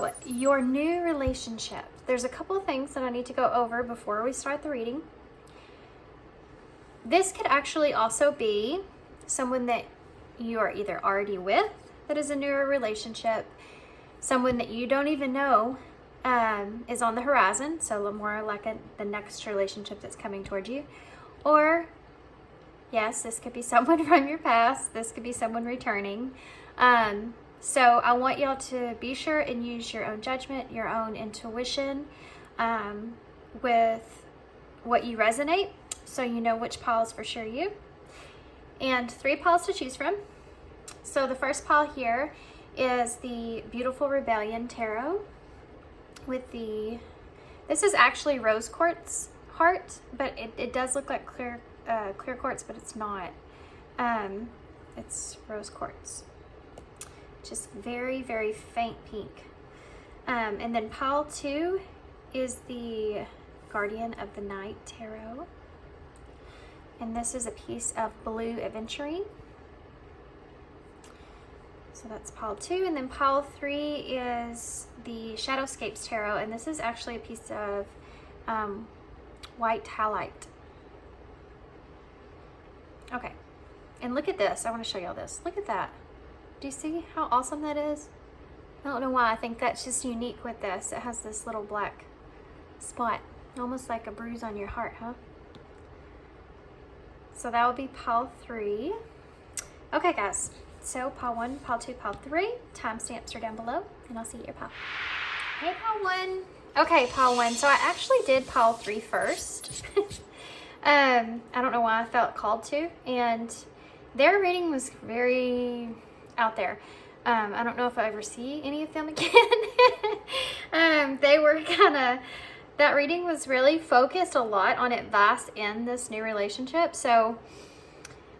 So, your new relationship. There's a couple of things that I need to go over before we start the reading. This could actually also be someone that you are either already with that is a newer relationship, someone that you don't even know is on the horizon, so a little more like the next relationship that's coming towards you. Or, yes, this could be someone from your past. This could be someone returning. So I want y'all to be sure and use your own judgment, your own intuition with what you resonate, so you know which pile is for sure you. And 3 piles to choose from. So the first pile here is the Beautiful Rebellion Tarot with this is actually rose quartz heart, but it does look like clear quartz, but it's not. It's rose quartz. Just very, very faint pink. And then pile 2 is the Guardian of the Night Tarot. And this is a piece of blue aventurine. So that's pile 2. And then pile 3 is the Shadowscapes Tarot. And this is actually a piece of white halite. Okay. And look at this. I want to show y'all this. Look at that. Do you see how awesome that is? I don't know why. I think that's just unique with this. It has this little black spot. Almost like a bruise on your heart, huh? So that would be pile 3. Okay, guys. So pile 1, pile 2, pile 3. Timestamps are down below, and I'll see your pile. Hey, pile 1. Okay, pile 1. So I actually did pile 3 first. I don't know why I felt called to, and their reading was very out there. I don't know if I ever see any of them again. They were kind of, that reading was really focused a lot on advice in this new relationship. So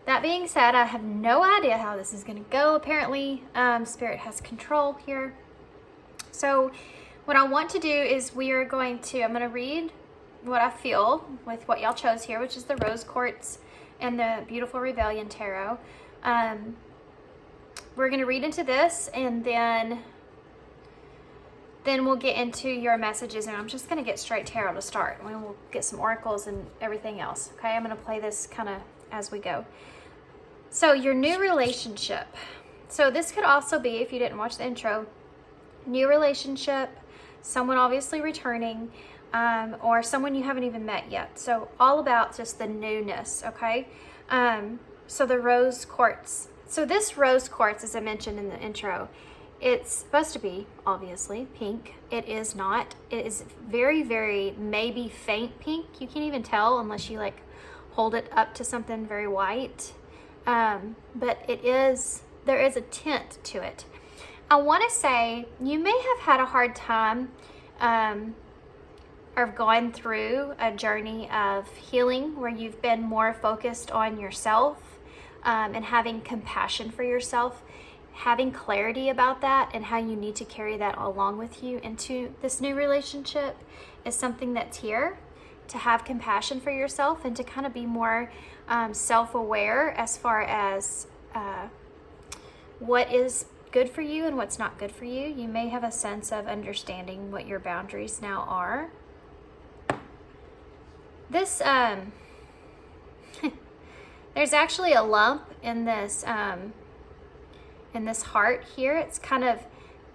that being said, I have no idea how this is going to go. Apparently, Spirit has control here. So what I want to do is I'm going to read what I feel with what y'all chose here, which is the Rose Quartz and the Beautiful Rebellion Tarot. We're going to read into this, and then we'll get into your messages, and I'm just going to get straight tarot to start. And we'll get some oracles and everything else. Okay, I'm going to play this kind of as we go. So your new relationship. So this could also be, if you didn't watch the intro, new relationship, someone obviously returning, or someone you haven't even met yet. So all about just the newness, okay? So the rose quartz. So this rose quartz, as I mentioned in the intro, it's supposed to be, obviously, pink. It is not. It is very, very maybe faint pink. You can't even tell unless you like hold it up to something very white. But there is a tint to it. I want to say you may have had a hard time or gone through a journey of healing where you've been more focused on yourself and having compassion for yourself, having clarity about that and how you need to carry that along with you into this new relationship is something that's here, to have compassion for yourself and to kind of be more self-aware as far as what is good for you and what's not good for you. You may have a sense of understanding what your boundaries now are. This, there's actually a lump in this heart here. It's kind of,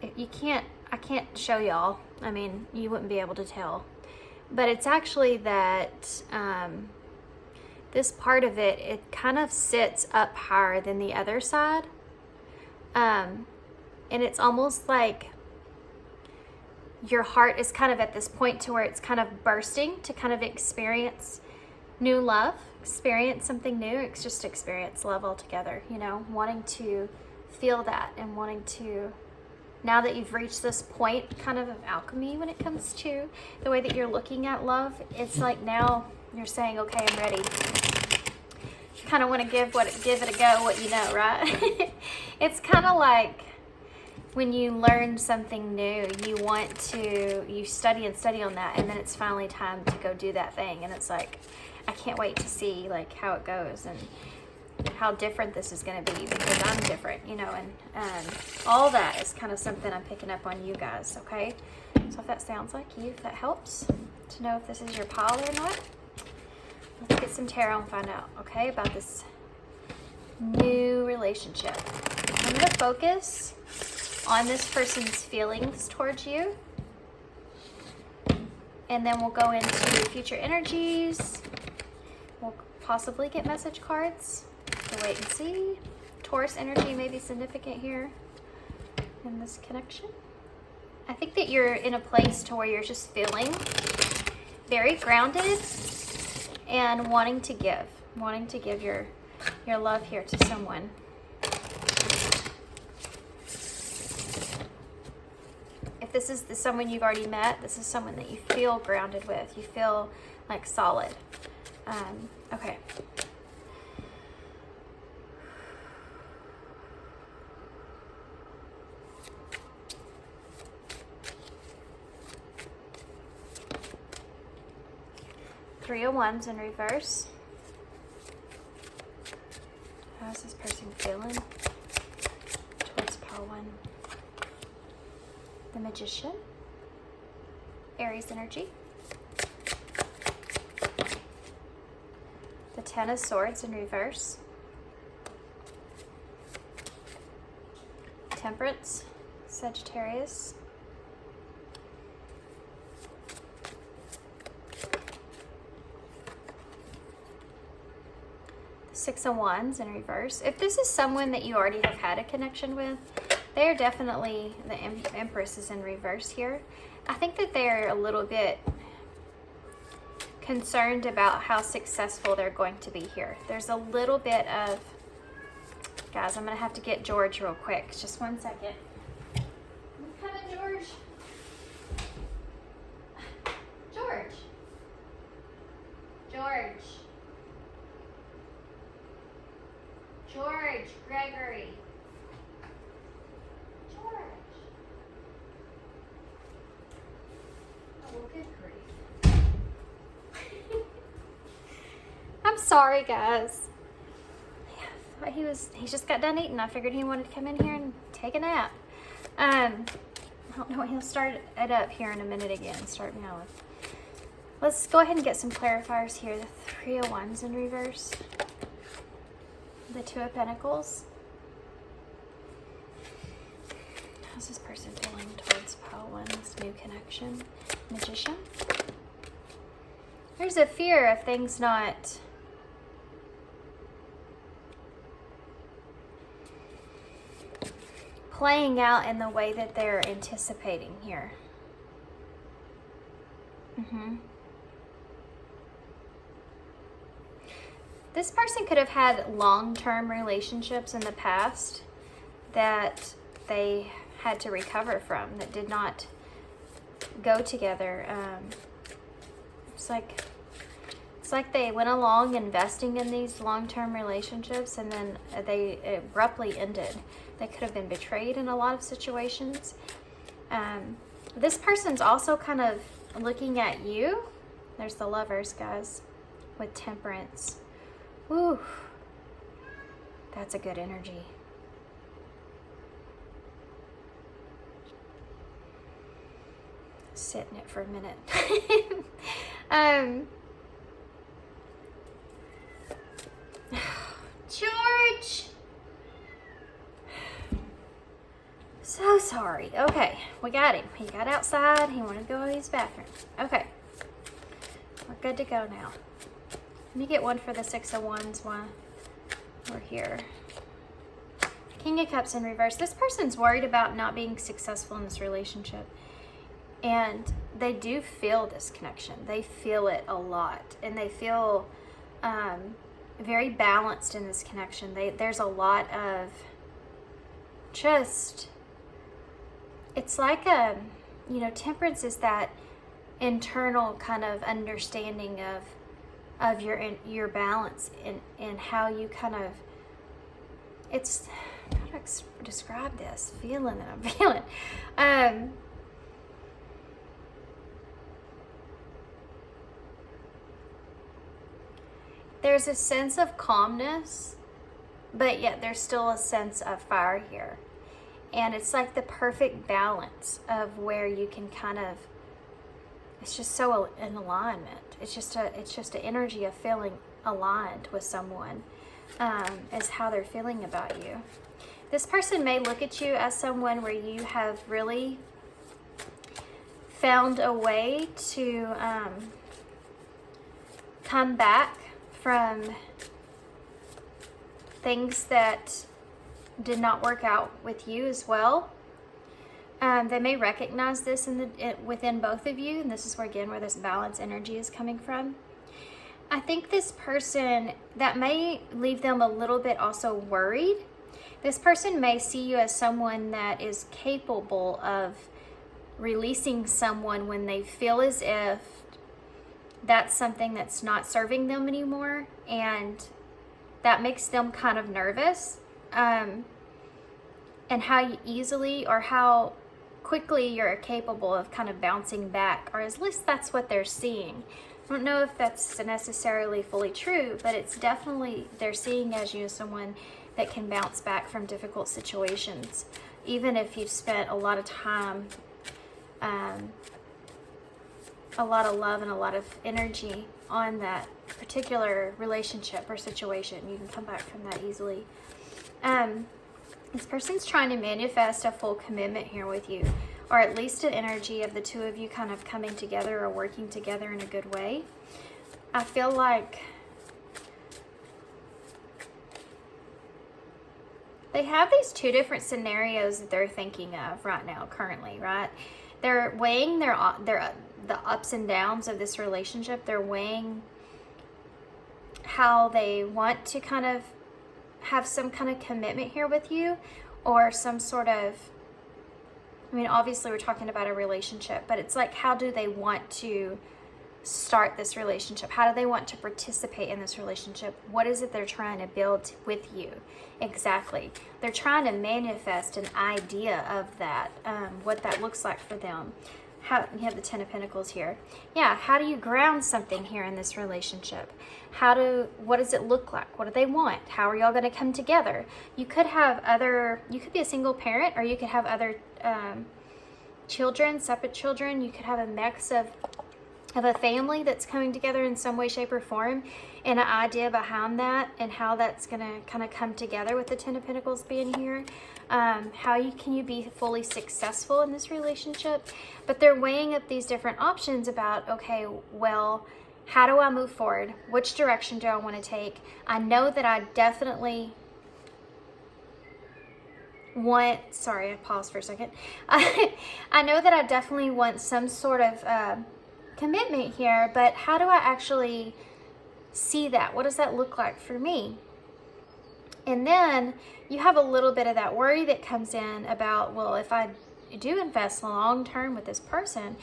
I can't show y'all. I mean, you wouldn't be able to tell. But it's actually that this part of it kind of sits up higher than the other side. And it's almost like your heart is kind of at this point to where it's kind of bursting to kind of experience new love, experience something new. It's just experience love altogether, you know, wanting to feel that and wanting to, now that you've reached this point kind of alchemy when it comes to the way that you're looking at love, it's like now you're saying, okay, I'm ready. You kind of want to give it a go, what you know, right? It's kind of like when you learn something new, you study and study on that, and then it's finally time to go do that thing, and it's like, I can't wait to see like how it goes. And how different this is going to be because I'm different, you know, and all that is kind of something I'm picking up on you guys, okay? So if that sounds like you, if that helps to know if this is your pile or not, let's get some tarot and find out, okay, about this new relationship. I'm going to focus on this person's feelings towards you, and then we'll go into future energies. We'll possibly get message cards. We'll wait and see. Taurus energy may be significant here in this connection. I think that you're in a place to where you're just feeling very grounded and wanting to give your love here to someone. If this is someone you've already met, this is someone that you feel grounded with. You feel like solid. Okay. Three of Wands in reverse. How's this person feeling towards pile one? The Magician. Aries energy. The Ten of Swords in reverse. Temperance. Sagittarius. Six of Wands in reverse. If this is someone that you already have had a connection with, they are definitely, the Empress is in reverse here. I think that they're a little bit concerned about how successful they're going to be here. There's a little bit of, guys, I'm going to have to get George real quick. Just 1 second. I'm coming, George. George. George. George, Gregory. George. Oh, good grief. I'm sorry, guys. He just got done eating. I figured he wanted to come in here and take a nap. I don't know. He'll start it up here in a minute again. Start me out with. Let's go ahead and get some clarifiers here. The Three of Wands in reverse. The Two of Pentacles. How's this person feeling towards pile one's new connection? Magician. There's a fear of things not playing out in the way that they're anticipating here. This person could have had long-term relationships in the past that they had to recover from, that did not go together. It's like they went along investing in these long-term relationships and then they abruptly ended. They could have been betrayed in a lot of situations. This person's also kind of looking at you. There's the Lovers, guys, with Temperance. Ooh, that's a good energy. Sit in it for a minute. George! So sorry. Okay, we got him. He got outside. He wanted to go to his bathroom. Okay, we're good to go now. Let me get one for the Six of Wands while we're here. King of Cups in reverse. This person's worried about not being successful in this relationship. And they do feel this connection. They feel it a lot. And they feel very balanced in this connection. There's a lot of just, it's like Temperance is that internal kind of understanding of your balance and how you kind of, it's, how do I describe this feeling that I'm feeling? There's a sense of calmness but yet there's still a sense of fire here. And it's like the perfect balance of where you can kind of, it's just so in alignment. It's just an energy of feeling aligned with someone, is how they're feeling about you. This person may look at you as someone where you have really found a way to come back from things that did not work out with you as well. They may recognize this within both of you, and this is where this balance energy is coming from. I think this person, that may leave them a little bit also worried. This person may see you as someone that is capable of releasing someone when they feel as if that's something that's not serving them anymore, and that makes them kind of nervous. And how easily or how quickly you're capable of kind of bouncing back, or at least that's what they're seeing. I don't know if that's necessarily fully true, but it's definitely, they're seeing as you as someone that can bounce back from difficult situations, even if you've spent a lot of time, a lot of love and a lot of energy on that particular relationship or situation. You can come back from that easily. This person's trying to manifest a full commitment here with you, or at least an energy of the two of you kind of coming together or working together in a good way. I feel like they have these two different scenarios that they're thinking of right now, currently, right? They're weighing the ups and downs of this relationship. They're weighing how they want to kind of have some kind of commitment here with you, or some sort of, I mean, obviously we're talking about a relationship, but it's like, how do they want to start this relationship? How do they want to participate in this relationship? What is it they're trying to build with you? Exactly. They're trying to manifest an idea of that, what that looks like for them. How, you have the Ten of Pentacles here. Yeah, how do you ground something here in this relationship? What does it look like? What do they want? How are y'all going to come together? You could be a single parent, or you could have other children, separate children. You could have a mix of a family that's coming together in some way, shape, or form, and an idea behind that, and how that's going to kind of come together with the Ten of Pentacles being here. How can you be fully successful in this relationship? But they're weighing up these different options about, okay, well, how do I move forward? Which direction do I want to take? I know that I definitely want, sorry, I paused for a second. I know that I definitely want some sort of commitment here, but how do I actually see that? What does that look like for me? And then you have a little bit of that worry that comes in about, well, if I do invest long term with this person,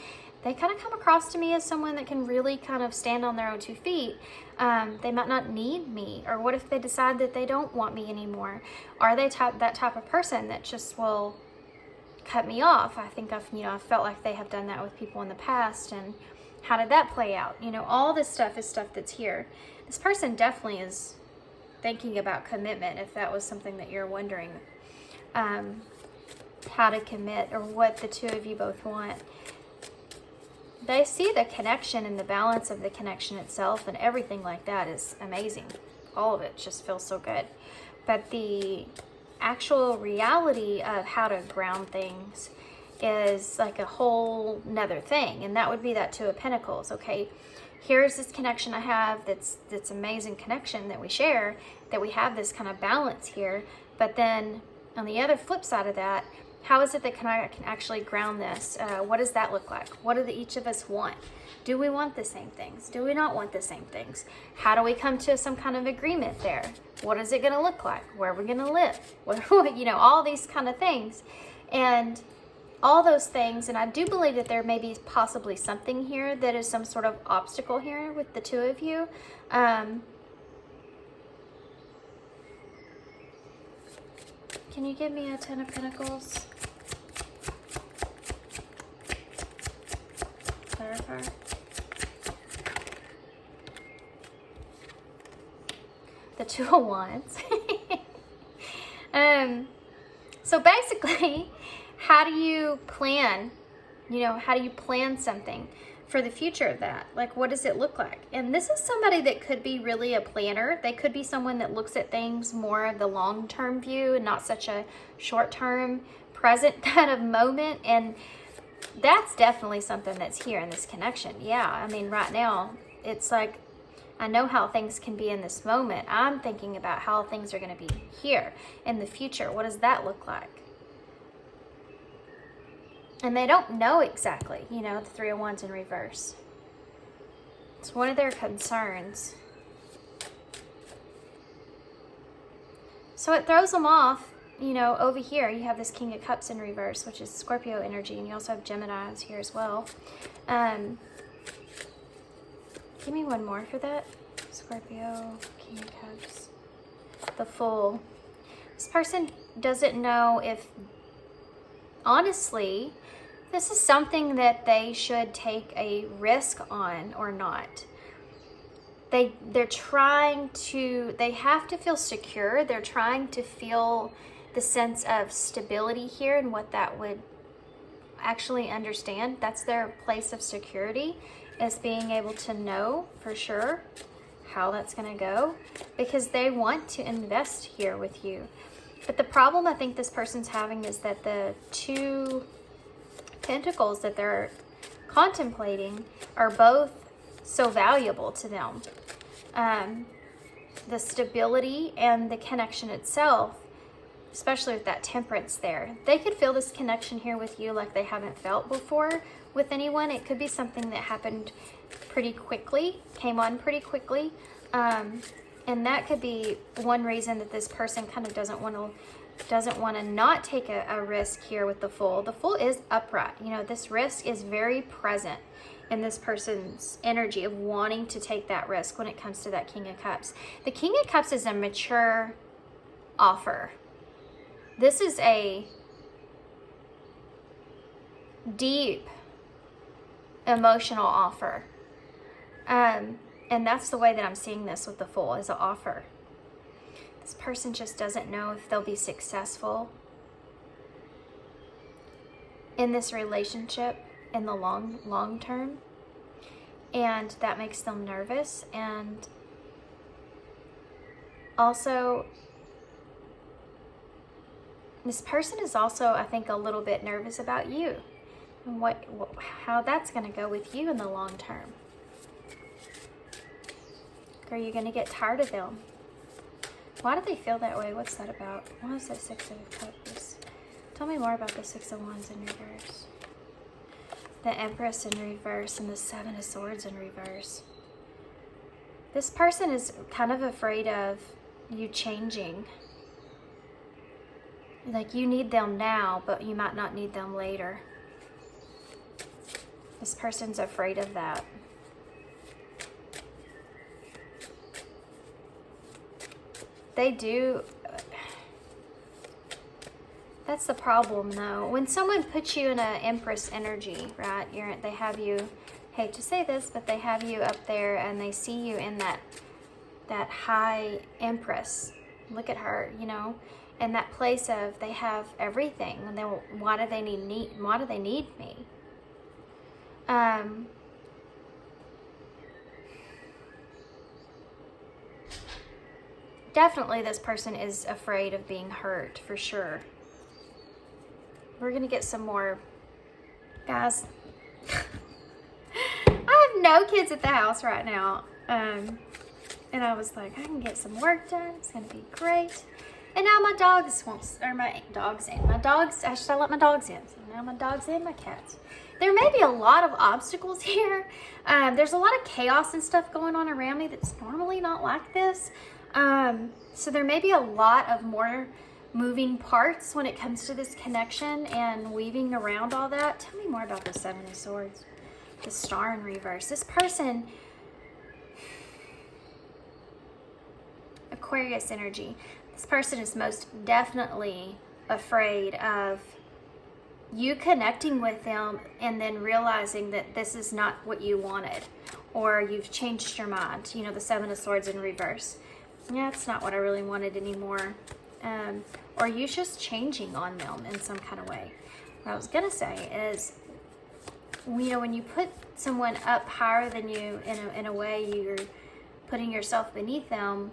they kind of come across to me as someone that can really kind of stand on their own 2 feet. They might not need me, or what if they decide that they don't want me anymore? Are they that type of person that just will cut me off? I think I've felt like they have done that with people in the past, and how did that play out? All this stuff is stuff that's here. This person definitely is thinking about commitment, if that was something that you're wondering, how to commit, or what the two of you both want. They see the connection and the balance of the connection itself, and everything like that is amazing. All of it just feels so good. But the actual reality of how to ground things is like a whole nother thing, and that would be that Two of Pentacles. Okay, here's this connection I have, that's amazing connection that we share, that we have this kind of balance here. But then on the other flip side of that, how is it that I can actually ground this? What does that look like? What do each of us want? Do we want the same things? Do we not want the same things? How do we come to some kind of agreement there? What is it going to look like? Where are we going to live? All these kind of things. And all those things, and I do believe that there may be possibly something here that is some sort of obstacle here with the two of you. Can you give me a Ten of Pentacles? Clarifier. The Two of Wands. So basically, how do you plan? You know, how do you plan something for the future of that? Like, what does it look like? And this is somebody that could be really a planner. They could be someone that looks at things more of the long-term view and not such a short-term, present kind of moment. And that's definitely something that's here in this connection. Yeah, I mean, right now, it's like, I know how things can be in this moment. I'm thinking about how things are going to be here in the future. What does that look like? And they don't know exactly, you know, the Three of Wands in reverse. It's one of their concerns. So it throws them off. You know, over here you have this King of Cups in reverse, which is Scorpio energy, and you also have Geminis here as well. Give me one more for that. Scorpio, King of Cups, the Fool. This person doesn't know if, honestly, this is something that they should take a risk on or not. They're trying to, they have to feel secure. They're trying to feel the sense of stability here and what that would actually understand. That's their place of security, is being able to know for sure how that's going to go, because they want to invest here with you. But the problem I think this person's having is that the two pentacles that they're contemplating are both so valuable to them. The stability and the connection itself, especially with that Temperance there. They could feel this connection here with you like they haven't felt before with anyone. It could be something that happened pretty quickly, came on pretty quickly. And that could be one reason that this person kind of doesn't want to not take a risk here with the Fool. The Fool is upright. You know, this risk is very present in this person's energy of wanting to take that risk when it comes to that King of Cups. The King of Cups is a mature offer. This is a deep emotional offer. And that's the way that I'm seeing this with the Fool, as an offer. This person just doesn't know if they'll be successful in this relationship in the long term. And that makes them nervous. And also, this person is also, I think, a little bit nervous about you and how that's going to go with you in the long term. Are you going to get tired of them? Why do they feel that way? What's that about? What is that Six of Cups? Tell me more about the Six of Wands in reverse. The Empress in reverse and the Seven of Swords in reverse. This person is kind of afraid of you changing. Like, you need them now, but you might not need them later. This person's afraid of that. They do. That's the problem, though. When someone puts you in an Empress energy, right? They have you, hate to say this, but they have you up there and they see you in that high Empress. Look at her, you know, and that place of they have everything. And then why do they need me? Definitely this person is afraid of being hurt, for sure. We're going to get some more. Guys, I have no kids at the house right now. And I was like, I can get some work done. It's going to be great. And now my dogs won't, or my dogs in. My dogs, I should let my dogs in. So now my dogs and my cats. There may be a lot of obstacles here. There's a lot of chaos and stuff going on around me that's normally not like this. So there may be a lot of more moving parts when it comes to this connection and weaving around all that. Tell me more about the Seven of Swords, the Star in reverse. This person, Aquarius energy. This person is most definitely afraid of you connecting with them and then realizing that this is not what you wanted, or you've changed your mind. You know, the Seven of Swords in reverse. Yeah, it's not what I really wanted anymore. or you just changing on them in some kind of way. What I was gonna say is, you know, when you put someone up higher than you in a way, you're putting yourself beneath them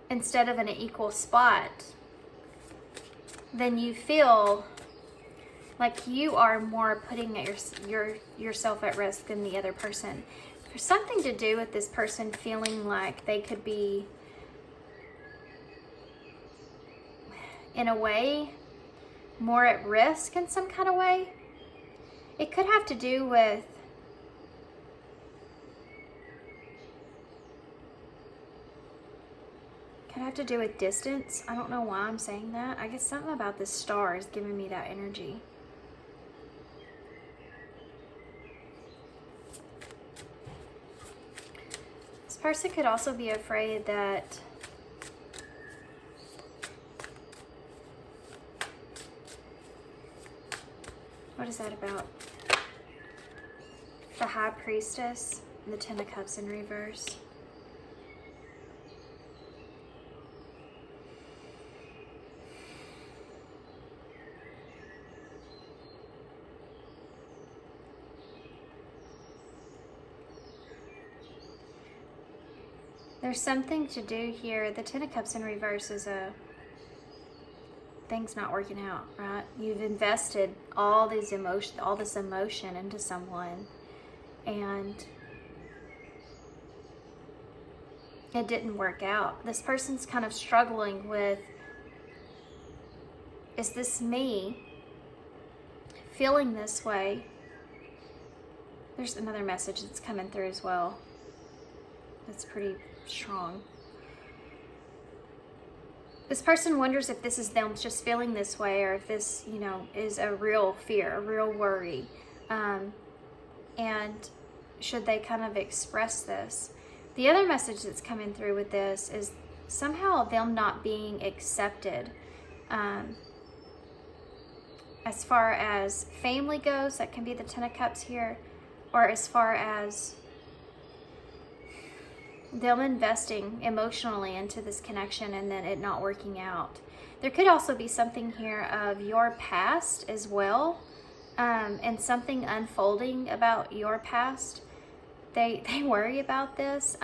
instead of in an equal spot, then you feel like you are more putting yourself at risk than the other person. There's something to do with this person feeling like they could be, in a way, more at risk in some kind of way. It could have to do with distance. I don't know why I'm saying that. I guess something about this star is giving me that energy. This person could also be afraid that what is that about? The High Priestess and the Ten of Cups in reverse. There's something to do here. The Ten of Cups in reverse is things not working out, right? You've invested all this emotion into someone, and it didn't work out. This person's kind of struggling with, is this me feeling this way? There's another message that's coming through as well. That's pretty strong. This person wonders if this is them just feeling this way, or if this, you know, is a real fear, a real worry. And should they kind of express this? The other message that's coming through with this is somehow them not being accepted. As far as family goes, that can be the Ten of Cups here, or as far as them investing emotionally into this connection and then it not working out. There could also be something here of your past as well, and something unfolding about your past. They worry about this.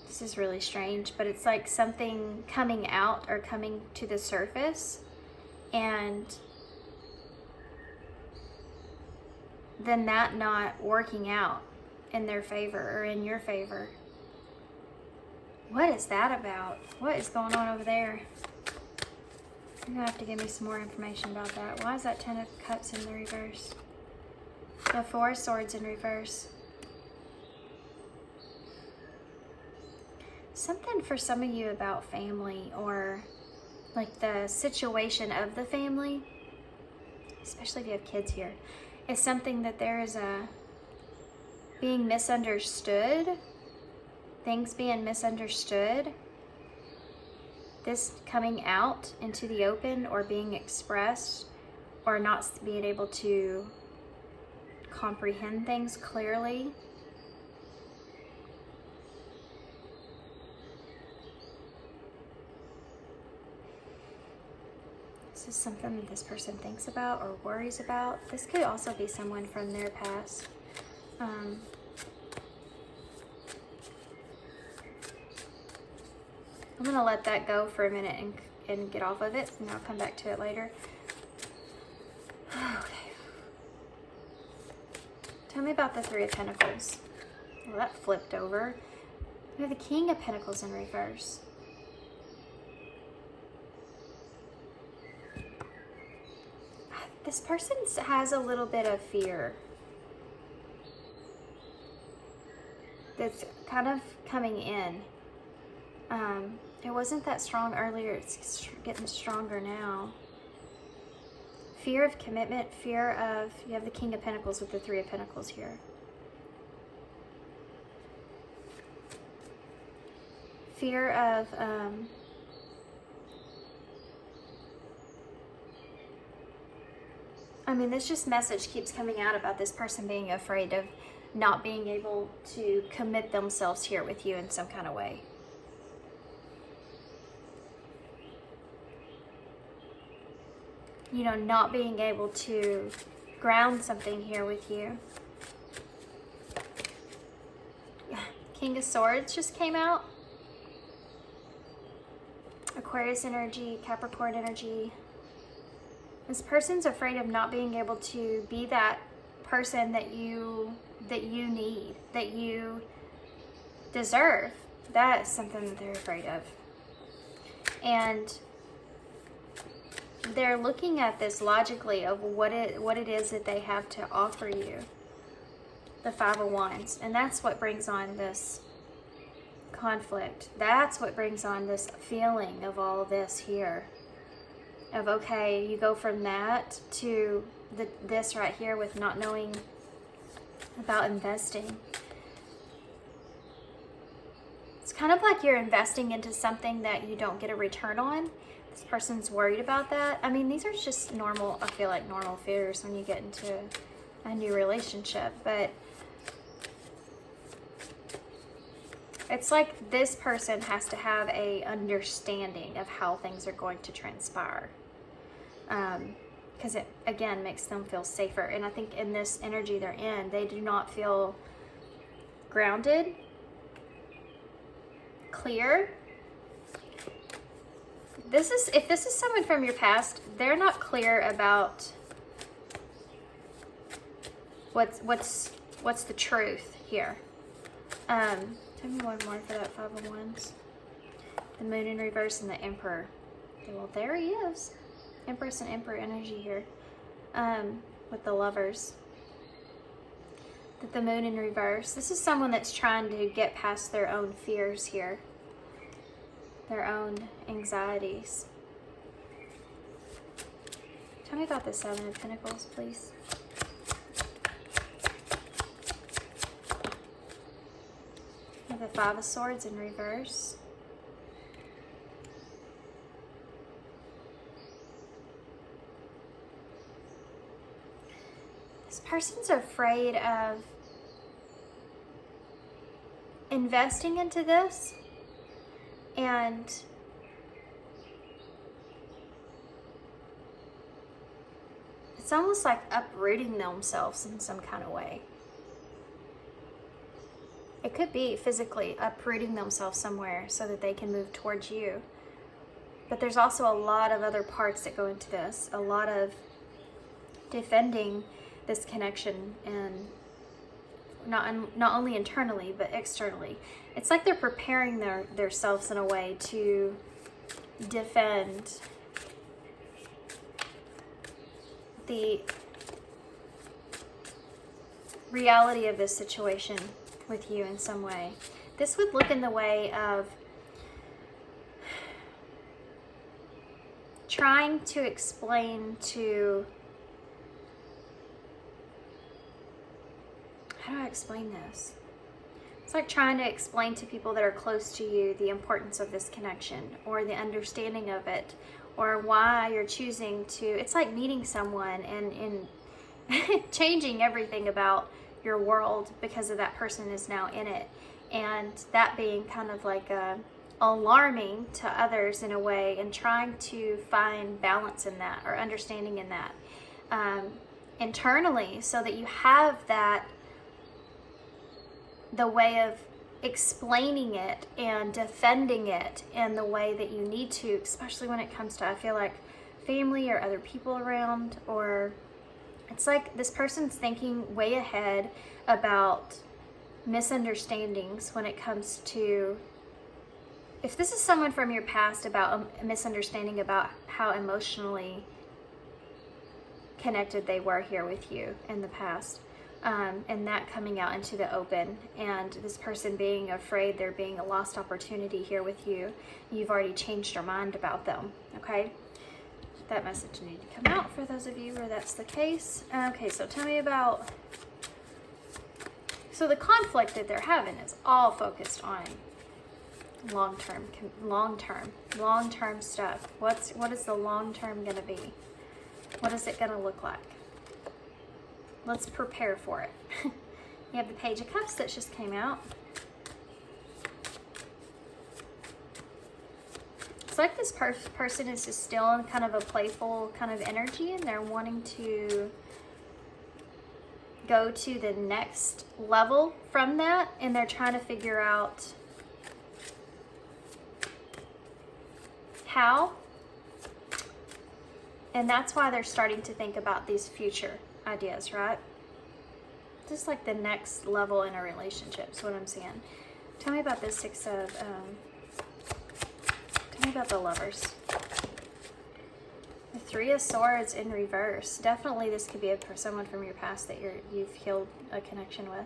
This is really strange, but it's like something coming out or coming to the surface, and then that not working out in their favor or in your favor. What is that about? What is going on over there? You're gonna have to give me some more information about that. Why is that Ten of Cups in the reverse? The Four of Swords in reverse. Something for some of you about family, or like the situation of the family, especially if you have kids here, is something that there is a being misunderstood, things being misunderstood, this coming out into the open or being expressed, or not being able to comprehend things clearly. This is something that this person thinks about or worries about. This could also be someone from their past. I'm going to let that go for a minute and get off of it, and I'll come back to it later. Okay. Tell me about the Three of Pentacles. Well, that flipped over. We have the King of Pentacles in reverse. This person has a little bit of fear that's kind of coming in. It wasn't that strong earlier, it's getting stronger now. Fear of commitment, fear of, you have the King of Pentacles with the Three of Pentacles here. Fear of, I mean, this just message keeps coming out about this person being afraid of not being able to commit themselves here with you in some kind of way. You know, not being able to ground something here with you. King of Swords just came out. Aquarius energy, Capricorn energy. This person's afraid of not being able to be that person that you need, that you deserve. That is something that they're afraid of. And they're looking at this logically of what it is that they have to offer you. The Five of Wands. And that's what brings on this conflict. That's what brings on this feeling of all this here. Of, okay, you go from that to this right here with not knowing about investing. It's kind of like you're investing into something that you don't get a return on. This person's worried about that. I mean, these are just normal, I feel like normal fears when you get into a new relationship. But it's like this person has to have a understanding of how things are going to transpire. Because it, again, makes them feel safer. And I think in this energy they're in, they do not feel grounded, clear. If this is someone from your past, they're not clear about what's the truth here. Tell me one more for that Five of Wands. The Moon in reverse and the Emperor. Okay, well, there he is. Empress and Emperor energy here. With the Lovers. The Moon in reverse. This is someone that's trying to get past their own fears here. Their own anxieties. Tell me about the Seven of Pentacles, please. The Five of Swords in reverse. This person's afraid of investing into this and it's almost like uprooting themselves in some kind of way. It could be physically uprooting themselves somewhere so that they can move towards you. But there's also a lot of other parts that go into this. A lot of defending this connection, and not only internally but externally. It's like they're preparing their selves in a way to defend the reality of this situation with you in some way. This would look in the way of trying to explain to, how do I explain this? It's like trying to explain to people that are close to you the importance of this connection or the understanding of it, or why you're choosing to, it's like meeting someone and changing everything about your world because of that person is now in it, and that being kind of like alarming to others in a way, and trying to find balance in that or understanding in that internally, so that you have that, the way of explaining it and defending it in the way that you need to, especially when it comes to, I feel like, family or other people around. Or it's like this person's thinking way ahead about misunderstandings when it comes to, if this is someone from your past, about a misunderstanding about how emotionally connected they were here with you in the past. And that coming out into the open, and this person being afraid there being a lost opportunity here with you. You've already changed your mind about them, okay? That message needed to come out for those of you where that's the case. Okay, so tell me about, so the conflict that they're having is all focused on long-term stuff. What is the long-term gonna be? What is it gonna look like? Let's prepare for it. You have the Page of Cups that just came out. It's like this person is just still in kind of a playful kind of energy, and they're wanting to go to the next level from that, and they're trying to figure out how. And that's why they're starting to think about these future ideas, right? Just like the next level in a relationship is what I'm seeing. Tell me about this tell me about the Lovers. The Three of Swords in reverse. Definitely this could be someone from your past that you've healed a connection with.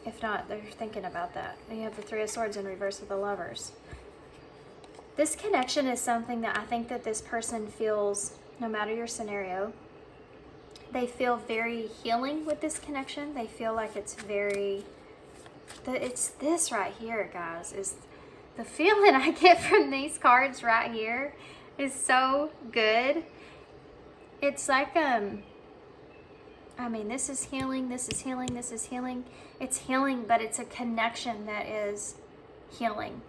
If not, they're thinking about that. And you have the Three of Swords in reverse with the Lovers. This connection is something that I think that this person feels, no matter your scenario, they feel very healing with this connection. They feel like it's it's this right here, guys, is the feeling I get from these cards right here is so good. It's like, I mean, this is healing, this is healing, this is healing. It's healing, but it's a connection that is healing.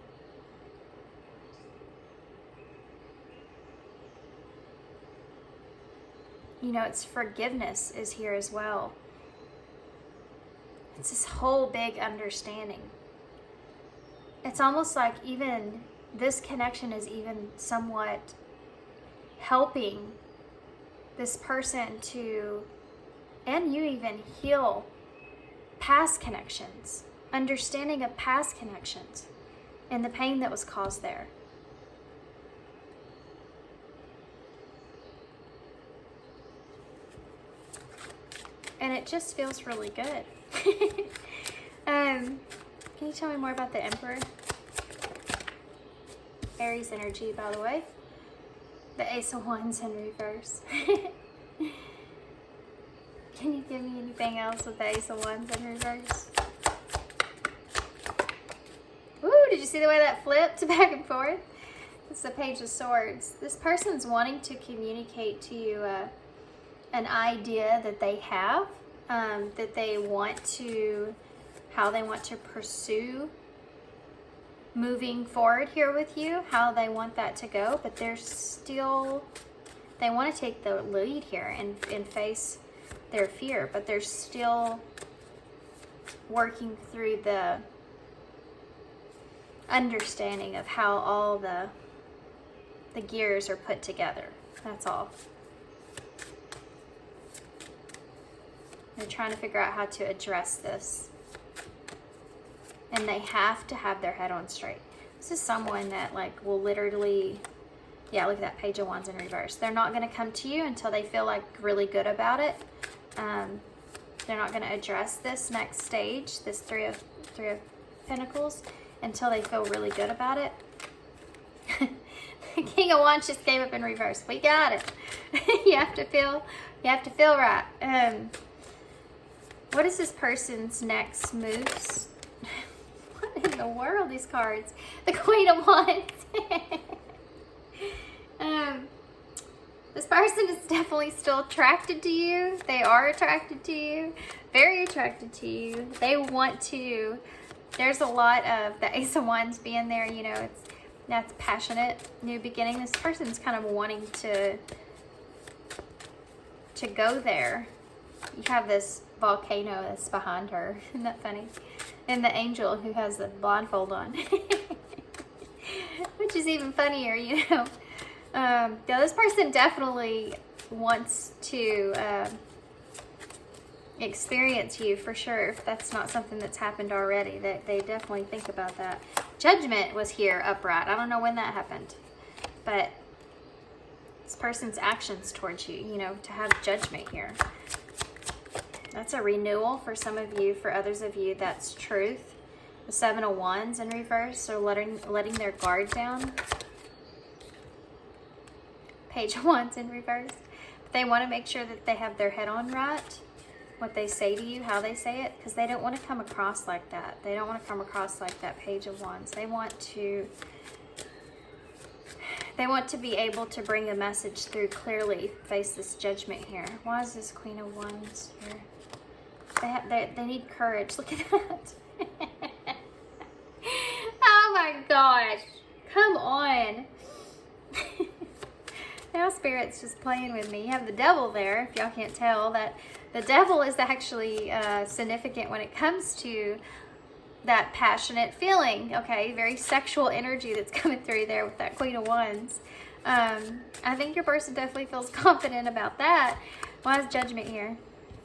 You know, it's forgiveness is here as well. It's this whole big understanding. It's almost like even this connection is even somewhat helping this person to, and you even, heal past connections, understanding of past connections and the pain that was caused there. And it just feels really good. Can you tell me more about the Emperor? Aries energy, by the way. The Ace of Wands in reverse. Can you give me anything else with the Ace of Wands in reverse? Ooh, did you see the way that flipped back and forth? It's the Page of Swords. This person's wanting to communicate to you an idea that they have, that they want to, how they want to pursue moving forward here with you, how they want that to go, but they're still, they want to take the lead here and face their fear, but they're still working through the understanding of how all the gears are put together. That's all. They're trying to figure out how to address this. And they have to have their head on straight. This is someone that like will literally, yeah, look at that Page of Wands in reverse. They're not going to come to you until they feel like really good about it. They're not going to address this next stage, this Three of Pentacles, until they feel really good about it. The King of Wands just came up in reverse. We got it. You have to feel right. What is this person's next moves? What in the world, these cards? The Queen of Wands. This person is definitely still attracted to you. They are attracted to you. Very attracted to you. They want to. There's a lot of the Ace of Wands being there, you know, that's passionate, new beginning. This person's kind of wanting to go there. You have this volcano that's behind her. Isn't that funny? And the angel who has the blindfold on. Which is even funnier, you know. Yeah, this person definitely wants to experience you for sure. If that's not something that's happened already, that they definitely think about that. Judgment was here upright. I don't know when that happened, but this person's actions towards you, you know, to have judgment here. That's a renewal for some of you. For others of you, that's truth. The Seven of Wands in reverse, so letting their guard down. Page of Wands in reverse. But they want to make sure that they have their head on right. What they say to you, how they say it, because they don't want to come across like that. They don't want to come across like that Page of Wands. They want to They want to be able to bring a message through clearly, face this judgment here. Why is this Queen of Wands here? They need courage. Look at that. Oh my gosh. Come on. Now Spirit's just playing with me. You have the devil there, if y'all can't tell. That the devil is actually significant when it comes to that passionate feeling, okay? Very sexual energy that's coming through there with that Queen of Wands. I think your person definitely feels confident about that. Why is Judgment here?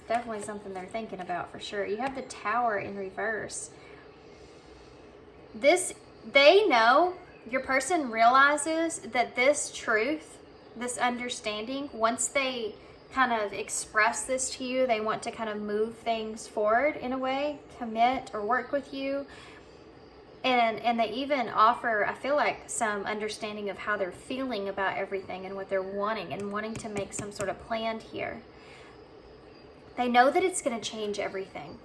Definitely something they're thinking about for sure. You have the Tower in reverse. They know, your person realizes that this truth, this understanding, once they kind of express this to you, they want to kind of move things forward in a way, commit or work with you. And they even offer, I feel like, some understanding of how they're feeling about everything and what they're wanting, and wanting to make some sort of plan here. They know that it's going to change everything.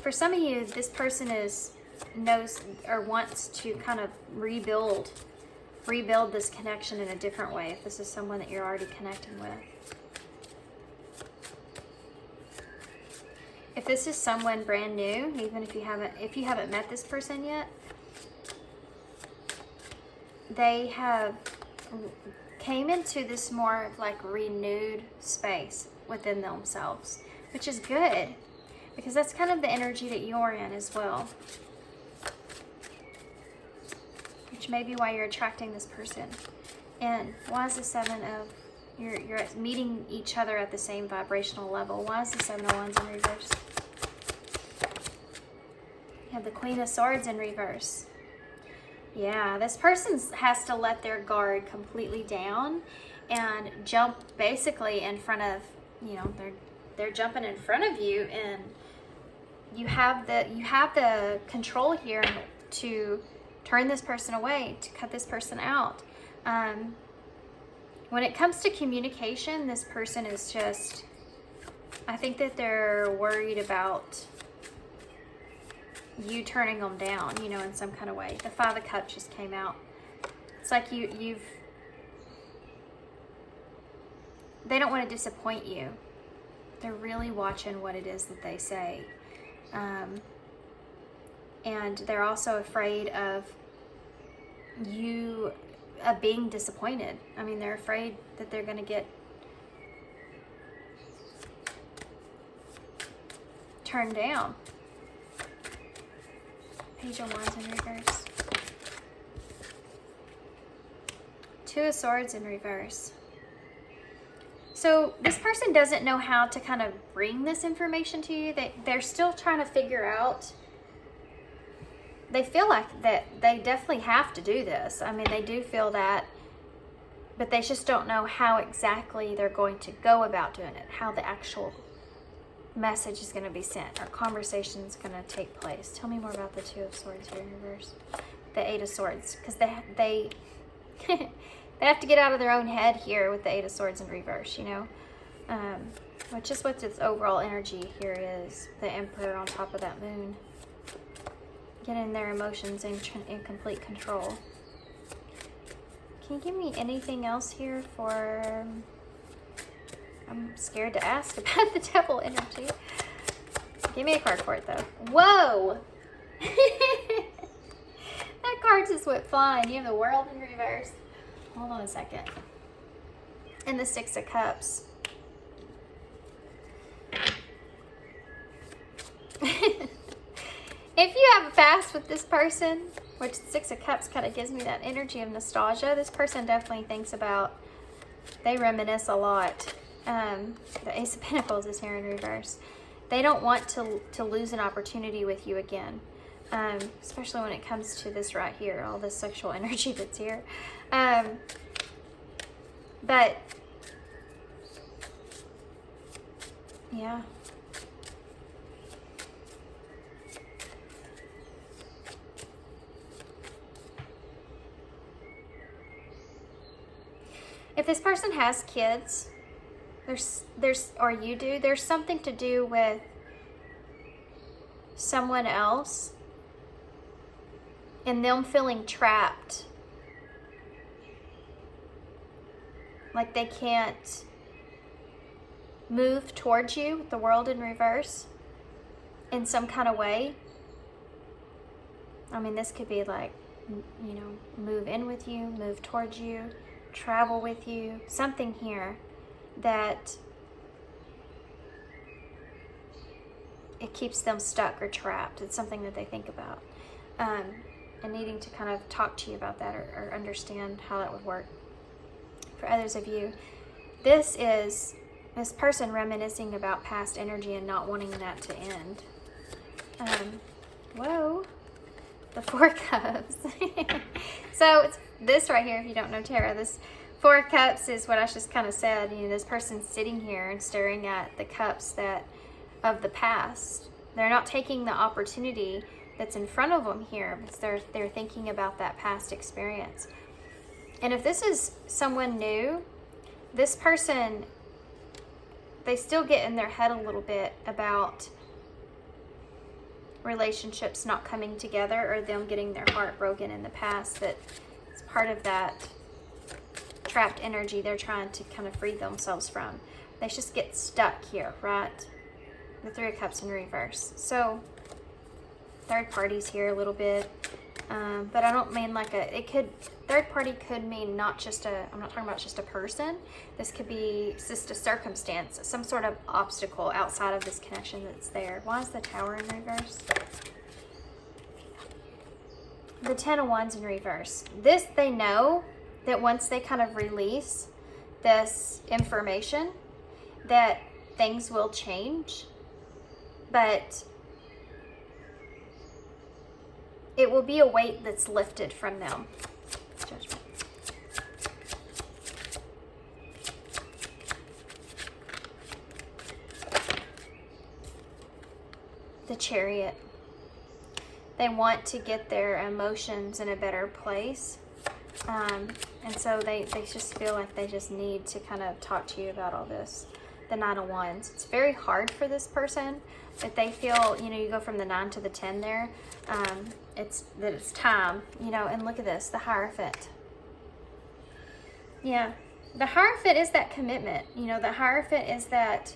For some of you, this person knows or wants to kind of rebuild this connection in a different way, if this is someone that you're already connecting with. If this is someone brand new, even if you haven't met this person yet, they have came into this more like renewed space within themselves, which is good, because that's kind of the energy that you're in as well. Which may be why you're attracting this person. And why is the Seven of, you're meeting each other at the same vibrational level? Why is the Seven of Wands in reverse? You have the Queen of Swords in reverse. Yeah, this person has to let their guard completely down and jump basically in front of, you know, they're jumping in front of you, and you have the control here to turn this person away, to cut this person out. When it comes to communication, this person is just, I think that they're worried about you turning them down, you know, in some kind of way. The Five of Cups just came out. It's like they don't want to disappoint you. They're really watching what it is that they say. And they're also afraid of you being disappointed. I mean, they're afraid that they're going to get turned down. Page of Wands in reverse. Two of Swords in reverse. So this person doesn't know how to kind of bring this information to you. They're still trying to figure out. They feel like that they definitely have to do this. I mean, they do feel that, but they just don't know how exactly they're going to go about doing it, how the actual message is going to be sent or conversation is going to take place. Tell me more about the Two of Swords here in reverse. The Eight of Swords, because they they have to get out of their own head here with the Eight of Swords in reverse, you know, which is what its overall energy here is. The Emperor on top of that moon. Getting their emotions in complete control. Can you give me anything else here for... I'm scared to ask about the Devil energy. Give me a card for it, though. Whoa! That card just went flying. You have the World in reverse. Hold on a second. And the Six of Cups. If you have a past with this person, which the Six of Cups kind of gives me that energy of nostalgia, this person definitely thinks about, they reminisce a lot. The Ace of Pentacles is here in reverse. They don't want to lose an opportunity with you again, especially when it comes to this right here, all this sexual energy that's here. But, yeah. If this person has kids, or you do, there's something to do with someone else and them feeling trapped. Like they can't move towards you with the world in reverse in some kind of way. I mean, this could be like, you know, move in with you, move towards you, travel with you, something here that it keeps them stuck or trapped. It's something that they think about, and needing to kind of talk to you about that, or understand how that would work. For others of you, this is this person reminiscing about past energy and not wanting that to end. Whoa, the Four Cups. So it's this right here, if you don't know tarot, this Four Cups is what I just kind of said. You know, this person's sitting here and staring at the cups that of the past. They're not taking the opportunity that's in front of them here, because they're thinking about that past experience. And if this is someone new, this person, they still get in their head a little bit about relationships not coming together, or them getting their heart broken in the past. That it's part of that trapped energy they're trying to kind of free themselves from. They just get stuck here, right? The Three of Cups in reverse. So third party's here a little bit, but I don't mean like third party could mean not just I'm not talking about just a person. This could be just a circumstance, some sort of obstacle outside of this connection that's there. Why is the Tower in reverse? The Ten of Wands in reverse. This, they know that once they kind of release this information, that things will change, but it will be a weight that's lifted from them. Judgment. The Chariot. They want to get their emotions in a better place. And so they just feel like they just need to kind of talk to you about all this. The Nine of Wands. It's very hard for this person, but they feel, you know, you go from the 9 to the 10 there. It's time, you know. And look at this, the Hierophant. Yeah, the Hierophant is that commitment. You know, the Hierophant is that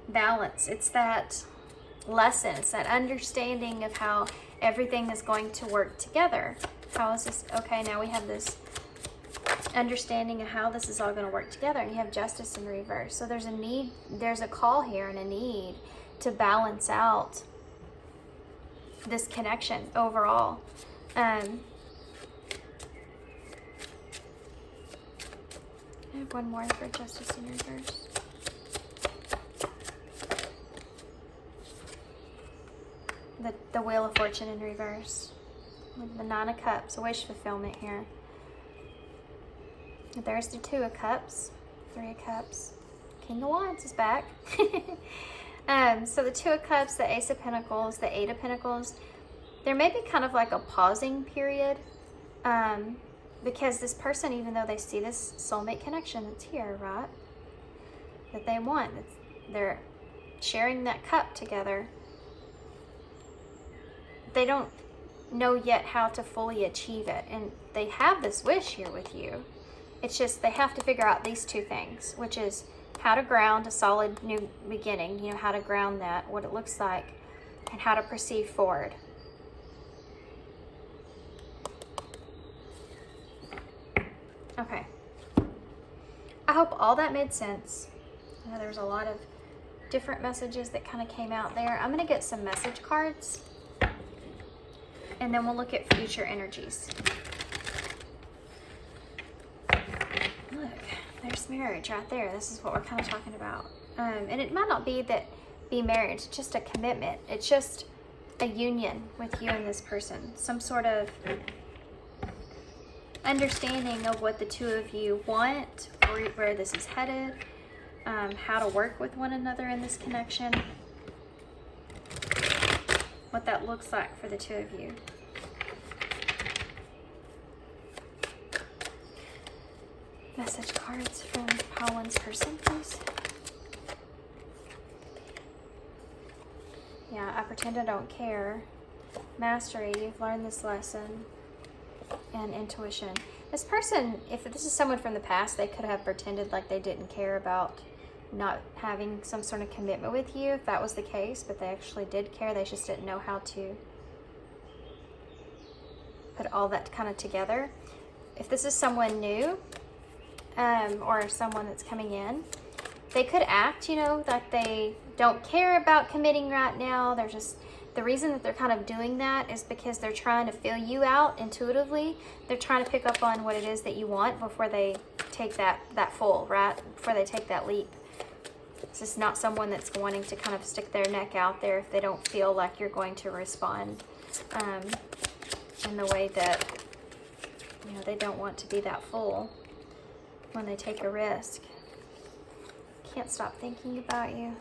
balance. It's that lesson. It's that understanding of how everything is going to work together. How is this? Okay, now we have this understanding of how this is all going to work together. And you have Justice in reverse. So there's a need, there's a call here and a need to balance out this connection overall. I have one more for Justice in reverse. The Wheel of Fortune in reverse. With the Nine of Cups, a wish fulfillment here. There's the Two of Cups, Three of Cups. King of Wands is back. So the Two of Cups, the Ace of Pentacles, the Eight of Pentacles, there may be kind of like a pausing period, because this person, even though they see this soulmate connection that's here, right, that they want, they're sharing that cup together, they don't know yet how to fully achieve it. And they have this wish here with you. It's just they have to figure out these two things, which is how to ground a solid new beginning, you know, how to ground that, what it looks like, and how to proceed forward. Okay. I hope all that made sense. I know there was a lot of different messages that kind of came out there. I'm going to get some message cards, and then we'll look at future energies. Look, there's marriage right there. This is what we're kind of talking about. And it might not be marriage, it's just a commitment. It's just a union with you and this person. Some sort of understanding of what the two of you want, or where this is headed, how to work with one another in this connection, what that looks like for the two of you. Message cards from pile one's person, please. Yeah, I pretend I don't care. Mastery, you've learned this lesson. and intuition. This person, if this is someone from the past, they could have pretended like they didn't care about not having some sort of commitment with you, if that was the case, but they actually did care. They just didn't know how to put all that kind of together. If this is someone new, or someone that's coming in, they could act, you know, that they don't care about committing right now. They're just, the reason that they're kind of doing that is because they're trying to feel you out intuitively. They're trying to pick up on what it is that you want before they take that full, right? Before they take that leap. This is not someone that's wanting to kind of stick their neck out there if they don't feel like you're going to respond in the way that, you know, they don't want to be that full when they take a risk. Can't stop thinking about you.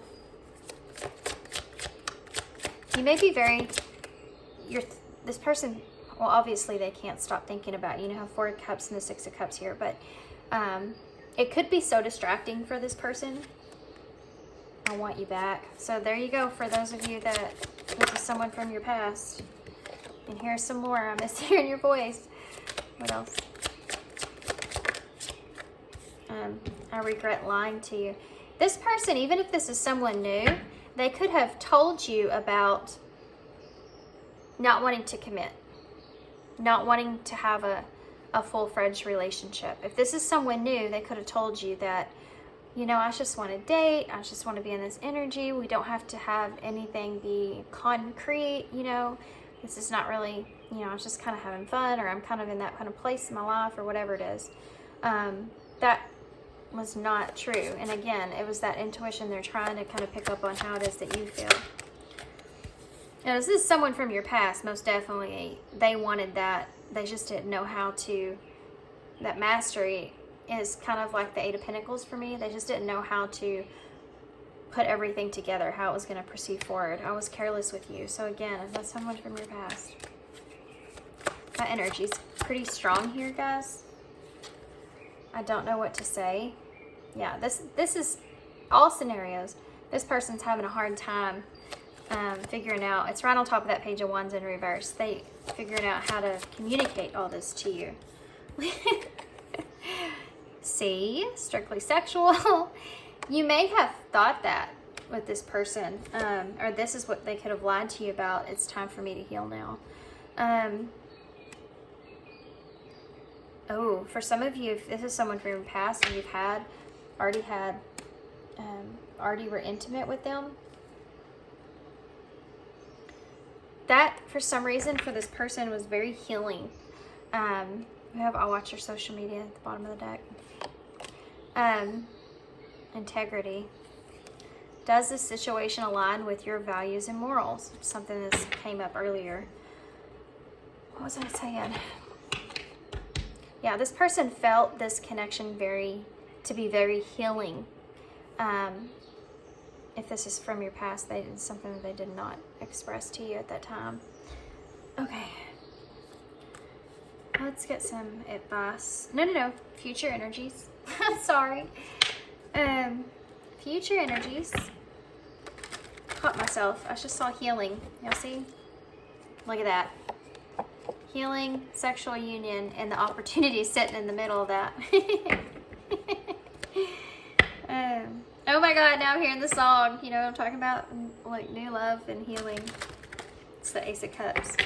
You may be very, this person, well, obviously they can't stop thinking about you. You know, have 4 of Cups and the 6 of Cups here, but it could be so distracting for this person. I want you back. So there you go for those of you that this is someone from your past. And here's some more. I miss hearing your voice. What else? I regret lying to you. This person, even if this is someone new, they could have told you about not wanting to commit, not wanting to have a full-fledged relationship. If this is someone new, they could have told you that, you know, I just want to date, I just want to be in this energy, we don't have to have anything be concrete, you know, this is not really, you know, I'm just kind of having fun, or I'm kind of in that kind of place in my life, or whatever it is. That was not true. And again, it was that intuition. They're trying to kind of pick up on how it is that you feel. Now, this is someone from your past, most definitely. They wanted that. They just didn't know how to. That mastery is kind of like the 8 of Pentacles for me. They just didn't know how to put everything together, how it was going to proceed forward. I was careless with you. So again, that's someone from your past. That energy is pretty strong here, guys. I don't know what to say. Yeah, this is all scenarios. This person's having a hard time figuring out. It's right on top of that Page of Wands in reverse. They figuring out how to communicate all this to you. See, strictly sexual. You may have thought that with this person, or this is what they could have lied to you about. It's time for me to heal now. Oh, for some of you, if this is someone from your past and you've already were intimate with them, that for some reason for this person was very healing. I'll watch your social media at the bottom of the deck. Integrity. Does this situation align with your values and morals? Something that came up earlier. What was I saying? Yeah, this person felt this connection to be very healing. If this is from your past, it's something that they did not express to you at that time. Okay. Let's get some advice. No. Future energies. Sorry. Future energies. Caught myself. I just saw healing. Y'all see? Look at that. Healing, sexual union, and the opportunity sitting in the middle of that. Oh my God, now I'm hearing the song. You know what I'm talking about? Like new love and healing. It's the Ace of Cups.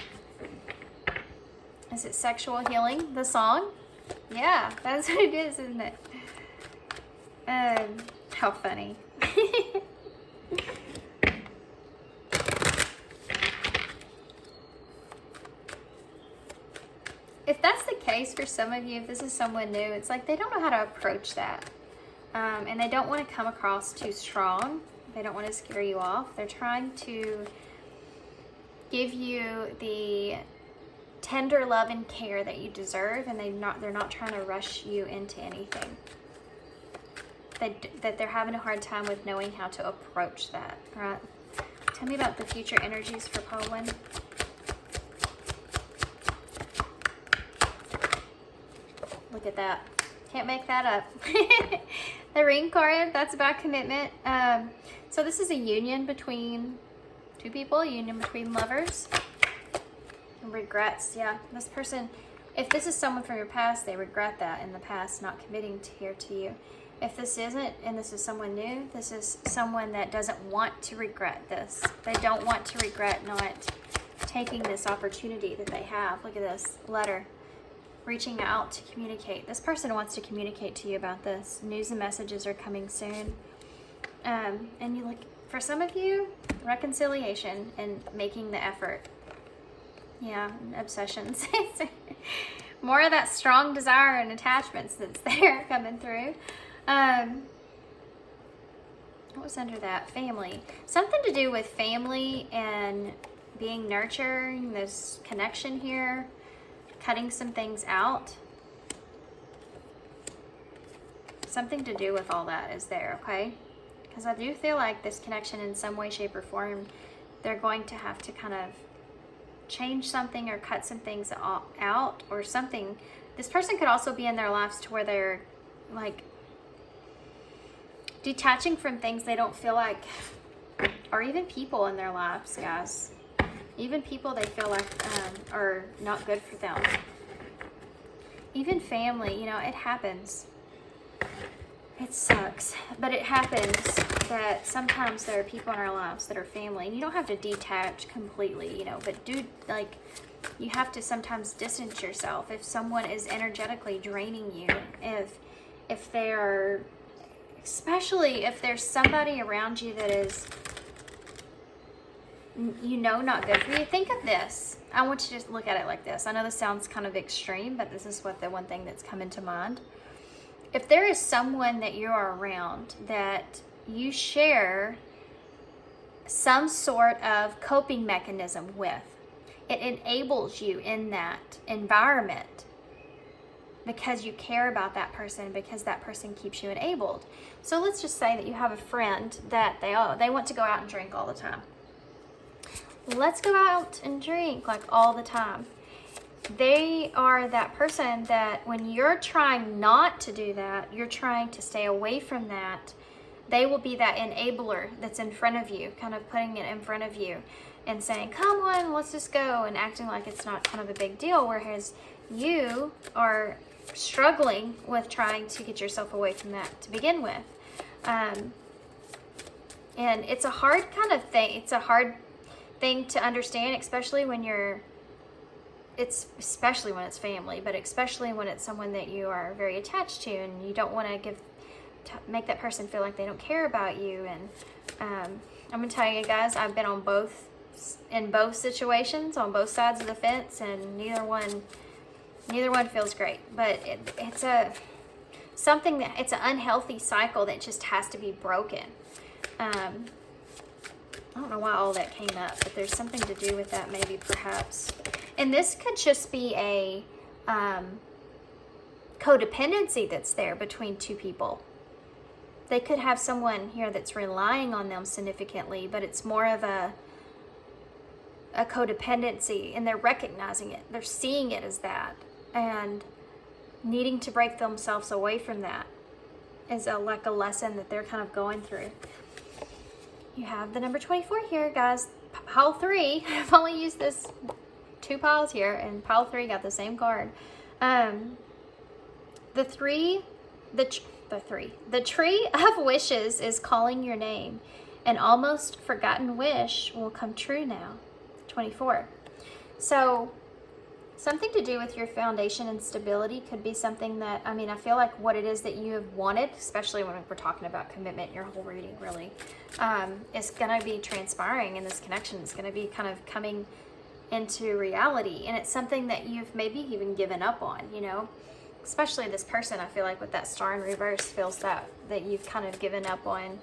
Is it sexual healing, the song? Yeah, that's what it is, isn't it? How funny. If that's the case for some of you, if this is someone new, it's like they don't know how to approach that. And they don't want to come across too strong. They don't want to scare you off. They're trying to give you the tender love and care that you deserve, and they're not trying to rush you into anything. That they're having a hard time with knowing how to approach that, right? Tell me about the future energies for Paulin. Look at that. Can't make that up. The Ring card, that's about commitment. So this is a union between two people, a union between lovers. And regrets, yeah. This person, If this is someone from your past, they regret that in the past, not committing here to you. If this isn't, and this is someone new, this is someone that doesn't want to regret this. They don't want to regret not taking this opportunity that they have. Look at this letter. Reaching out to communicate. This person wants to communicate to you about this. News and messages are coming soon. And you look, for some of you, reconciliation and making the effort. Yeah, obsessions. More of that strong desire and attachments that's there coming through. What was under that? Family. Something to do with family and being nurturing, this connection here, cutting some things out. Something to do with all that is there, okay? Because I do feel like this connection in some way, shape, or form, they're going to have to kind of change something or cut some things out or something. This person could also be in their lives to where they're like detaching from things they don't feel like, or even people in their lives, guys. Even people they feel like are not good for them. Even family, you know, it happens. It sucks, but it happens that sometimes there are people in our lives that are family, and you don't have to detach completely, you know, but like, you have to sometimes distance yourself if someone is energetically draining you, if they're, especially if there's somebody around you that is, you know, not good for you. Think of this. I want you to just look at it like this. I know this sounds kind of extreme, but this is what the one thing that's come into mind. If there is someone that you are around that you share some sort of coping mechanism with, it enables you in that environment because you care about that person, because that person keeps you enabled. So let's just say that you have a friend that they want to go out and drink all the time. Let's go out and drink like all the time. They are that person that when you're trying not to do that, you're trying to stay away from that, they will be that enabler that's in front of you, kind of putting it in front of you and saying, come on, let's just go, and acting like it's not kind of a big deal, whereas you are struggling with trying to get yourself away from that to begin with. And it's a hard kind of thing. It's a hard thing to understand, especially when especially when it's family, but especially when it's someone that you are very attached to, and you don't want to make that person feel like they don't care about you. And I'm gonna tell you guys, I've been in both situations, on both sides of the fence, and neither one feels great. But it's an unhealthy cycle that just has to be broken. I don't know why all that came up, but there's something to do with that, maybe, perhaps. And this could just be a codependency that's there between two people. They could have someone here that's relying on them significantly, but it's more of a codependency, and they're recognizing it. They're seeing it as that, and needing to break themselves away from that is like a lesson that they're kind of going through. You have the number 24 here, guys. Pile 3. I've only used this 2 piles here, and pile 3 got the same card. The tree of wishes is calling your name. An almost forgotten wish will come true now. 24. So something to do with your foundation and stability could be something that, I mean, I feel like what it is that you have wanted, especially when we're talking about commitment, your whole reading really, is going to be transpiring, and this connection is going to be kind of coming into reality. And it's something that you've maybe even given up on, you know, especially this person. I feel like with that star in reverse feels that you've kind of given up on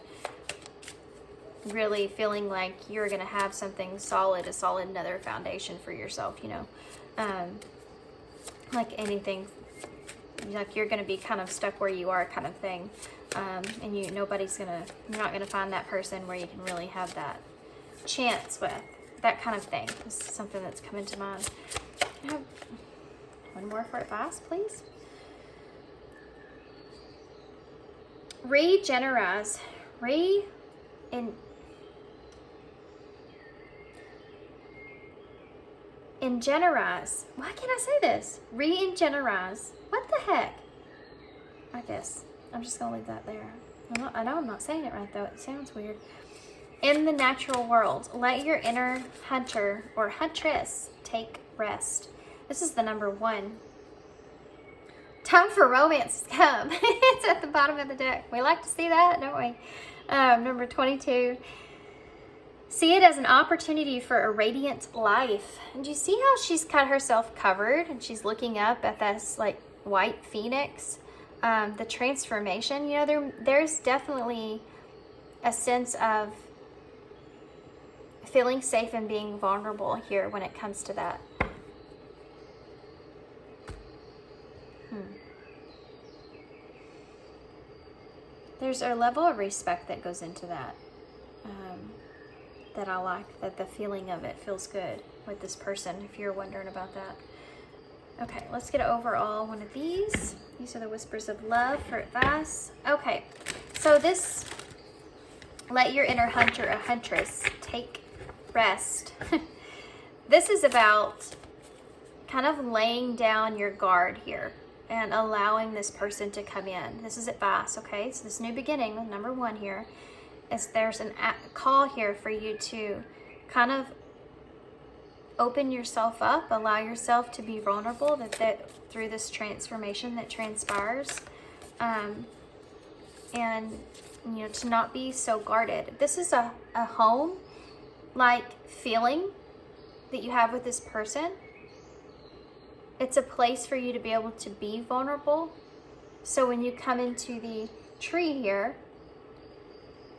really feeling like you're going to have something solid, a solid another foundation for yourself, you know. Like anything, like you're going to be kind of stuck where you are, kind of thing. And you're not going to find that person where you can really have that chance with, that kind of thing. This is something that's come to mind. I have one more for advice, please. Regenerate. Re-engenerize. Why can't I say this? Re-engenerize. What the heck? I guess. I'm just going to leave that there. I know I'm not saying it right, though. It sounds weird. In the natural world, let your inner hunter or huntress take rest. This is the number 1. Time for romance has come. It's at the bottom of the deck. We like to see that, don't we? Number 22. See it as an opportunity for a radiant life. And you see how she's got herself covered and she's looking up at this like white phoenix? The transformation, you know, there's definitely a sense of feeling safe and being vulnerable here when it comes to that. There's a level of respect that goes into that, that I like, that the feeling of it feels good with this person, if you're wondering about that. Okay, let's get overall one of these. These are the whispers of love for advice. Okay, so this, let your inner hunter or huntress take rest. This is about kind of laying down your guard here and allowing this person to come in. This is advice, okay? So this new beginning, number 1 here, is there's a call here for you to kind of open yourself up, allow yourself to be vulnerable that through this transformation that transpires, and you know, to not be so guarded. This is a home like feeling that you have with this person. It's a place for you to be able to be vulnerable. So when you come into the tree here,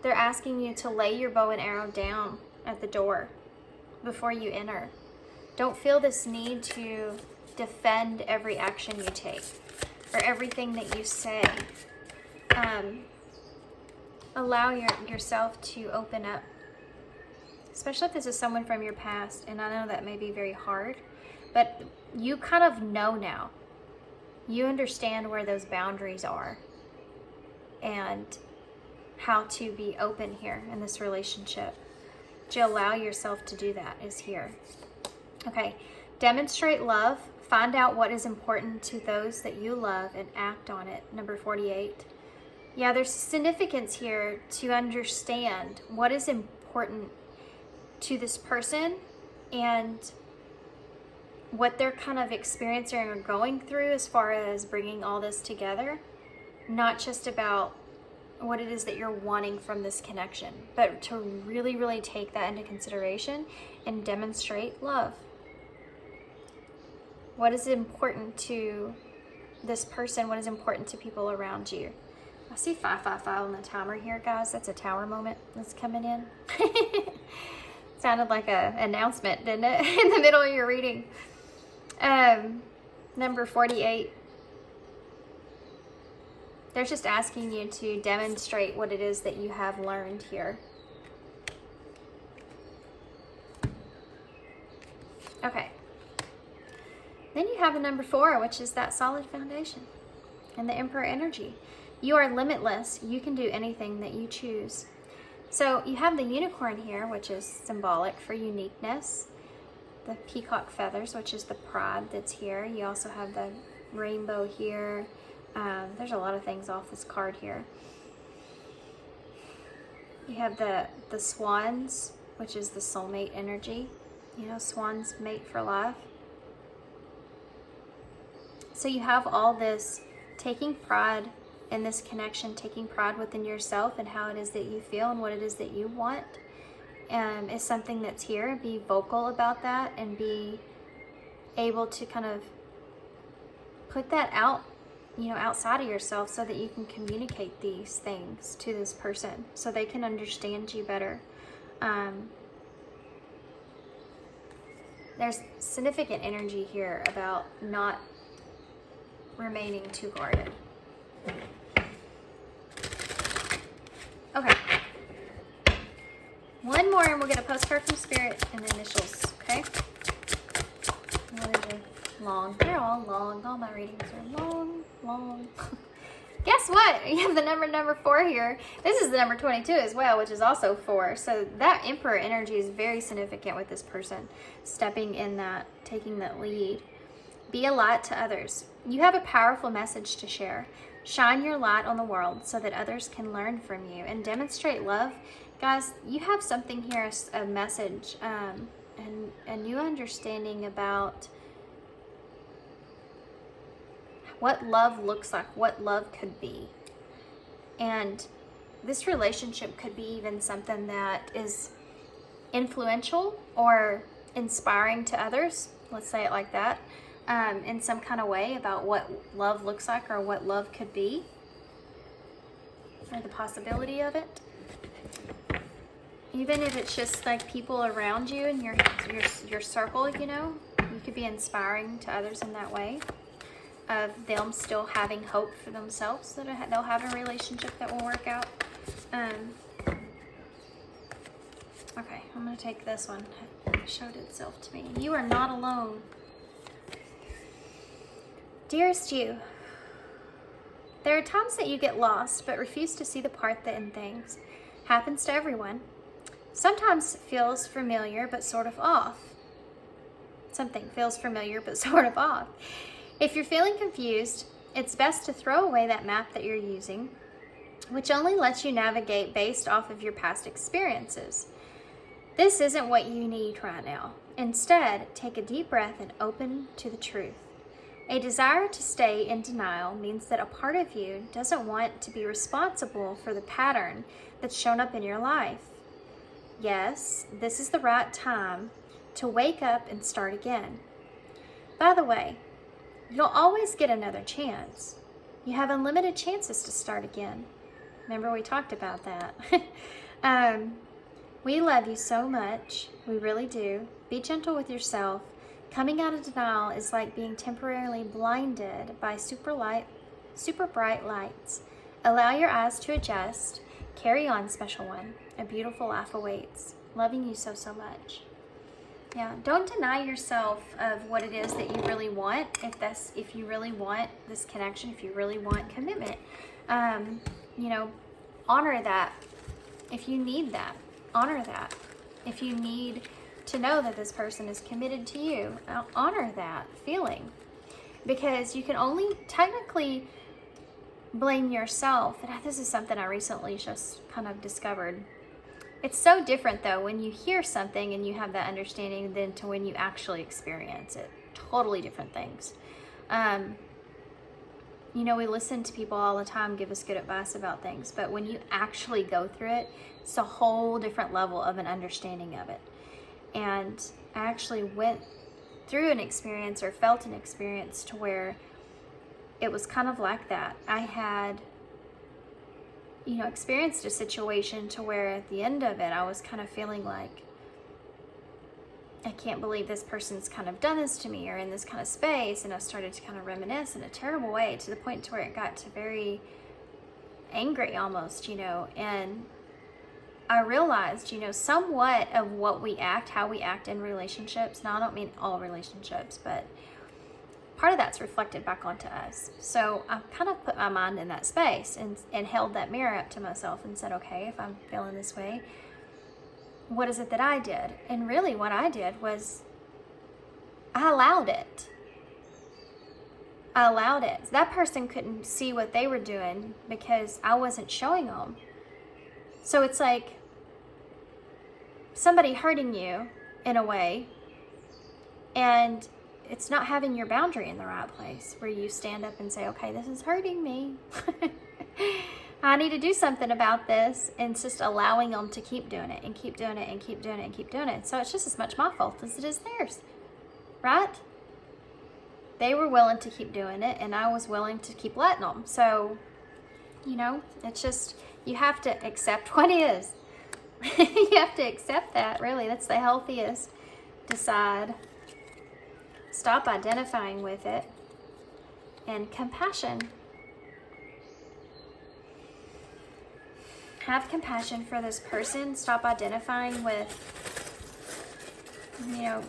they're asking you to lay your bow and arrow down at the door before you enter. Don't feel this need to defend every action you take or everything that you say. Allow yourself to open up, especially if this is someone from your past. And I know that may be very hard, but you kind of know now. You understand where those boundaries are and how to be open here in this relationship. To allow yourself to do that is here. Okay, demonstrate love. Find out what is important to those that you love and act on it. Number 48. Yeah, there's significance here to understand what is important to this person and what they're kind of experiencing or going through as far as bringing all this together. Not just about what it is that you're wanting from this connection, but to really, really take that into consideration and demonstrate love. What is important to this person? What is important to people around you? I see 555 on the timer here, guys. That's a tower moment that's coming in. Sounded like an announcement, didn't it? In the middle of your reading. Number 48. They're just asking you to demonstrate what it is that you have learned here. Okay. Then you have the number 4, which is that solid foundation and the Emperor energy. You are limitless. You can do anything that you choose. So you have the unicorn here, which is symbolic for uniqueness. The peacock feathers, which is the pride that's here. You also have the rainbow here. There's a lot of things off this card here. You have the swans, which is the soulmate energy. You know, swans mate for life. So you have all this taking pride in this connection, taking pride within yourself and how it is that you feel and what it is that you want. Is something that's here. Be vocal about that and be able to kind of put that out, you know, outside of yourself so that you can communicate these things to this person so they can understand you better. There's significant energy here about not remaining too guarded. Okay. One more and we'll get a postcard from Spirit and the initials, okay? Oh, these are long. They're all long. All my readings are long, long. Guess what? You have the number 4 here. This is the number 22 as well, which is also 4. So that Emperor energy is very significant with this person stepping in that, taking that lead. Be a light to others. You have a powerful message to share. Shine your light on the world so that others can learn from you and demonstrate love. Guys, you have something here, a message, and a new understanding about what love looks like, what love could be. And this relationship could be even something that is influential or inspiring to others. Let's say it like that. In some kind of way about what love looks like or what love could be, or the possibility of it. Even if it's just like people around you and your circle, you know, you could be inspiring to others in that way, of them still having hope for themselves, that they'll have a relationship that will work out. Okay, I'm going to take this one. It showed itself to me. You are not alone. Dearest you, there are times that you get lost but refuse to see the part that in things. Happens to everyone. Sometimes it feels familiar but sort of off. Something feels familiar but sort of off. If you're feeling confused, it's best to throw away that map that you're using, which only lets you navigate based off of your past experiences. This isn't what you need right now. Instead, take a deep breath and open to the truth. A desire to stay in denial means that a part of you doesn't want to be responsible for the pattern that's shown up in your life. Yes, this is the right time to wake up and start again. By the way, you'll always get another chance. You have unlimited chances to start again. Remember we talked about that. We love you so much. We really do. Be gentle with yourself. Coming out of denial is like being temporarily blinded by super bright lights. Allow your eyes to adjust. Carry on, special one. A beautiful life awaits. Loving you so, so much. Yeah, don't deny yourself of what it is that you really want. If you really want this connection, if you really want commitment, you know, honor that. If you need that, honor that. If you need to know that this person is committed to you, honor that feeling, because you can only technically blame yourself. And this is something I recently just kind of discovered. It's so different though when you hear something and you have that understanding than to when you actually experience it. Totally different things. You know, we listen to people all the time give us good advice about things, but when you actually go through it, it's a whole different level of an understanding of it. And I actually went through an experience or felt an experience to where it was kind of like that. I had, you know, experienced a situation to where at the end of it, I was kind of feeling like, I can't believe this person's kind of done this to me or in this kind of space. And I started to kind of reminisce in a terrible way to the point to where it got to very angry almost, you know, and I realized, you know, somewhat of what we act, how we act in relationships. Now, I don't mean all relationships, but part of that's reflected back onto us. So I kind of put my mind in that space and held that mirror up to myself and said, okay, if I'm feeling this way, what is it that I did? And really what I did was I allowed it. I allowed it. That person couldn't see what they were doing because I wasn't showing them. So it's like somebody hurting you in a way, and it's not having your boundary in the right place where you stand up and say, okay, this is hurting me. I need to do something about this. And it's just allowing them to keep doing it and keep doing it and keep doing it and keep doing it. So it's just as much my fault as it is theirs, right? They were willing to keep doing it and I was willing to keep letting them. So, you know, it's just, you have to accept what is. You have to accept that, really. That's the healthiest. Decide. Stop identifying with it. And compassion. Have compassion for this person. Stop identifying with, you know,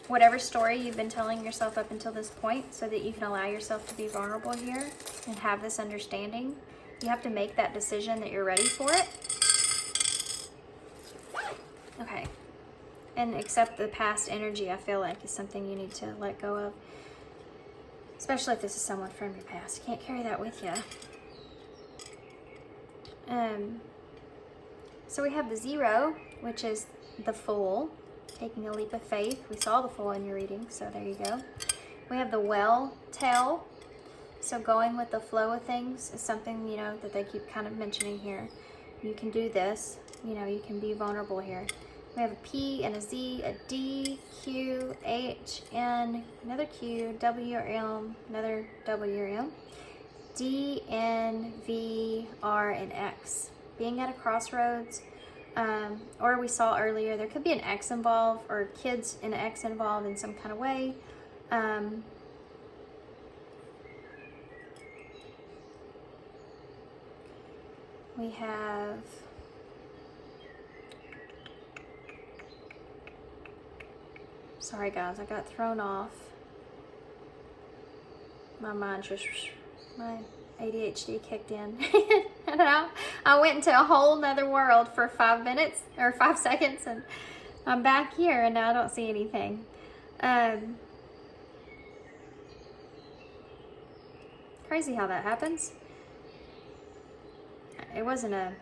whatever story you've been telling yourself up until this point so that you can allow yourself to be vulnerable here. and have this understanding. You have to make that decision that you're ready for it. Okay. And accept the past energy, I feel like, is something you need to let go of. Especially if this is someone from your past. You can't carry that with you. So we have the 0, which is the Fool, taking a leap of faith. We saw the Fool in your reading, so there you go. We have the Well Tale. So going with the flow of things is something, you know, that they keep kind of mentioning here. You can do this. You know, you can be vulnerable here. We have a P and a Z, a D, Q, H, N, another Q, W or M, another W or M, D, N, V, R, and X. Being at a crossroads, or we saw earlier, there could be an X involved, or kids and an X involved in some kind of way. We have sorry guys, I got thrown off. My mind just, my ADHD kicked in. I don't know. I went into a whole nother world for 5 minutes or 5 seconds, and I'm back here and now I don't see anything. Crazy how that happens. It wasn't a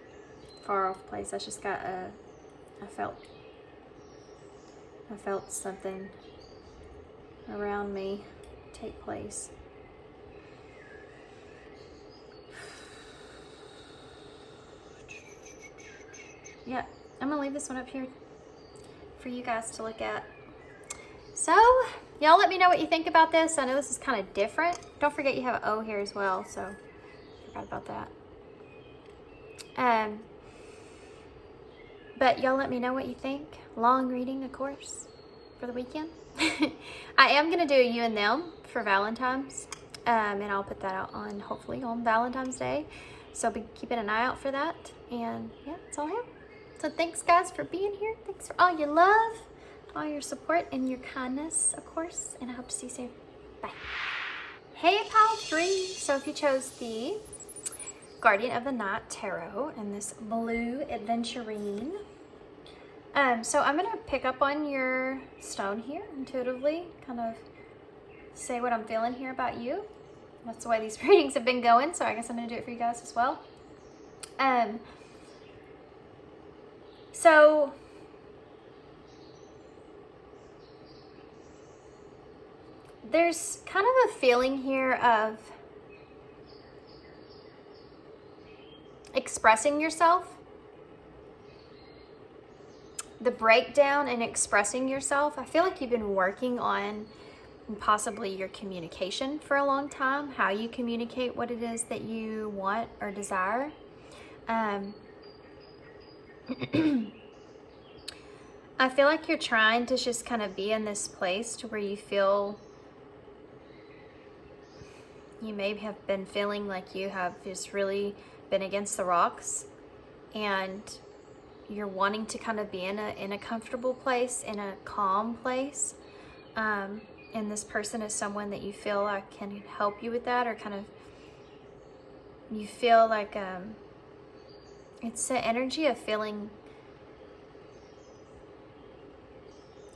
far off place. I just got I felt something around me take place. Yeah, I'm gonna leave this one up here for you guys to look at. So, y'all let me know what you think about this. I know this is kind of different. Don't forget you have an O here as well, so forgot about that. But y'all let me know what you think. Long reading, of course, for the weekend. I am gonna do a you and them for Valentine's, and I'll put that out on hopefully on Valentine's Day. So be keeping an eye out for that. And yeah, that's all I have. So thanks guys for being here. Thanks for all your love, all your support, and your kindness, of course. And I hope to see you soon. Bye. Hey, pile 3. So if you chose the Guardian of the Night Tarot and this blue adventurine. So I'm gonna pick up on your stone here intuitively, kind of say what I'm feeling here about you. That's the way these readings have been going, so I guess I'm gonna do it for you guys as well. So there's kind of a feeling here of expressing yourself, the breakdown in expressing yourself. I feel like you've been working on possibly your communication for a long time, how you communicate what it is that you want or desire. I feel like you're trying to just kind of be in this place to where you feel, you may have been feeling like you have just really been against the rocks, and you're wanting to kind of be in a comfortable place, in a calm place, and this person is someone that you feel like can help you with that, or kind of you feel like it's the energy of feeling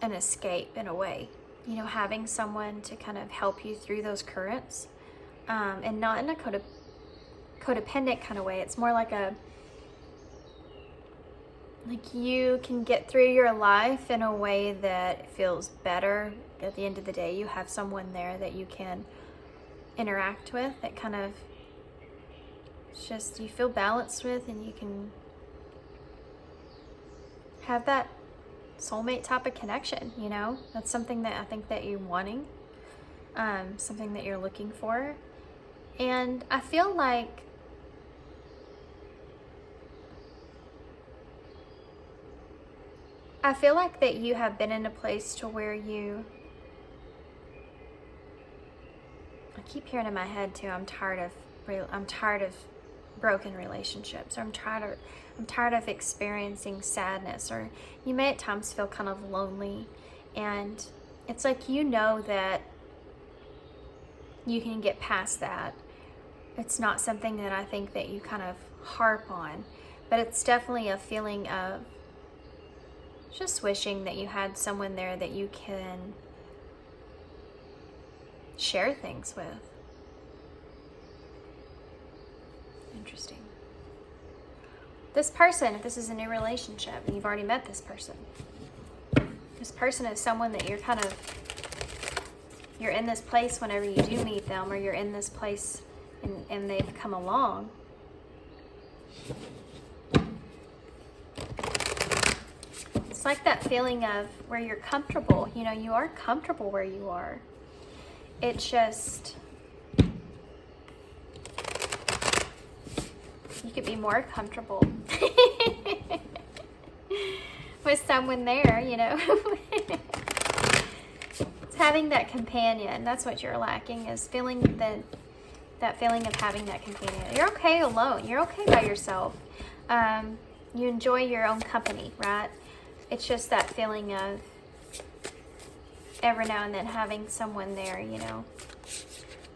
an escape in a way, you know, having someone to kind of help you through those currents, and not in a codependent kind of way. It's more like you can get through your life in a way that feels better. At the end of the day, you have someone there that you can interact with, that kind of just you feel balanced with, and you can have that soulmate type of connection, you know? That's something that I think that you're wanting, something that you're looking for. And I feel like that you have been in a place to where I keep hearing in my head too, I'm tired of broken relationships, or I'm tired of experiencing sadness, or you may at times feel kind of lonely, and it's like, you know, that you can get past that, it's not something that I think that you kind of harp on, but it's definitely a feeling of just wishing that you had someone there that you can share things with. Interesting. This person, if this is a new relationship and you've already met this person is someone that you're in this place whenever you do meet them, or you're in this place and they've come along. It's like that feeling of where you're comfortable. You know, you are comfortable where you are. It's just, you could be more comfortable with someone there, you know. It's having that companion. That's what you're lacking, is feeling that feeling of having that companion. You're okay alone. You're okay by yourself. You enjoy your own company, right? It's just that feeling of every now and then having someone there, you know.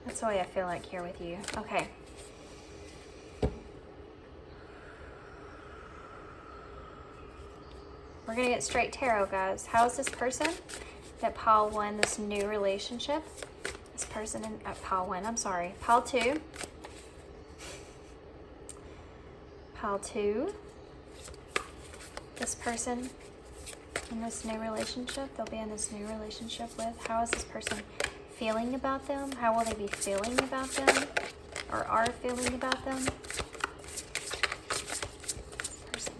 That's the way I feel like here with you. Okay. We're going to get straight tarot, guys. How is this person that pile 1, this new relationship? This person in pile 1, I'm sorry. Pile 2. Pile 2. This person in this new relationship, they'll be in this new relationship with. How is this person feeling about them? How will they be feeling about them? Or are feeling about them? This person.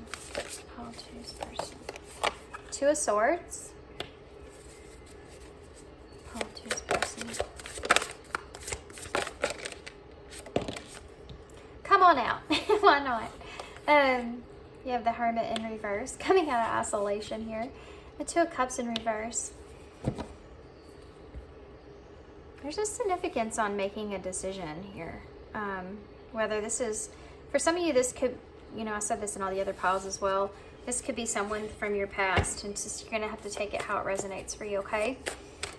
Pile 2's person. 2 of Swords. Pile 2's person. Come on out. Why not? You have the Hermit in reverse, coming out of isolation here. The 2 of Cups in reverse. There's a significance on making a decision here. Whether this is, for some of you, this could, you know, I said this in all the other piles as well. This could be someone from your past, and just you're going to have to take it how it resonates for you, okay?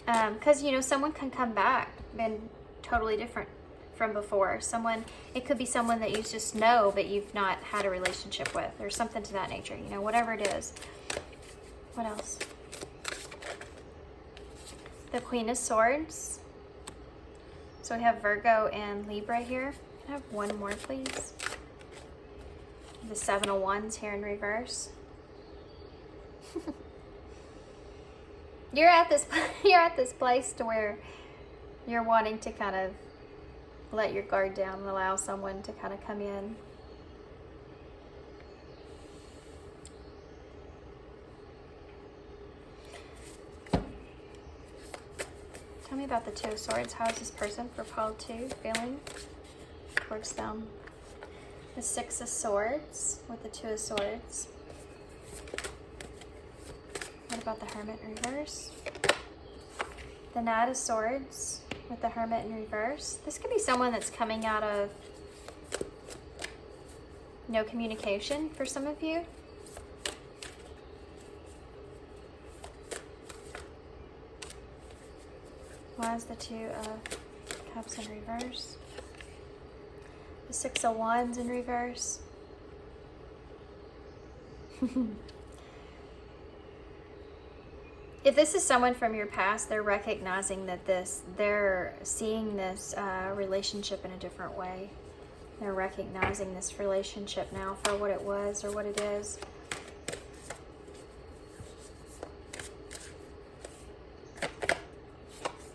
Because, you know, someone can come back, been totally different from before. Someone, it could be someone that you just know, but you've not had a relationship with, or something to that nature, you know, whatever it is. What else? The Queen of Swords. So we have Virgo and Libra here. Can I have one more, please? The 7 of Wands here in reverse. You're at this place to where you're wanting to kind of let your guard down and allow someone to kind of come in. Tell me about the 2 of Swords. How is this person for pile 2 feeling towards them? The 6 of Swords with the 2 of Swords. What about the Hermit in reverse? The Knight of Swords with the Hermit in reverse. This could be someone that's coming out of no communication for some of you. Why is the 2 of Cups in reverse? The 6 of Wands in reverse. If this is someone from your past, they're recognizing that they're seeing this relationship in a different way. They're recognizing this relationship now for what it was or what it is.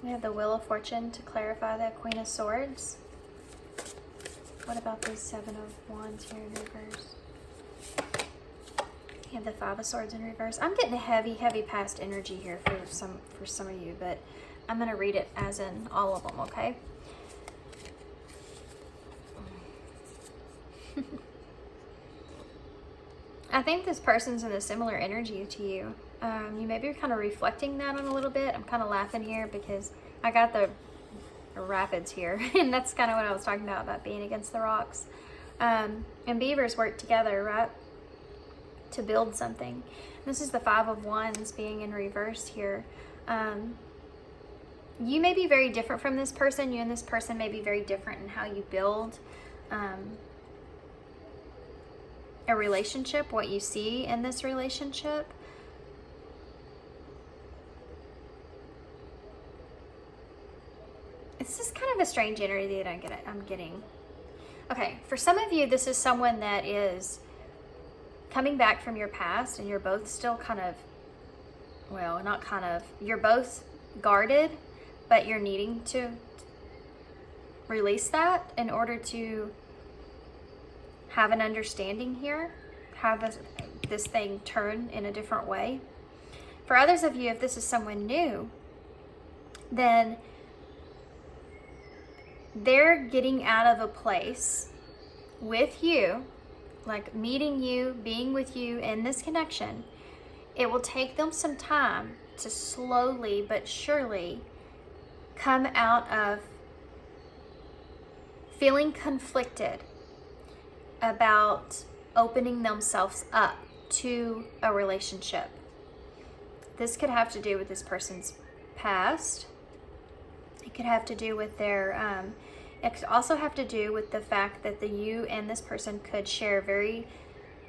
We have the Wheel of Fortune to clarify the Queen of Swords. What about the 7 of Wands here in reverse? You have the 5 of Swords in reverse. I'm getting a heavy, heavy past energy here for some of you, but I'm going to read it as in all of them, okay? I think this person's in a similar energy to you. You maybe are kind of reflecting that on a little bit. I'm kind of laughing here because I got the rapids here, and that's kind of what I was talking about being against the rocks. And beavers work together, right, to build something. This is the 5 of Wands being in reverse here. you may be very different from this person. You and this person may be very different in how you build a relationship, what you see in this relationship. This is kind of a strange energy that I'm getting. Okay, for some of you, this is someone that is coming back from your past, and you're both still kind of, well, not kind of, you're both guarded, but you're needing to release that in order to have an understanding here, have this thing turn in a different way. For others of you, if this is someone new, then they're getting out of a place with you, like meeting you, being with you in this connection. It will take them some time to slowly but surely come out of feeling conflicted about opening themselves up to a relationship. This could have to do with this person's past. It could have to do with their, it could also have to do with the fact that you and this person could share very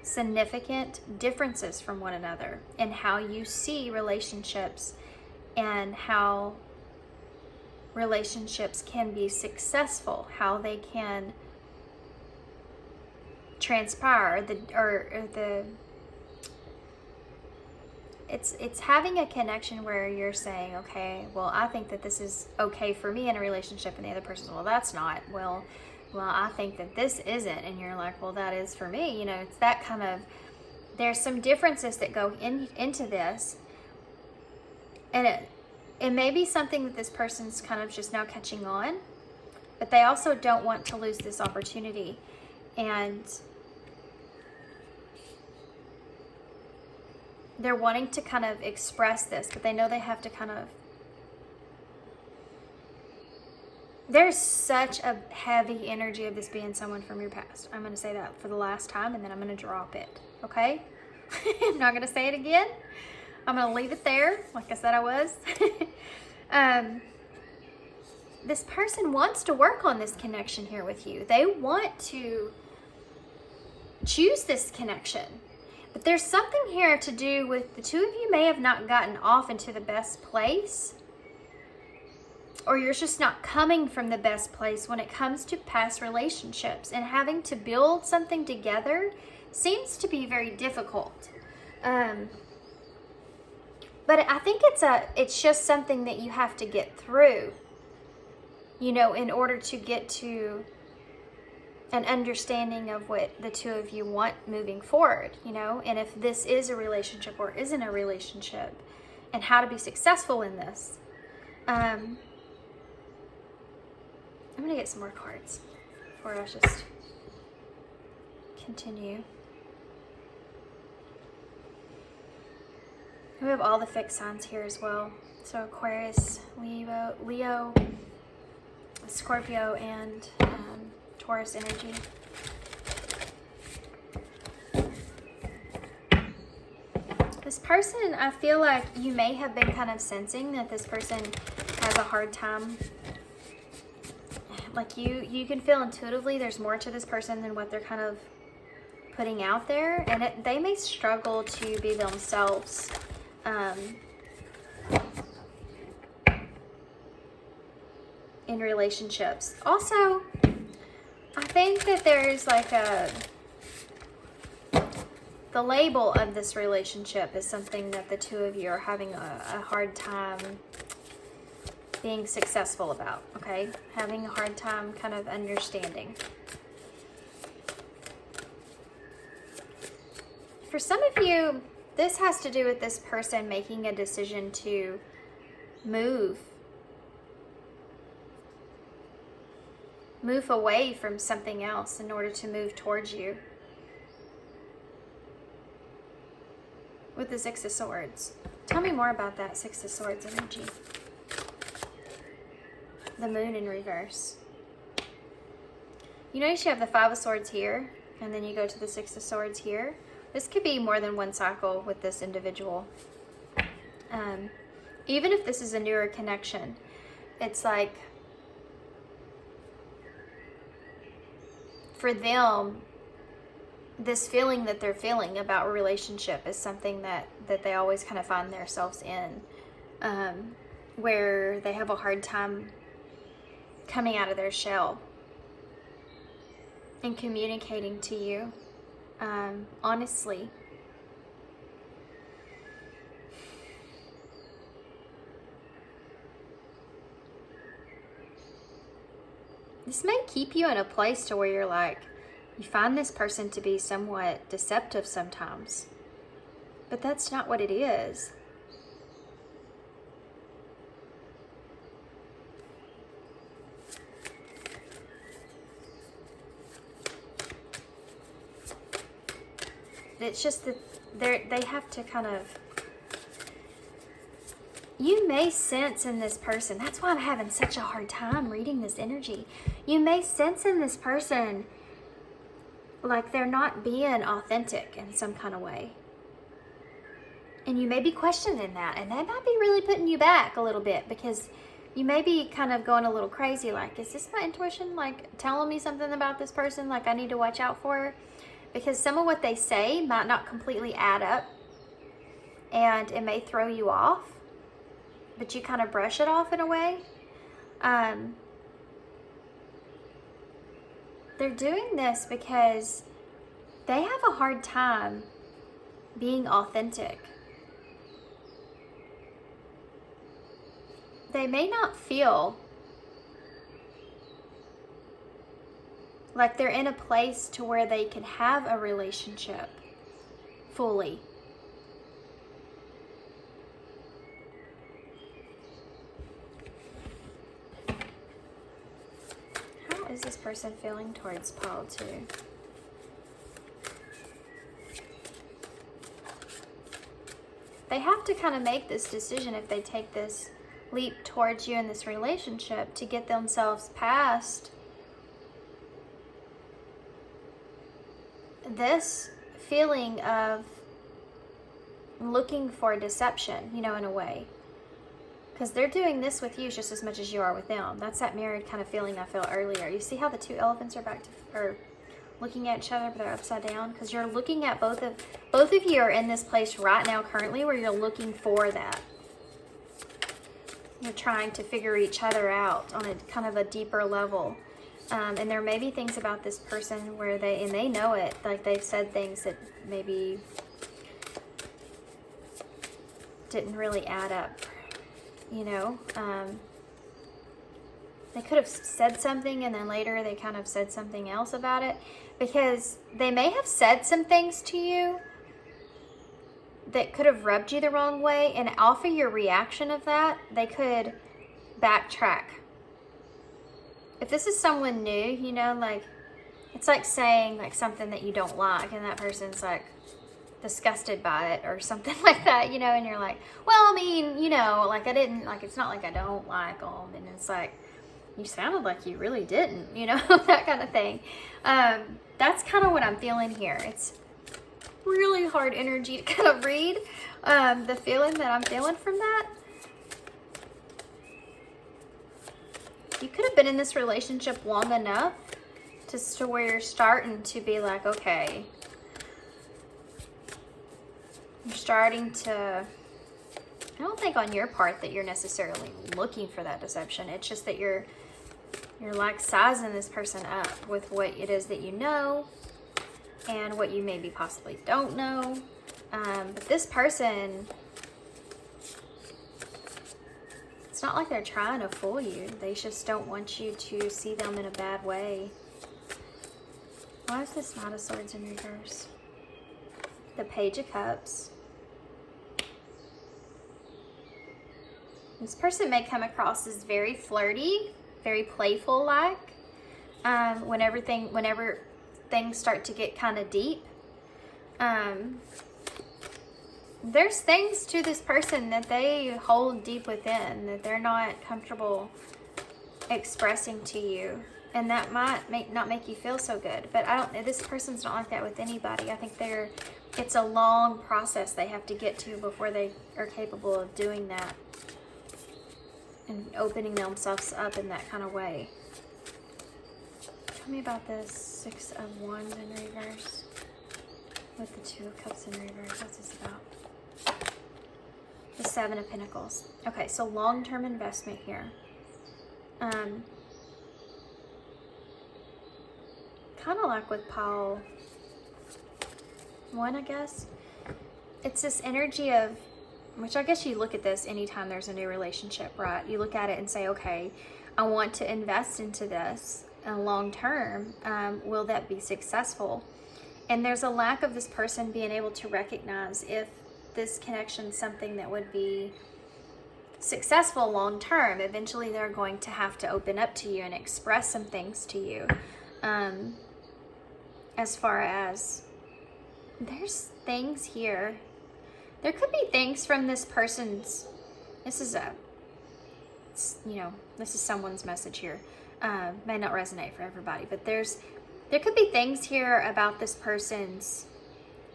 significant differences from one another in how you see relationships and how relationships can be successful, how they can transpire, it's having a connection where you're saying, okay, well, I think that this is okay for me in a relationship, and the other person's, well, that's not. Well, I think that this isn't, and you're like, well, that is for me. You know, it's that kind of, there's some differences that go into this, and it may be something that this person's kind of just now catching on, but they also don't want to lose this opportunity. And they're wanting to kind of express this, but they know they have to kind of, there's such a heavy energy of this being someone from your past. I'm going to say that for the last time, and then I'm going to drop it, okay? I'm not going to say it again. I'm going to leave it there, like I said I was. This person wants to work on this connection here with you. They want to choose this connection. But there's something here to do with the two of you may have not gotten off into the best place, or you're just not coming from the best place when it comes to past relationships, and having to build something together seems to be very difficult. But I think it's just something that you have to get through, you know, in order to get to an understanding of what the two of you want moving forward, you know, and if this is a relationship or isn't a relationship, and how to be successful in this. I'm going to get some more cards before I just continue. We have all the fixed signs here as well. So Aquarius, Leo, Scorpio, and Taurus energy. This person, I feel like you may have been kind of sensing that this person has a hard time. Like you can feel intuitively there's more to this person than what they're kind of putting out there, and they may struggle to be themselves. In relationships. Also, I think that there's like the label of this relationship is something that the two of you are having a hard time being successful about, okay? Having a hard time kind of understanding. For some of you, this has to do with this person making a decision to move away from something else in order to move towards you. With the Six of Swords. Tell me more about that Six of Swords energy. The Moon in reverse. You notice you have the Five of Swords here, and then you go to the Six of Swords here. This could be more than one cycle with this individual. Even if this is a newer connection, it's like for them, this feeling that they're feeling about a relationship is something that they always kind of find themselves in, where they have a hard time coming out of their shell and communicating to you honestly. This may keep you in a place to where you're like, you find this person to be somewhat deceptive sometimes, but that's not what it is. It's just that they have to kind of, you may sense in this person, that's why I'm having such a hard time reading this energy. You may sense in this person like they're not being authentic in some kind of way. And you may be questioning that, and that might be really putting you back a little bit, because you may be kind of going a little crazy, like, is this my intuition like telling me something about this person, like I need to watch out for her? Because some of what they say might not completely add up, and it may throw you off, but you kind of brush it off in a way. They're doing this because they have a hard time being authentic. They may not feel like they're in a place to where they can have a relationship fully. How is this person feeling towards Paul too? They have to kind of make this decision if they take this leap towards you in this relationship to get themselves past this feeling of looking for deception, you know, in a way. Because they're doing this with you just as much as you are with them. That's that mirrored kind of feeling I felt earlier. You see how the two elephants are looking at each other, but they're upside down? Because you're looking at both of you are in this place right now currently where you're looking for that. You're trying to figure each other out on a kind of a deeper level. And there may be things about this person where they know it, like they've said things that maybe didn't really add up, you know. They could have said something and then later they kind of said something else about it, because they may have said some things to you that could have rubbed you the wrong way, and off of your reaction of that, they could backtrack. If this is someone new, you know, like, it's like saying like something that you don't like and that person's like disgusted by it or something like that, you know, and you're like, well, I mean, you know, like I didn't, like, it's not like I don't like them, and it's like, you sounded like you really didn't, you know, that kind of thing. That's kind of what I'm feeling here. It's really hard energy to kind of read the feeling that I'm feeling from that. You could have been in this relationship long enough to where you're starting to be like, okay, you're starting to, I don't think on your part that you're necessarily looking for that deception. It's just that you're like sizing this person up with what it is that you know and what you maybe possibly don't know. But this person, it's not like they're trying to fool you. They just don't want you to see them in a bad way. Why is this Knight of Swords in reverse? The Page of Cups. This person may come across as very flirty, very playful-like. Whenever things start to get kind of deep. There's things to this person that they hold deep within that they're not comfortable expressing to you, and that might not make you feel so good. But this person's not like that with anybody. I think it's a long process they have to get to before they are capable of doing that. and opening themselves up in that kind of way. Tell me about this 6 of Wands in reverse with the 2 of Cups in reverse. What's this about? The 7 of Pentacles. Okay, so long-term investment here. Kind of like with pile 1, I guess. It's this energy of, which I guess you look at this anytime there's a new relationship, right? You look at it and say, okay, I want to invest into this long term. Will that be successful? And there's a lack of this person being able to recognize if this connection is something that would be successful long term. Eventually they're going to have to open up to you and express some things to you. As far as, there's things here. There could be things from this person's, this is someone's message here. May not resonate for everybody, but there could be things here about this person's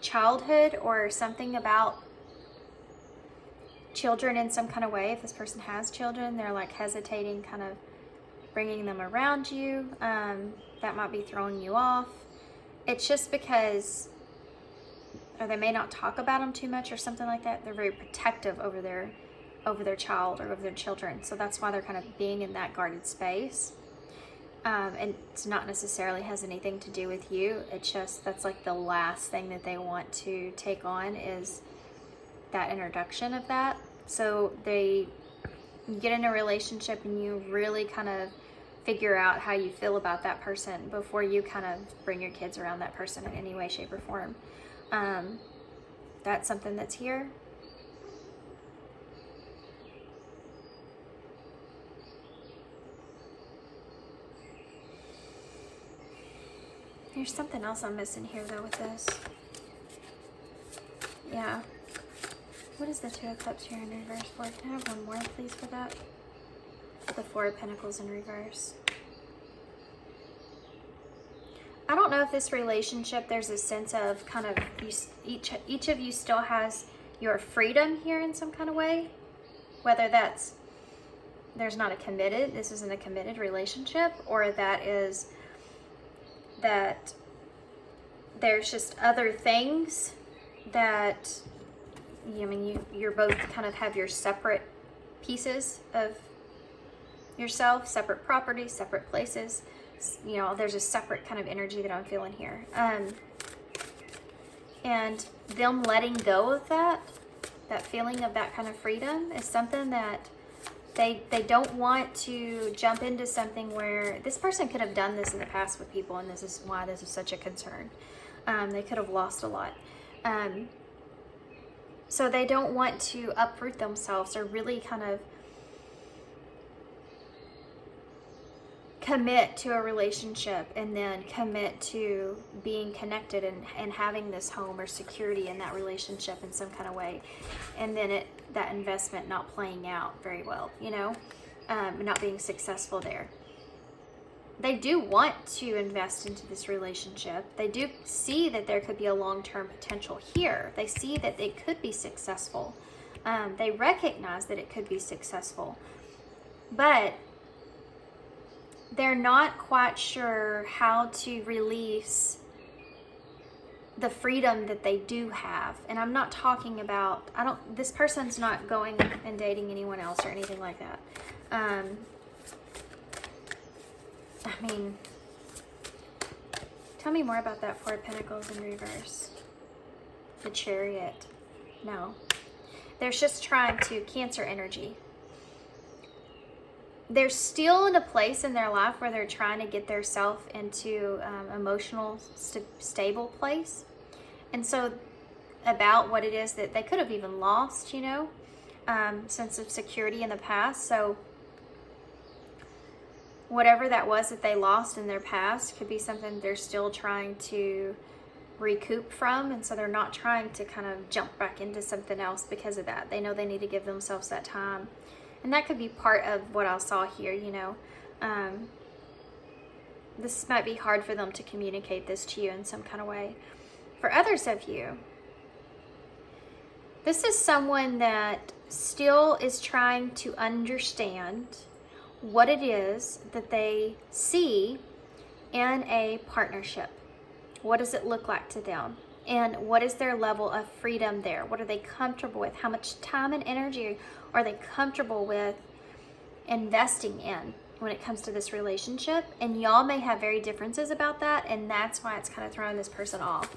childhood or something about children in some kind of way. If this person has children, they're like hesitating, kind of bringing them around you. That might be throwing you off. It's just because, or they may not talk about them too much or something like that. They're very protective over their child or over their children. So that's why they're kind of being in that guarded space. And it's not necessarily has anything to do with you. It's just, that's like the last thing that they want to take on is that introduction of that. So you get in a relationship and you really kind of figure out how you feel about that person before you kind of bring your kids around that person in any way, shape, or form. That's something that's here. There's something else I'm missing here though with this. Yeah. What is the 2 of Cups here in reverse for? Can I have one more please for that? The 4 of Pentacles in reverse. I don't know if this relationship, there's a sense of kind of, each of you still has your freedom here in some kind of way. Whether that's, this isn't a committed relationship, or that is that there's just other things that, you're both kind of have your separate pieces of yourself, separate properties, separate places. There's a separate kind of energy that I'm feeling here. And them letting go of that feeling of that kind of freedom is something that they don't want to jump into something where this person could have done this in the past with people, and this is why this is such a concern. They could have lost a lot. So they don't want to uproot themselves or really kind of commit to a relationship and then commit to being connected and having this home or security in that relationship in some kind of way, and then that investment not playing out very well, not being successful there. They do want to invest into this relationship. They do see that there could be a long-term potential here. They see that they could be successful. They recognize that it could be successful, but they're not quite sure how to release the freedom that they do have. And I'm not talking about, this person's not going and dating anyone else or anything like that. Tell me more about that 4 of Pentacles in reverse. The Chariot. No. They're just trying to, Cancer energy. They're still in a place in their life where they're trying to get themselves into emotional stable place. And so about what it is that they could have even lost, sense of security in the past. So whatever that was that they lost in their past could be something they're still trying to recoup from. And so they're not trying to kind of jump back into something else because of that. They know they need to give themselves that time. And that could be part of what I saw here, This might be hard for them to communicate this to you in some kind of way. For others of you, this is someone that still is trying to understand what it is that they see in a partnership. What does it look like to them? And what is their level of freedom there? What are they comfortable with? How much time and energy are they comfortable with investing in when it comes to this relationship? And y'all may have very differences about that, and that's why it's kind of throwing this person off.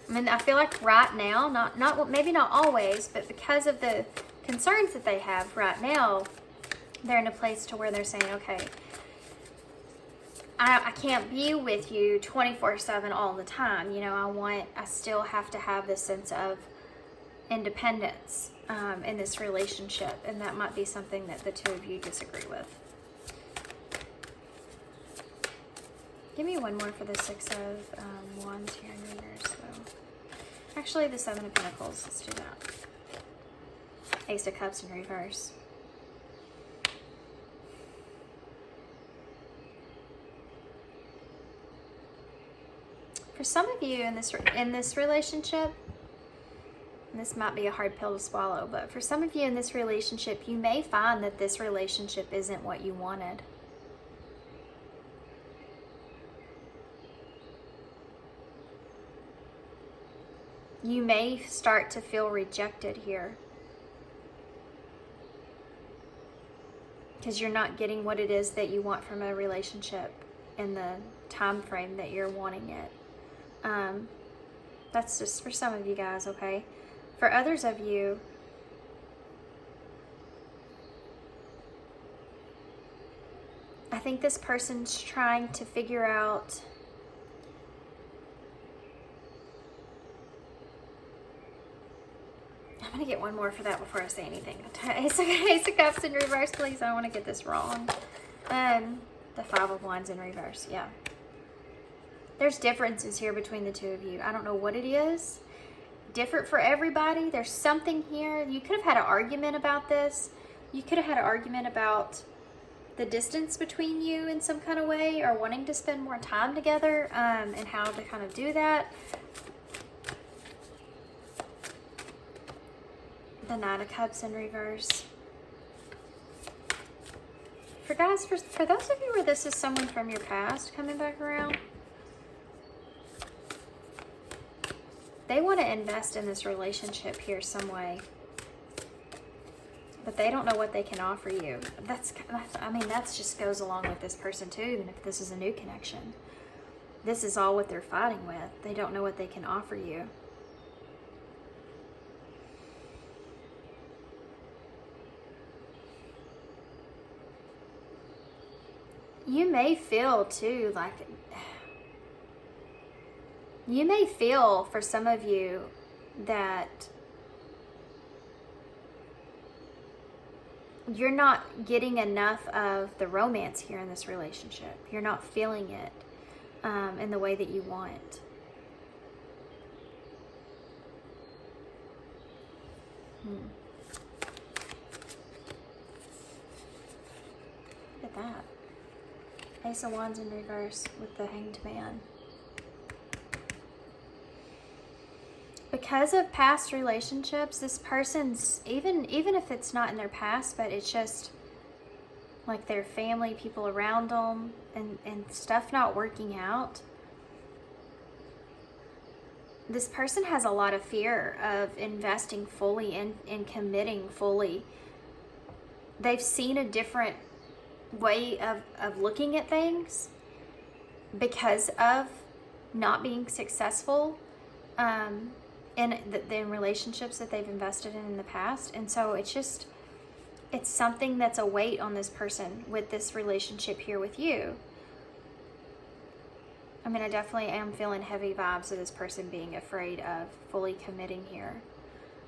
I mean, I feel like right now, not maybe not always, but because of the concerns that they have right now, they're in a place to where they're saying, okay, I can't be with you 24/7 all the time. You know, I still have to have this sense of independence in this relationship, and that might be something that the two of you disagree with. Give me one more for the Six of Wands here in reverse. So, actually, the Seven of Pentacles. Let's do that. Ace of Cups in reverse. For some of you in this relationship, and this might be a hard pill to swallow, but for some of you in this relationship, you may find that this relationship isn't what you wanted. You may start to feel rejected here because you're not getting what it is that you want from a relationship in the time frame that you're wanting it. That's just for some of you guys, okay? For others of you, I think this person's trying to figure out I'm going to get one more for that before I say anything. Ace of Cups in reverse, please. I don't want to get this wrong. The Five of Wands in reverse, yeah. There's differences here between the two of you. I don't know what it is. Different for everybody. There's something here. You could have had an argument about this. You could have had an argument about the distance between you in some kind of way, or wanting to spend more time together, and how to kind of do that. The Nine of Cups in reverse. For guys, for those of you where this is someone from your past coming back around, they want to invest in this relationship here some way, but they don't know what they can offer you. I mean, that just goes along with this person too, even if this is a new connection. This is all what they're fighting with. They don't know what they can offer you. You may feel too like, you may feel for some of you that you're not getting enough of the romance here in this relationship. You're not feeling it in the way that you want. Look at that. Ace of Wands in reverse with the Hanged Man. Because of past relationships, this person's, even if it's not in their past, but it's just like their family, people around them, and stuff not working out, this person has a lot of fear of investing fully and committing fully. They've seen a different way of looking at things because of not being successful in the relationships that they've invested in the past. And so it's something that's a weight on this person with this relationship here with you. I mean, I definitely am feeling heavy vibes of this person being afraid of fully committing here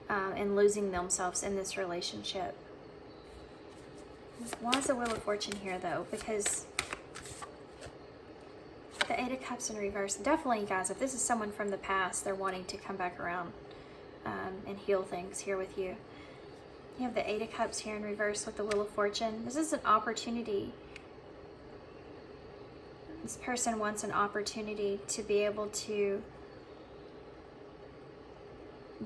and losing themselves in this relationship. Why is the Wheel of Fortune here, though? Because the Eight of Cups in reverse, definitely, you guys, if this is someone from the past, they're wanting to come back around and heal things here with you. You have the Eight of Cups here in reverse with the Wheel of Fortune. This is an opportunity. This person wants an opportunity to be able to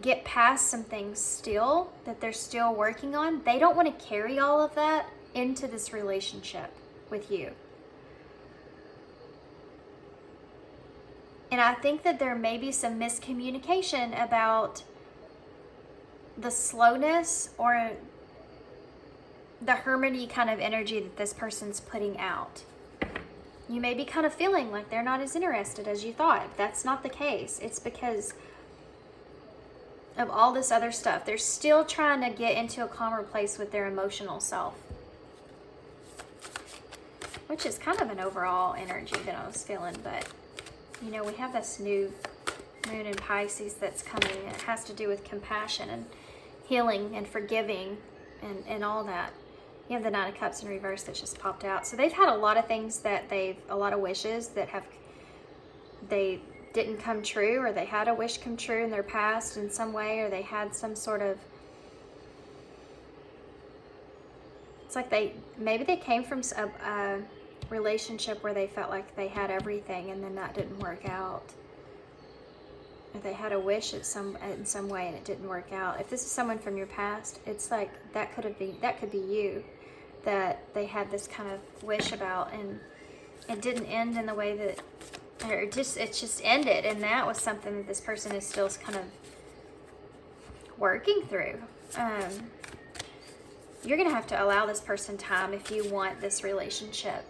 get past some things still that they're still working on. They don't want to carry all of that into this relationship with you. And I think that there may be some miscommunication about the slowness or the hermity kind of energy that this person's putting out. You may be kind of feeling like they're not as interested as you thought. If that's not the case, it's because of all this other stuff. They're still trying to get into a calmer place with their emotional self, which is kind of an overall energy that I was feeling. But you know, we have this new moon in Pisces that's coming. It has to do with compassion and healing and forgiving and all that. You have the Nine of Cups in reverse that just popped out. So they've had a lot of things that a lot of wishes that they didn't come true, or they had a wish come true in their past in some way, or they had some sort of, it's like maybe they came from a relationship where they felt like they had everything and then that didn't work out. Or they had a wish in some way and it didn't work out. If this is someone from your past, it's like that could be you, that they had this kind of wish about and it didn't end in the way that, or it just ended, and that was something that this person is still kind of working through. You're gonna have to allow this person time if you want this relationship.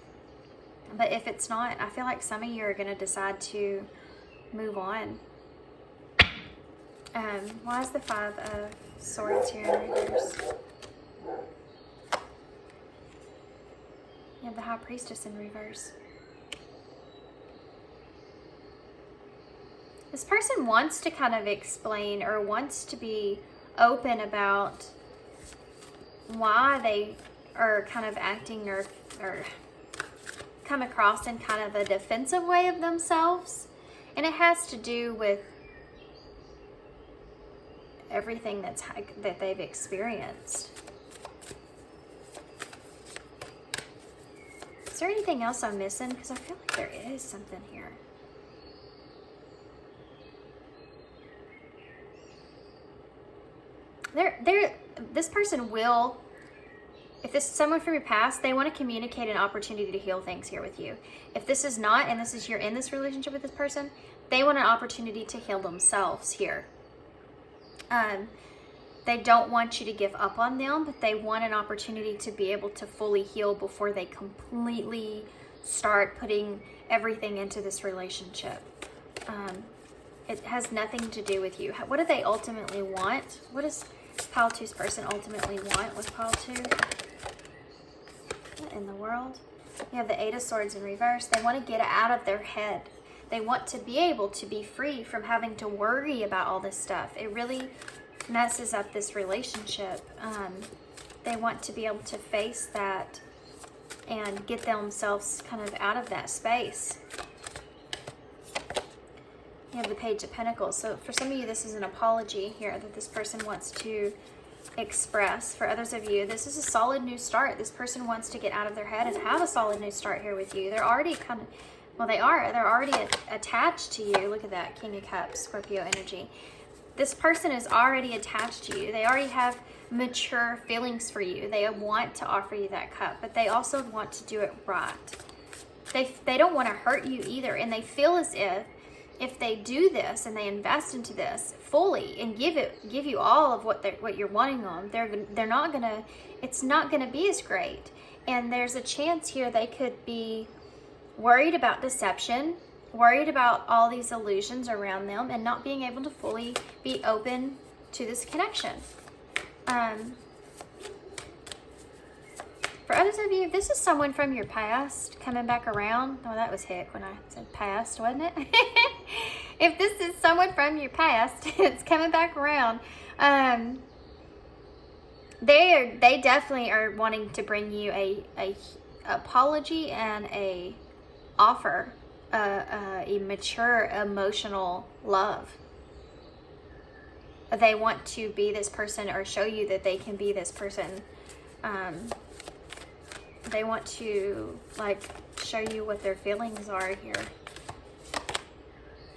But if it's not, I feel like some of you are gonna decide to move on. Why is the Five of Swords here in reverse? You have the High Priestess in reverse. This person wants to kind of explain or wants to be open about why they are kind of acting or come across in kind of a defensive way of themselves. And it has to do with everything that they've experienced. Is there anything else I'm missing? Because I feel like there is something here. This person will, if this is someone from your past, they want to communicate an opportunity to heal things here with you. If this is not, and this is you're in this relationship with this person, they want an opportunity to heal themselves here. They don't want you to give up on them, but they want an opportunity to be able to fully heal before they completely start putting everything into this relationship. It has nothing to do with you. What do they ultimately want? What does Pile 2's person ultimately want with Pile 2? What in the world? You have the Eight of Swords in reverse. They want to get out of their head. They want to be able to be free from having to worry about all this stuff. It really messes up this relationship. They want to be able to face that and get themselves kind of out of that space. You have the Page of Pentacles. So for some of you, this is an apology here that this person wants to express. For others of you, this is a solid new start. This person wants to get out of their head and have a solid new start here with you. They're already kind of, well, they're already attached to you. Look at that, King of Cups, Scorpio energy. This person is already attached to you. They already have mature feelings for you. They want to offer you that cup, but they also want to do it right. They don't want to hurt you either, and they feel as if they do this and they invest into this fully and give you all of what you're wanting on, they're not gonna, it's not gonna be as great. And there's a chance here they could be worried about deception, worried about all these illusions around them, and not being able to fully be open to this connection. For others of you, if this is someone from your past coming back around, oh, that was heck when I said past, wasn't it? If this is someone from your past, it's coming back around. They definitely are wanting to bring you a apology and a offer, a mature emotional love. They want to be this person or show you that they can be this person. They want to like show you what their feelings are here.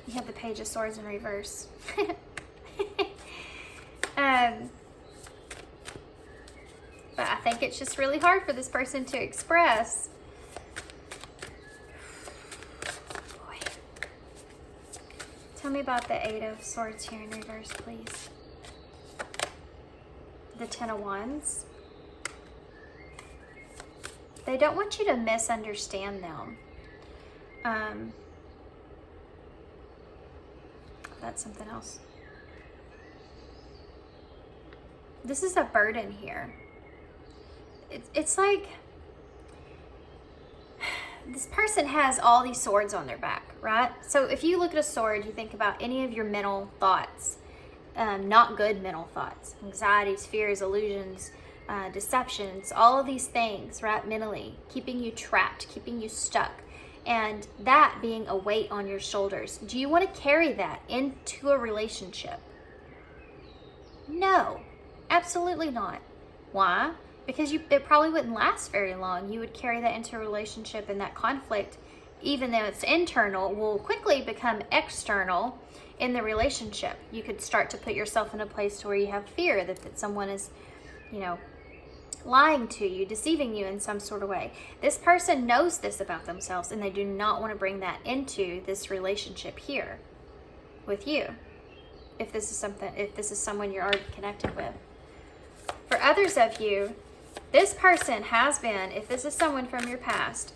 You have the Page of Swords in reverse. But I think it's just really hard for this person to express. Boy. Tell me about the Eight of Swords here in reverse, please. The Ten of Wands. They don't want you to misunderstand them. That's something else. This is a burden here. It's like this person has all these swords on their back, right? So if you look at a sword, you think about any of your mental thoughts, not good mental thoughts, anxieties, fears, illusions, deceptions, all of these things, right? Mentally, keeping you trapped, keeping you stuck. And that being a weight on your shoulders. Do you want to carry that into a relationship? No, absolutely not. Why? Because it probably wouldn't last very long. You would carry that into a relationship, and that conflict, even though it's internal, will quickly become external in the relationship. You could start to put yourself in a place where you have fear that someone is, you know, lying to you, deceiving you in some sort of way. This person knows this about themselves, and they do not want to bring that into this relationship here with you. If this is someone you're already connected with. For others of you, this person has been, if this is someone from your past,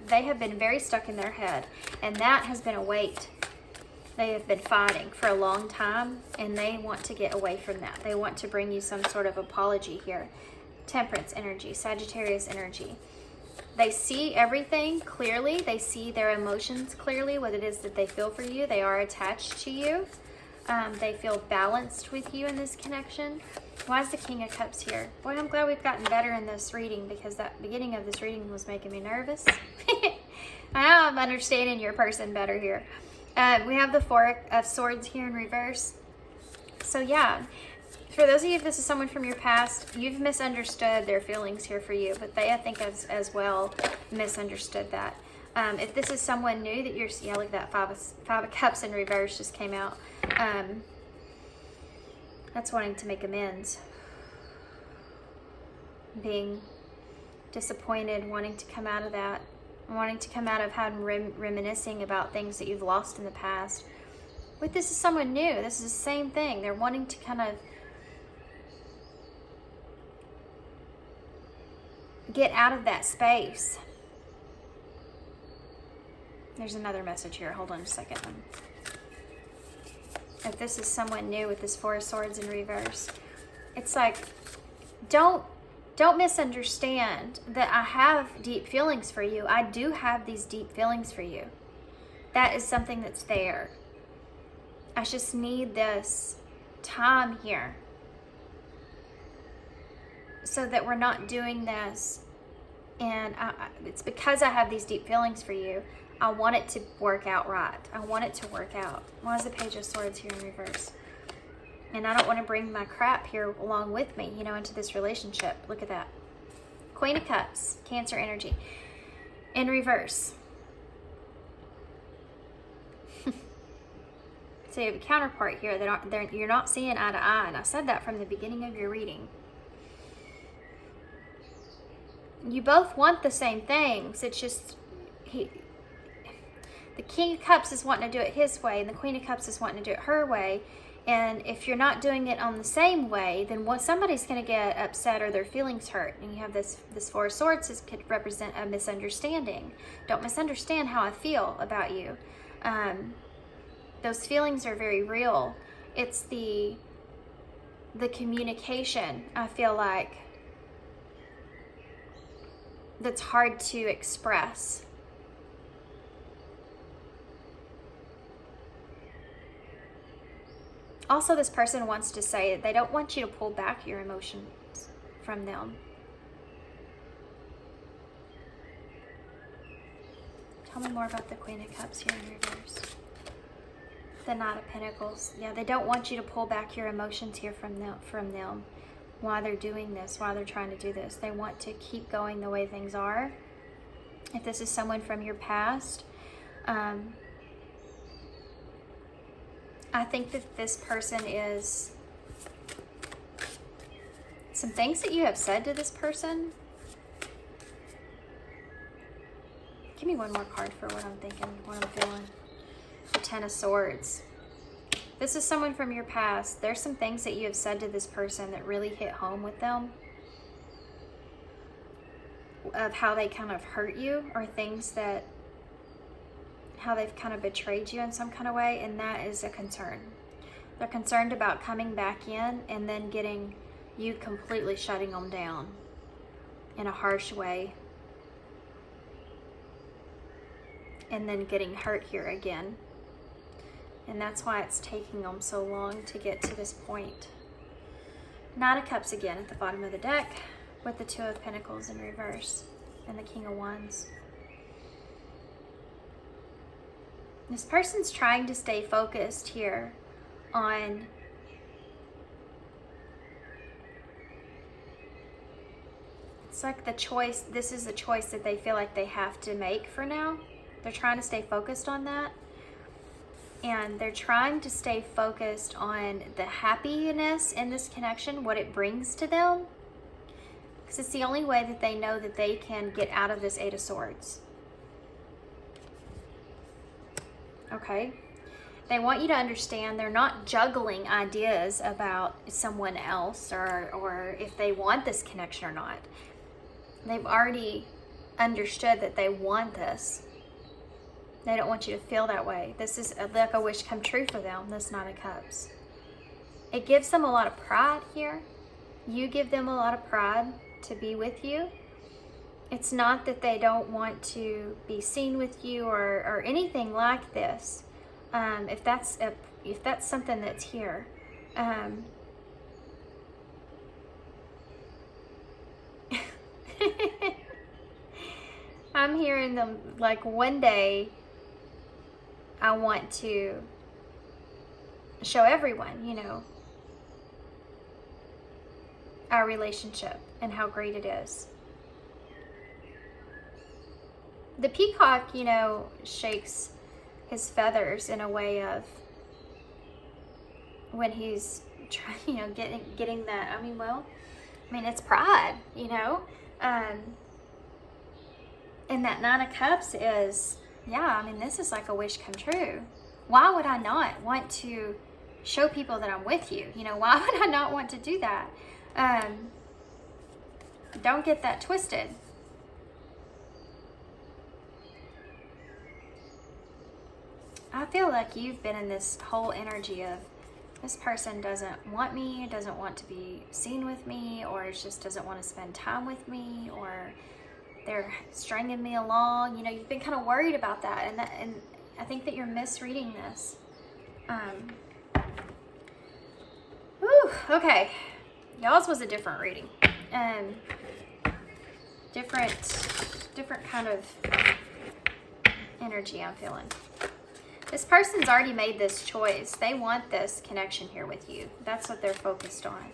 they have been very stuck in their head, and that has been a weight. They have been fighting for a long time, and they want to get away from that. They want to bring you some sort of apology here. Temperance energy, Sagittarius energy. They see everything clearly. They see their emotions clearly, what it is that they feel for you. They are attached to you. They feel balanced with you in this connection. Why is the King of Cups here? Boy, I'm glad we've gotten better in this reading, because that beginning of this reading was making me nervous. Now I'm understanding your person better here. We have the Four of Swords here in reverse. So yeah, for those of you, if this is someone from your past, you've misunderstood their feelings here for you, but they, I think, as well misunderstood that. If this is someone new that you're, yeah, look at that, Five of Cups in reverse just came out. That's wanting to make amends. Being disappointed, wanting to come out of that, wanting to come out of having reminiscing about things that you've lost in the past. But this is someone new. This is the same thing. They're wanting to kind of get out of that space. There's another message here. Hold on a second. If this is someone new with this Four of Swords in reverse, it's like, don't misunderstand that I have deep feelings for you. I do have these deep feelings for you. That is something that's there. I just need this time here so that we're not doing this. And it's because I have these deep feelings for you. I want it to work out right. I want it to work out. Why is the Page of Swords here in reverse? And I don't want to bring my crap here along with me, you know, into this relationship. Look at that. Queen of Cups, Cancer energy, in reverse. So you have a counterpart here that you're not seeing eye to eye. And I said that from the beginning of your reading. You both want the same things. It's just the King of Cups is wanting to do it his way, and the Queen of Cups is wanting to do it her way. And if you're not doing it on the same way, then somebody's going to get upset or their feelings hurt. And you have this Four of Swords. This could represent a misunderstanding. Don't misunderstand how I feel about you. Those feelings are very real. It's the communication, I feel like, that's hard to express. Also, this person wants to say that they don't want you to pull back your emotions from them. Tell me more about the Queen of Cups here in reverse. The Knight of Pentacles. Yeah, they don't want you to pull back your emotions here from them. Why they're doing this, why they're trying to do this. They want to keep going the way things are. If this is someone from your past, I think that this person is Some things that you have said to this person. Give me one more card for what I'm thinking, what I'm feeling. The Ten of Swords. This is someone from your past. There's some things that you have said to this person that really hit home with them. Of how they kind of hurt you, or things that, how they've kind of betrayed you in some kind of way, and that is a concern. They're concerned about coming back in and then getting you completely shutting them down in a harsh way. And then getting hurt here again. And that's why it's taking them so long to get to this point. Nine of Cups again at the bottom of the deck, with the Two of Pentacles in reverse and the King of Wands. This person's trying to stay focused here on it's like the choice, this is the choice that they feel like they have to make for now. They're trying to stay focused on that. And they're trying to stay focused on the happiness in this connection, what it brings to them. Because it's the only way that they know that they can get out of this Eight of Swords. Okay? They want you to understand they're not juggling ideas about someone else or if they want this connection or not. They've already understood that they want this. They don't want you to feel that way. This is like a wish come true for them, this Nine of Cups. It gives them a lot of pride here. You give them a lot of pride to be with you. It's not that they don't want to be seen with you or anything like this. If that's something that's here. I'm hearing them like one day I want to show everyone, you know, our relationship and how great it is. The peacock, you know, shakes his feathers in a way of when he's trying, you know, getting that. I mean, it's pride, you know. And that Nine of Cups is, yeah, I mean, this is like a wish come true. Why would I not want to show people that I'm with you? You know, why would I not want to do that? Don't get that twisted. I feel like you've been in this whole energy of this person doesn't want me, doesn't want to be seen with me, or just doesn't want to spend time with me, or they're stringing me along. You know, you've been kind of worried about that, and I think that you're misreading this. Okay. Y'all's was a different reading. Different kind of energy I'm feeling. This person's already made this choice. They want this connection here with you. That's what they're focused on.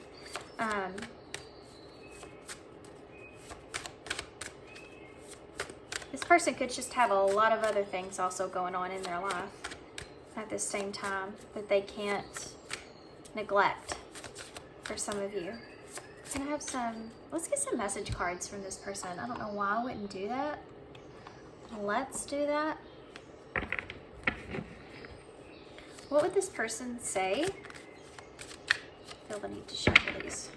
This person could just have a lot of other things also going on in their life at the same time that they can't neglect for some of you. Can I have some, let's get some message cards from this person. I don't know why I wouldn't do that. Let's do that. What would this person say? I feel the need to shuffle these.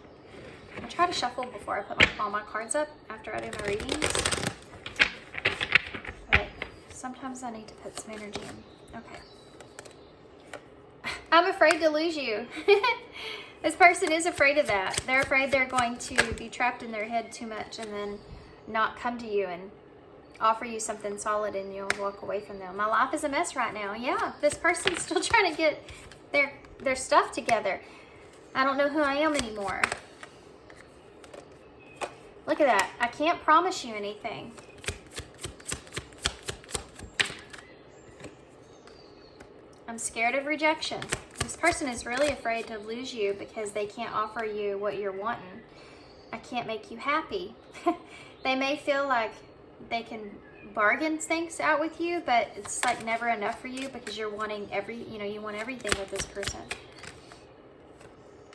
I try to shuffle before I put all my cards up after I do my readings. But sometimes I need to put some energy in. Okay. I'm afraid to lose you. This person is afraid of that. They're afraid they're going to be trapped in their head too much and then not come to you and offer you something solid and you'll walk away from them. My life is a mess right now. Yeah, this person's still trying to get their stuff together. I don't know who I am anymore. Look at that. I can't promise you anything. I'm scared of rejection. This person is really afraid to lose you because they can't offer you what you're wanting. I can't make you happy. They may feel like they can bargain things out with you, but it's like never enough for you because you're wanting you want everything with this person.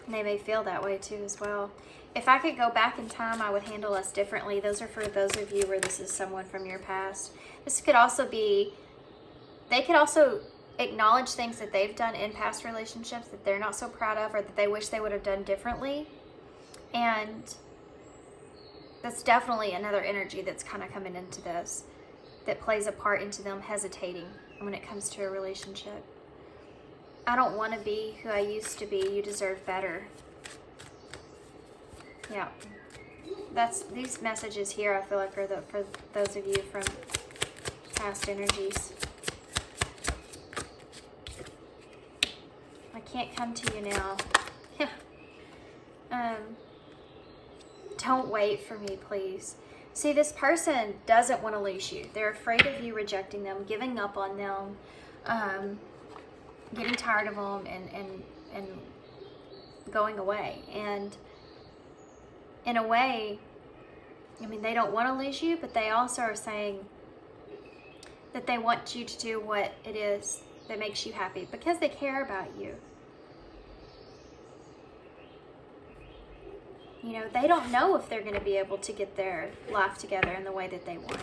And they may feel that way too as well. If I could go back in time, I would handle us differently. Those are for those of you where this is someone from your past. This could also be, they could also acknowledge things that they've done in past relationships that they're not so proud of, or that they wish they would have done differently. And that's definitely another energy that's kind of coming into this, that plays a part into them hesitating when it comes to a relationship. I don't want to be who I used to be. You deserve better. Yeah. That's these messages here, I feel like, are for those of you from past energies. I can't come to you now. Don't wait for me, please. See, this person doesn't want to lose you. They're afraid of you rejecting them, giving up on them, getting tired of them, and going away. And in a way, I mean, they don't want to lose you, but they also are saying that they want you to do what it is that makes you happy because they care about you. You know, they don't know if they're going to be able to get their life together in the way that they want.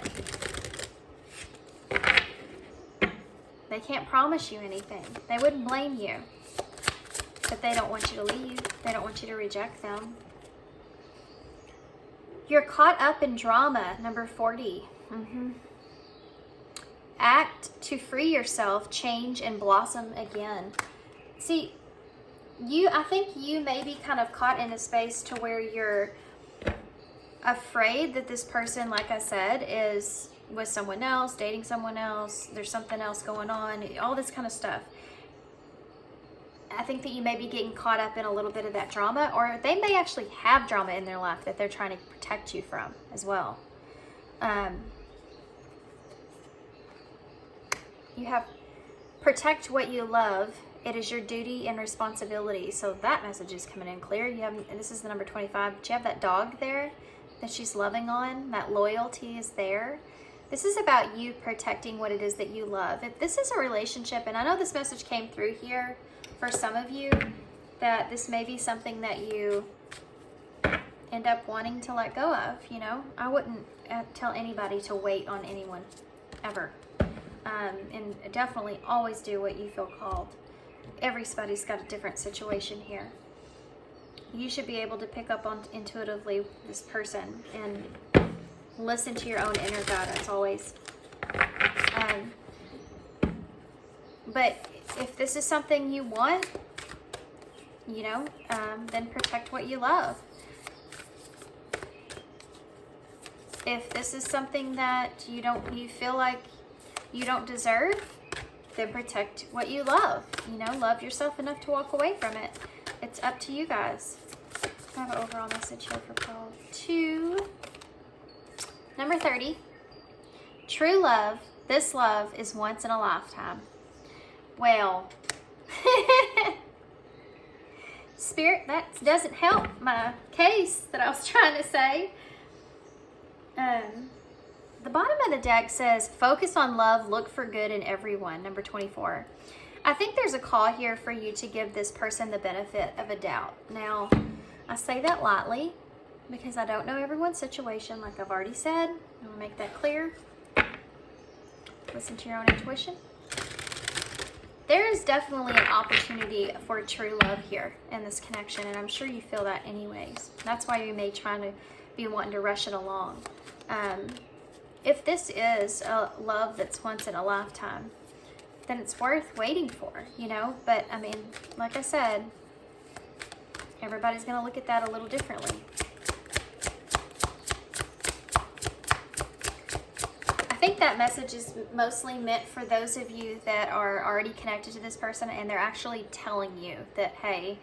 They can't promise you anything. They wouldn't blame you. But they don't want you to leave. They don't want you to reject them. You're caught up in drama, number 40. Act to free yourself, change, and blossom again. See, I think you may be kind of caught in a space to where you're afraid that this person, like I said, is with someone else, dating someone else, there's something else going on, all this kind of stuff. I think that you may be getting caught up in a little bit of that drama, or they may actually have drama in their life that they're trying to protect you from as well. You have protect what you love. It is your duty and responsibility. So that message is coming in clear. You have, and this is the number 25. Do you have that dog there that she's loving on? That loyalty is there. This is about you protecting what it is that you love. If this is a relationship, and I know this message came through here for some of you, that this may be something that you end up wanting to let go of, you know. I wouldn't tell anybody to wait on anyone, ever. And definitely always do what you feel called. Everybody's got a different situation here. You should be able to pick up on intuitively this person and listen to your own inner guidance always. But if this is something you want, you know, then protect what you love. If this is something that you feel like you don't deserve, then protect what you love. You know, love yourself enough to walk away from it. It's up to you guys. I have an overall message here for Pearl 2. Number 30. True love. This love is once in a lifetime. Well, Spirit, that doesn't help my case that I was trying to say. The bottom of the deck says, focus on love, look for good in everyone, number 24. I think there's a call here for you to give this person the benefit of a doubt. Now, I say that lightly because I don't know everyone's situation, like I've already said. I want to make that clear. Listen to your own intuition. There is definitely an opportunity for true love here in this connection, and I'm sure you feel that anyways. That's why you may try to be wanting to rush it along. If this is a love that's once in a lifetime, then it's worth waiting for, you know? But, I mean, like I said, everybody's going to look at that a little differently. I think that message is mostly meant for those of you that are already connected to this person and they're actually telling you that, hey,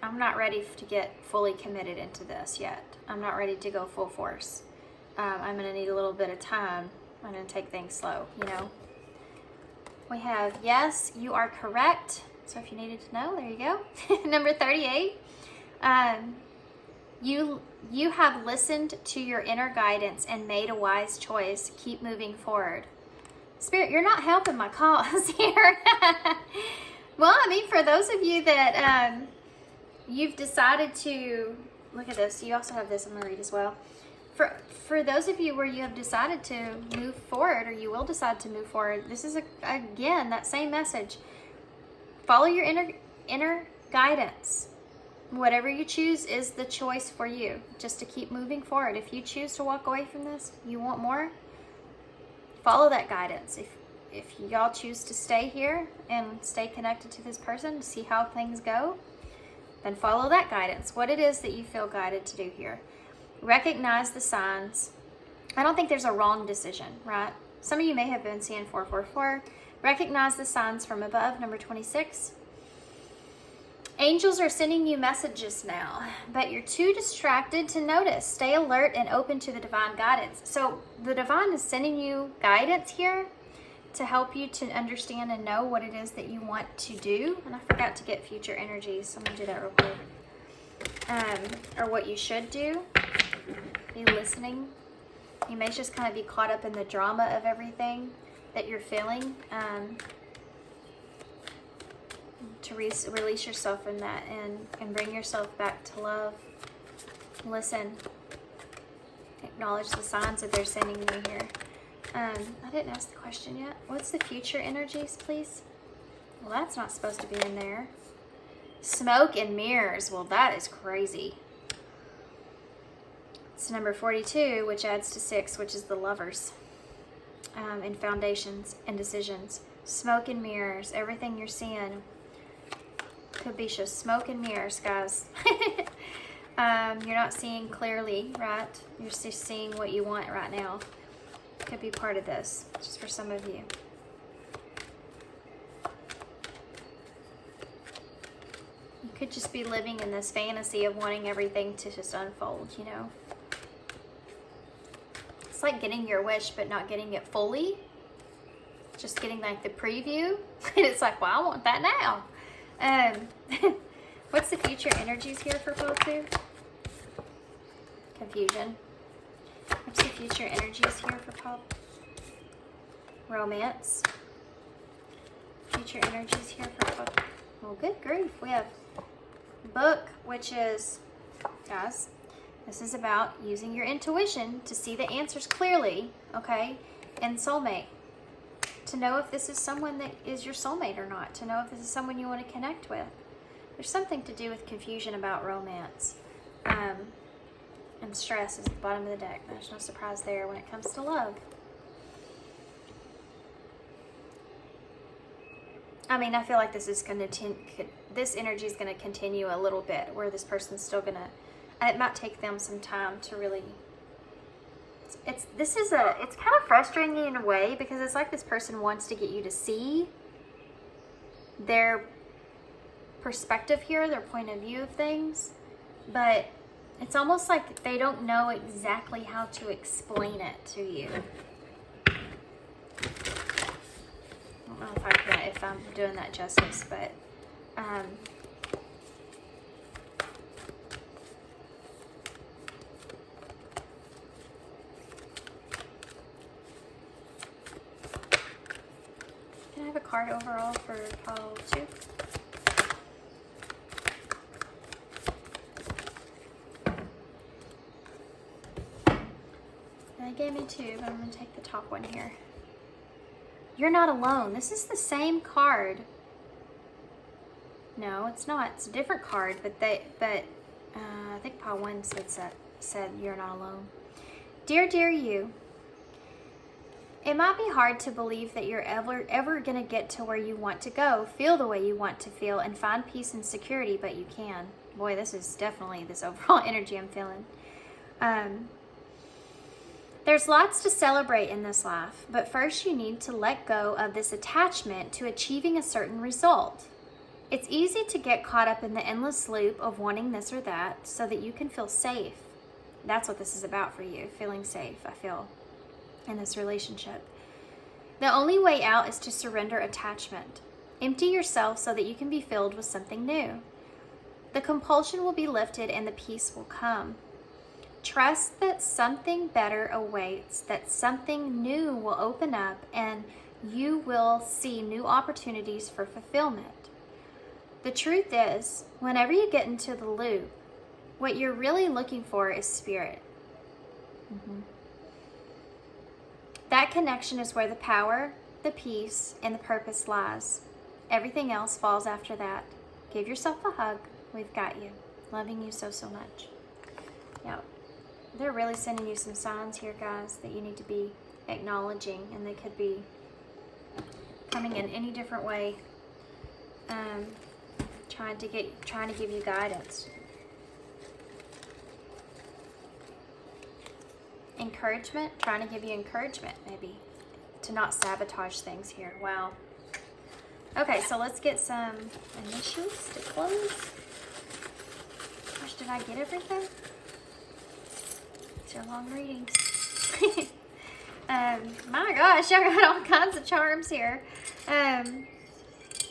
I'm not ready to get fully committed into this yet. I'm not ready to go full force. I'm going to need a little bit of time. I'm going to take things slow, you know. We have, yes, you are correct. So if you needed to know, there you go. Number 38. You have listened to your inner guidance and made a wise choice. Keep moving forward. Spirit, you're not helping my cause here. Well, I mean, for those of you that you've decided to, look at this, you also have this, I'm going to read as well. For those of you where you have decided to move forward, or you will decide to move forward, this is, again, that same message. Follow your inner guidance. Whatever you choose is the choice for you, just to keep moving forward. If you choose to walk away from this, you want more, follow that guidance. If y'all choose to stay here and stay connected to this person to see how things go, then follow that guidance. What it is that you feel guided to do here. Recognize the signs. I don't think there's a wrong decision, right? Some of you may have been seeing 444. Recognize the signs from above, number 26. Angels are sending you messages now, but you're too distracted to notice. Stay alert and open to the divine guidance. So the divine is sending you guidance here to help you to understand and know what it is that you want to do. And I forgot to get future energies, so I'm gonna do that real quick. Or what you should do. Be listening. You may just kind of be caught up in the drama of everything that you're feeling. To release yourself from that and bring yourself back to love. Listen. Acknowledge the signs that they're sending you here. I didn't ask the question yet. What's the future energies, please? Well, that's not supposed to be in there. Smoke and mirrors. Well, that is crazy. It's number 42, which adds to 6, which is the lovers. And foundations and decisions. Smoke and mirrors. Everything you're seeing could be just smoke and mirrors, guys. You're not seeing clearly, right? You're just seeing what you want right now. Could be part of this, just for some of you. You could just be living in this fantasy of wanting everything to just unfold, you know? It's like getting your wish, but not getting it fully. Just getting like the preview. And it's like, well, I want that now. What's the future energies here for Pile 2? Confusion. What's the future energies here for Pile? Romance. Future energies here for Pile. Well, good grief. We have Book, which is, guys, this is about using your intuition to see the answers clearly, okay? And Soulmate. To know if this is someone that is your soulmate or not. To know if this is someone you want to connect with. There's something to do with confusion about romance. And stress is at the bottom of the deck. There's no surprise there when it comes to love. I mean, I feel like this is going to this energy is going to continue a little bit, where this person's still going to, and it might take them some time to really. It's kind of frustrating in a way, because it's like this person wants to get you to see their perspective here, their point of view of things, but it's almost like they don't know exactly how to explain it to you. I don't know if I'm doing that justice, but can I have a card overall for Pile 2? They gave me 2, but I'm going to take the top one here. You're not alone. This is the same card. No, it's not. It's a different card, but I think Pile 1 said you're not alone. Dear you, it might be hard to believe that you're ever going to get to where you want to go, feel the way you want to feel, and find peace and security, but you can. Boy, this is definitely this overall energy I'm feeling. There's lots to celebrate in this life, but first you need to let go of this attachment to achieving a certain result. It's easy to get caught up in the endless loop of wanting this or that so that you can feel safe. That's what this is about for you, feeling safe, I feel, in this relationship. The only way out is to surrender attachment. Empty yourself so that you can be filled with something new. The compulsion will be lifted and the peace will come. Trust that something better awaits, that something new will open up, and you will see new opportunities for fulfillment. The truth is, whenever you get into the loop, what you're really looking for is spirit. That connection is where the power, the peace, and the purpose lies. Everything else falls after that. Give yourself a hug. We've got you. Loving you so, so much. Yeah, they're really sending you some signs here, guys, that you need to be acknowledging, and they could be coming in any different way, trying to give you guidance. Encouragement, trying to give you encouragement, maybe, to not sabotage things here. Wow. Okay, so let's get some initials to close. Gosh, did I get everything? These are long readings. My gosh, y'all got all kinds of charms here.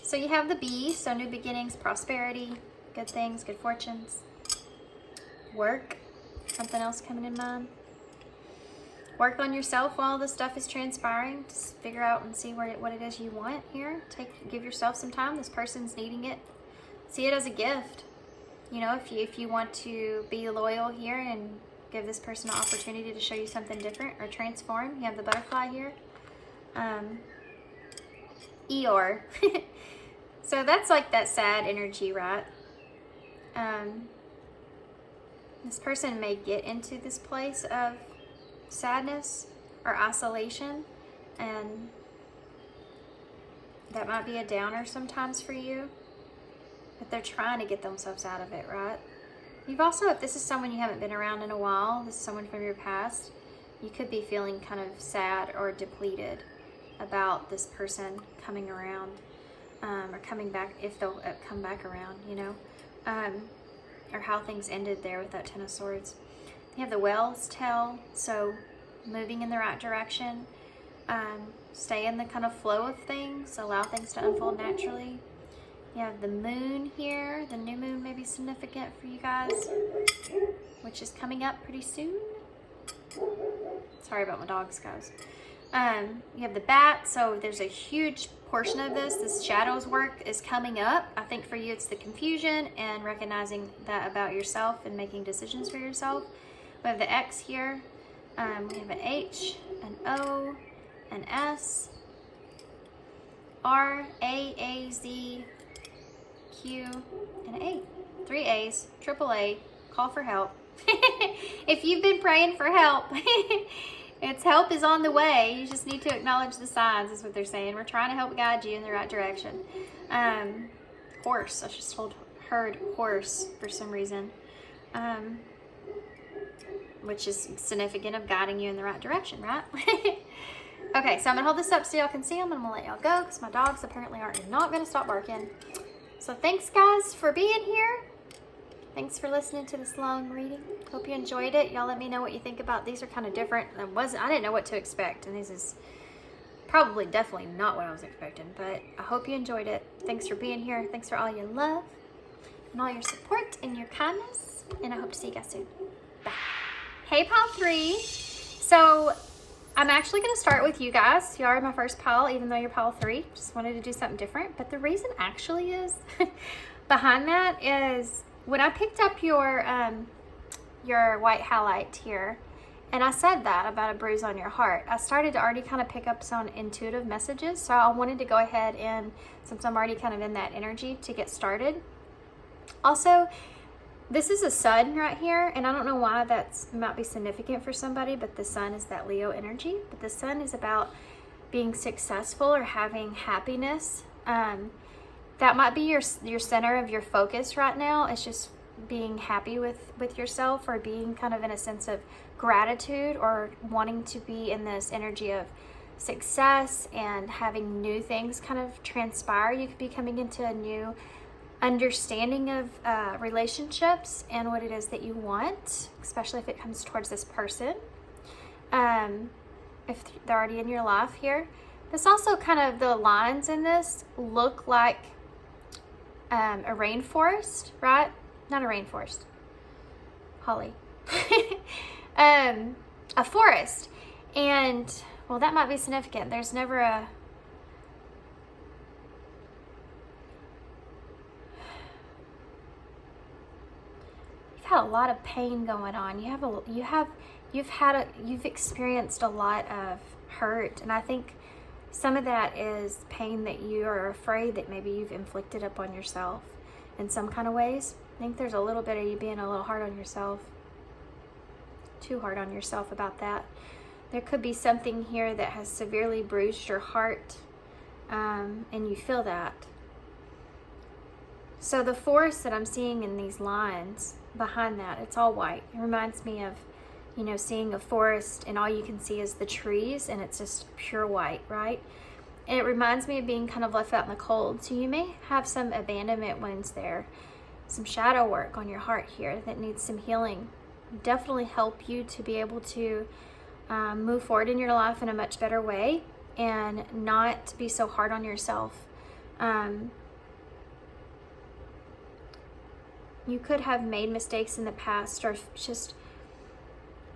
So you have the bee, so new beginnings, prosperity, good things, good fortunes. Work, something else coming in mind. Work on yourself while this stuff is transpiring. Just figure out and see what it is you want here. Give yourself some time. This person's needing it. See it as a gift. You know, if you want to be loyal here and give this person an opportunity to show you something different or transform. You have the butterfly here. Eeyore. So that's like that sad energy, right? This person may get into this place of sadness or isolation, and that might be a downer sometimes for you, but they're trying to get themselves out of it, right? You've also, if this is someone you haven't been around in a while, this is someone from your past, you could be feeling kind of sad or depleted about this person coming around, or coming back, if they'll come back around, you know, or how things ended there with that Ten of Swords. You have the whale's tail, so moving in the right direction, stay in the kind of flow of things, allow things to unfold naturally. You have the moon here. The new moon may be significant for you guys, which is coming up pretty soon. Sorry about my dogs, guys. You have the bat, so there's a huge portion of this shadows work is coming up. I think for you it's the confusion and recognizing that about yourself and making decisions for yourself. We have the X here. We have an H, an O, an S, R, A, Z, Q, and an A. 3 A's, triple A, call for help. If you've been praying for help, help is on the way. You just need to acknowledge the signs, is what they're saying. We're trying to help guide you in the right direction. Horse, I just heard horse for some reason. Which is significant of guiding you in the right direction, right? Okay, so I'm gonna hold this up so y'all can see them, and I'm gonna let y'all go because my dogs apparently are not gonna stop barking. So thanks, guys, for being here. Thanks for listening to this long reading. Hope you enjoyed it. Y'all let me know what you think about these. Are kind of different. I didn't know what to expect, and this is probably definitely not what I was expecting, but I hope you enjoyed it. Thanks for being here. Thanks for all your love and all your support and your kindness, and I hope to see you guys soon. Bye. Hey, pile 3. So I'm actually going to start with you guys. You are my first pile, even though you're pile 3. Just wanted to do something different. But the reason actually is behind that is when I picked up your white halite here, and I said that about a bruise on your heart, I started to already kind of pick up some intuitive messages. So I wanted to go ahead and, since I'm already kind of in that energy, to get started. Also, this is a sun right here, and I don't know why that might be significant for somebody, but the sun is that Leo energy. But the sun is about being successful or having happiness. That might be your center of your focus right now. It's just being happy with yourself, or being kind of in a sense of gratitude, or wanting to be in this energy of success and having new things kind of transpire. You could be coming into a new understanding of relationships and what it is that you want, especially if it comes towards this person, if they're already in your life here. This also kind of, the lines in this look like a rainforest, right? Not a rainforest, Holly. A forest. And well, that might be significant. There's never had a lot of pain going on. You've experienced a lot of hurt, and I think some of that is pain that you are afraid that maybe you've inflicted upon yourself in some kind of ways. I think there's a little bit of you being a little hard on yourself, too hard on yourself about that. There could be something here that has severely bruised your heart, and you feel that. So the forest that I'm seeing in these lines behind that, it's all white. It reminds me of, you know, seeing a forest and all you can see is the trees and it's just pure white, right? And it reminds me of being kind of left out in the cold. So you may have some abandonment wounds there, some shadow work on your heart here that needs some healing. Definitely help you to be able to move forward in your life in a much better way and not be so hard on yourself. You could have made mistakes in the past, or just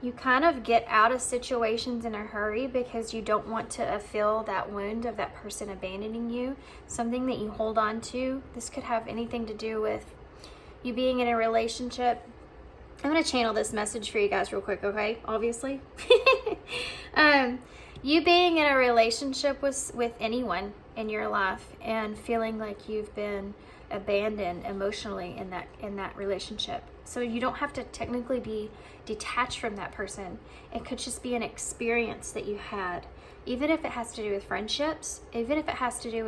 you kind of get out of situations in a hurry because you don't want to feel that wound of that person abandoning you, something that you hold on to. This could have anything to do with you being in a relationship. I'm going to channel this message for you guys real quick, okay? Obviously. You being in a relationship with anyone in your life and feeling like you've been abandoned emotionally in that relationship. So you don't have to technically be detached from that person. It could just be an experience that you had, even if it has to do with friendships, even if it has to do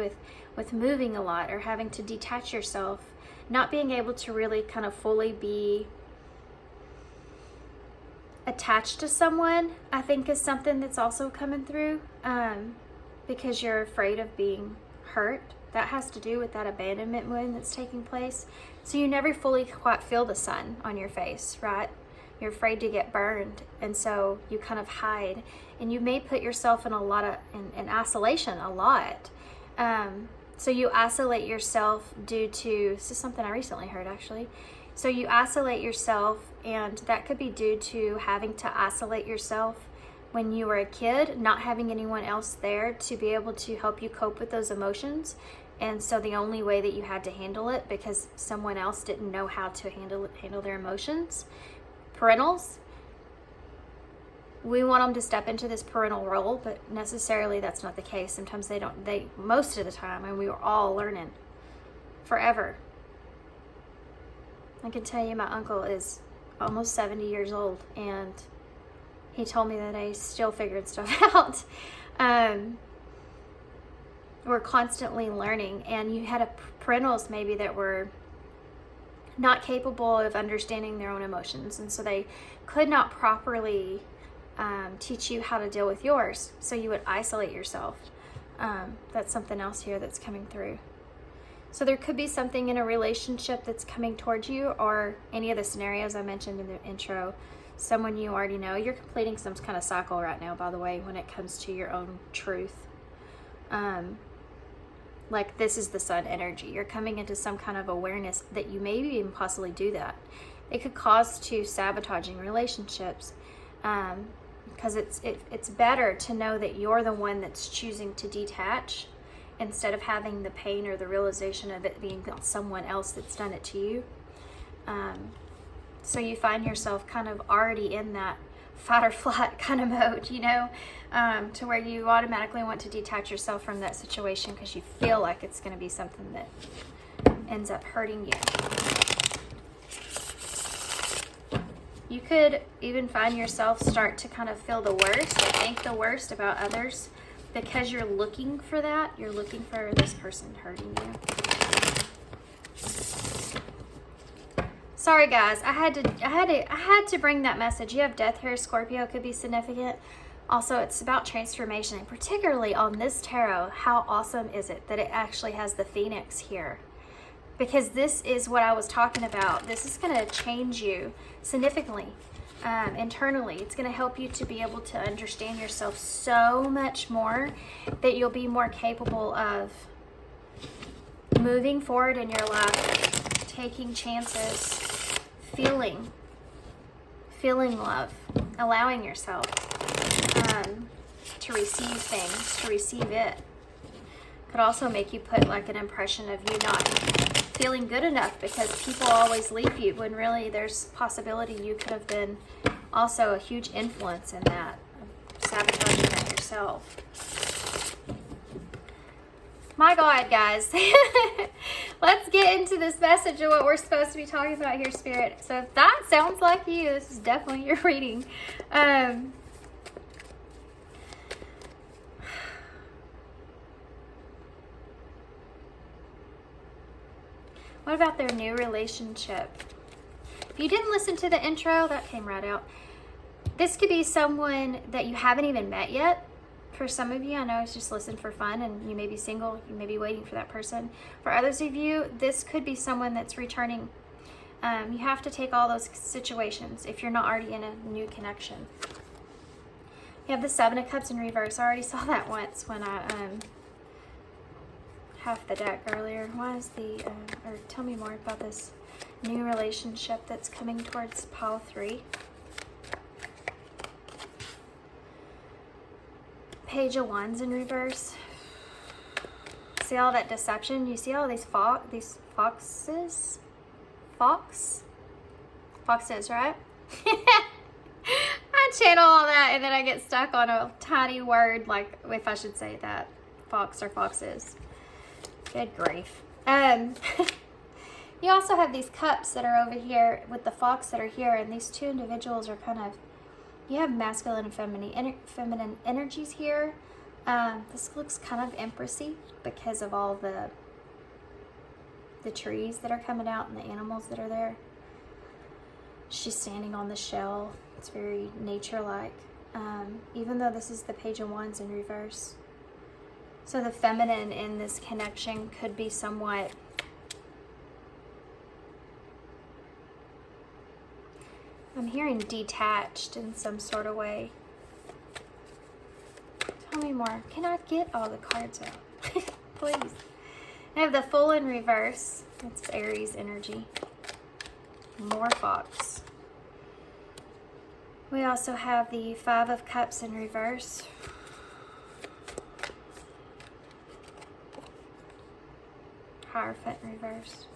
with moving a lot or having to detach yourself, not being able to really kind of fully be attached to someone, I think is something that's also coming through, because you're afraid of being hurt. That has to do with that abandonment wound that's taking place. So you never fully quite feel the sun on your face, right? You're afraid to get burned, and so you kind of hide, and you may put yourself in a lot of in isolation a lot. So you isolate yourself due to, this is something I recently heard actually. So you isolate yourself, and that could be due to having to isolate yourself when you were a kid, not having anyone else there to be able to help you cope with those emotions. And so the only way that you had to handle it, because someone else didn't know how to handle their emotions. Parentals, we want them to step into this parental role, but necessarily that's not the case. Sometimes most of the time, and we were all learning forever. I can tell you my uncle is almost 70 years old, and he told me that he's still figuring stuff out. We're constantly learning, and you had parentals maybe that were not capable of understanding their own emotions, and so they could not properly teach you how to deal with yours, so you would isolate yourself. That's something else here that's coming through. So there could be something in a relationship that's coming towards you, or any of the scenarios I mentioned in the intro. Someone you already know. You're completing some kind of cycle right now, by the way, when it comes to your own truth. Like this is the sun energy. You're coming into some kind of awareness that you may even possibly do that. It could cause to sabotaging relationships, because it's better to know that you're the one that's choosing to detach instead of having the pain or the realization of it being someone else that's done it to you. So you find yourself kind of already in that fight or flight kind of mode, you know, to where you automatically want to detach yourself from that situation because you feel like it's going to be something that ends up hurting you. You could even find yourself start to kind of feel the worst, or think the worst about others, because you're looking for that. You're looking for this person hurting you. Sorry guys, I had to bring that message. You have death here, Scorpio, could be significant. Also, it's about transformation, and particularly on this tarot, how awesome is it that it actually has the Phoenix here? Because this is what I was talking about. This is going to change you significantly, internally. It's going to help you to be able to understand yourself so much more that you'll be more capable of moving forward in your life, taking chances, feeling love, allowing yourself to receive things, to receive it. Could also make you put like an impression of you not feeling good enough because people always leave you when really there's possibility you could have been also a huge influence in that, sabotaging that yourself. My God, guys. Let's get into this message of what we're supposed to be talking about here, Spirit. So if that sounds like you, this is definitely your reading. What about their new relationship? If you didn't listen to the intro, that came right out. This could be someone that you haven't even met yet. For some of you, I know it's just listen for fun and you may be single, you may be waiting for that person. For others of you, this could be someone that's returning. You have to take all those situations if you're not already in a new connection. You have the Seven of Cups in reverse. I already saw that once when I half the deck earlier. Why is the, or tell me more about this new relationship that's coming towards pile 3. Page of Wands in reverse. See all that deception? You see all these foxes? Foxes, right? I channel all that and then I get stuck on a tiny word, like if I should say that. Fox or foxes. Good grief. You also have these cups that are over here with the fox that are here, and these two individuals are kind of, you have masculine and feminine energies here. This looks kind of empressy because of all the trees that are coming out and the animals that are there. She's standing on the shell. It's very nature-like. Even though this is the Page of Wands in reverse. So the feminine in this connection could be somewhat I'm hearing detached in some sort of way. Tell me more. Can I get all the cards out? Please. I have the Fool in reverse. That's Aries energy. More fox. We also have the Five of Cups in reverse. Hierophant in reverse.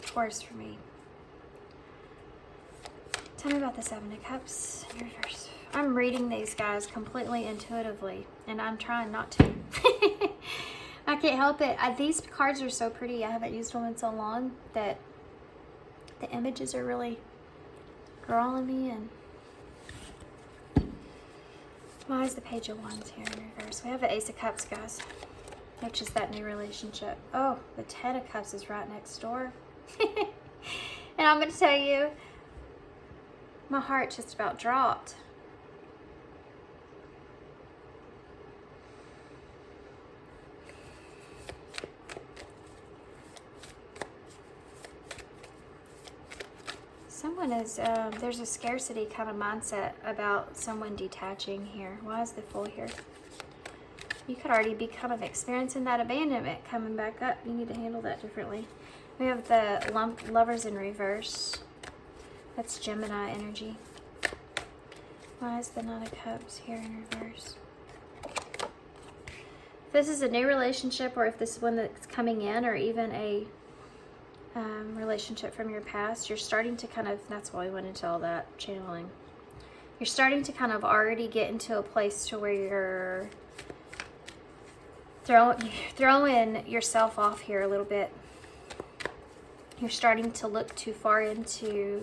Taurus for me. Tell me about the Seven of Cups in reverse. I'm reading these guys completely intuitively, and I'm trying not to. I can't help it. These cards are so pretty. I haven't used them in so long that the images are really growing me. And why is the Page of Wands here in reverse? We have the Ace of Cups, guys, which is that new relationship. Oh, the Ten of Cups is right next door. And I'm going to tell you, my heart just about dropped. Someone is, there's a scarcity kind of mindset about someone detaching here. Why is the Fool here? You could already be kind of experiencing that abandonment coming back up. You need to handle that differently. We have the Lovers in reverse. That's Gemini energy. Why is the Nine of Cups here in reverse? If this is a new relationship, or if this is one that's coming in, or even a relationship from your past, you're starting to kind of, that's why we went into all that channeling. You're starting to kind of already get into a place to where you're throwing yourself off here a little bit. You're starting to look too far into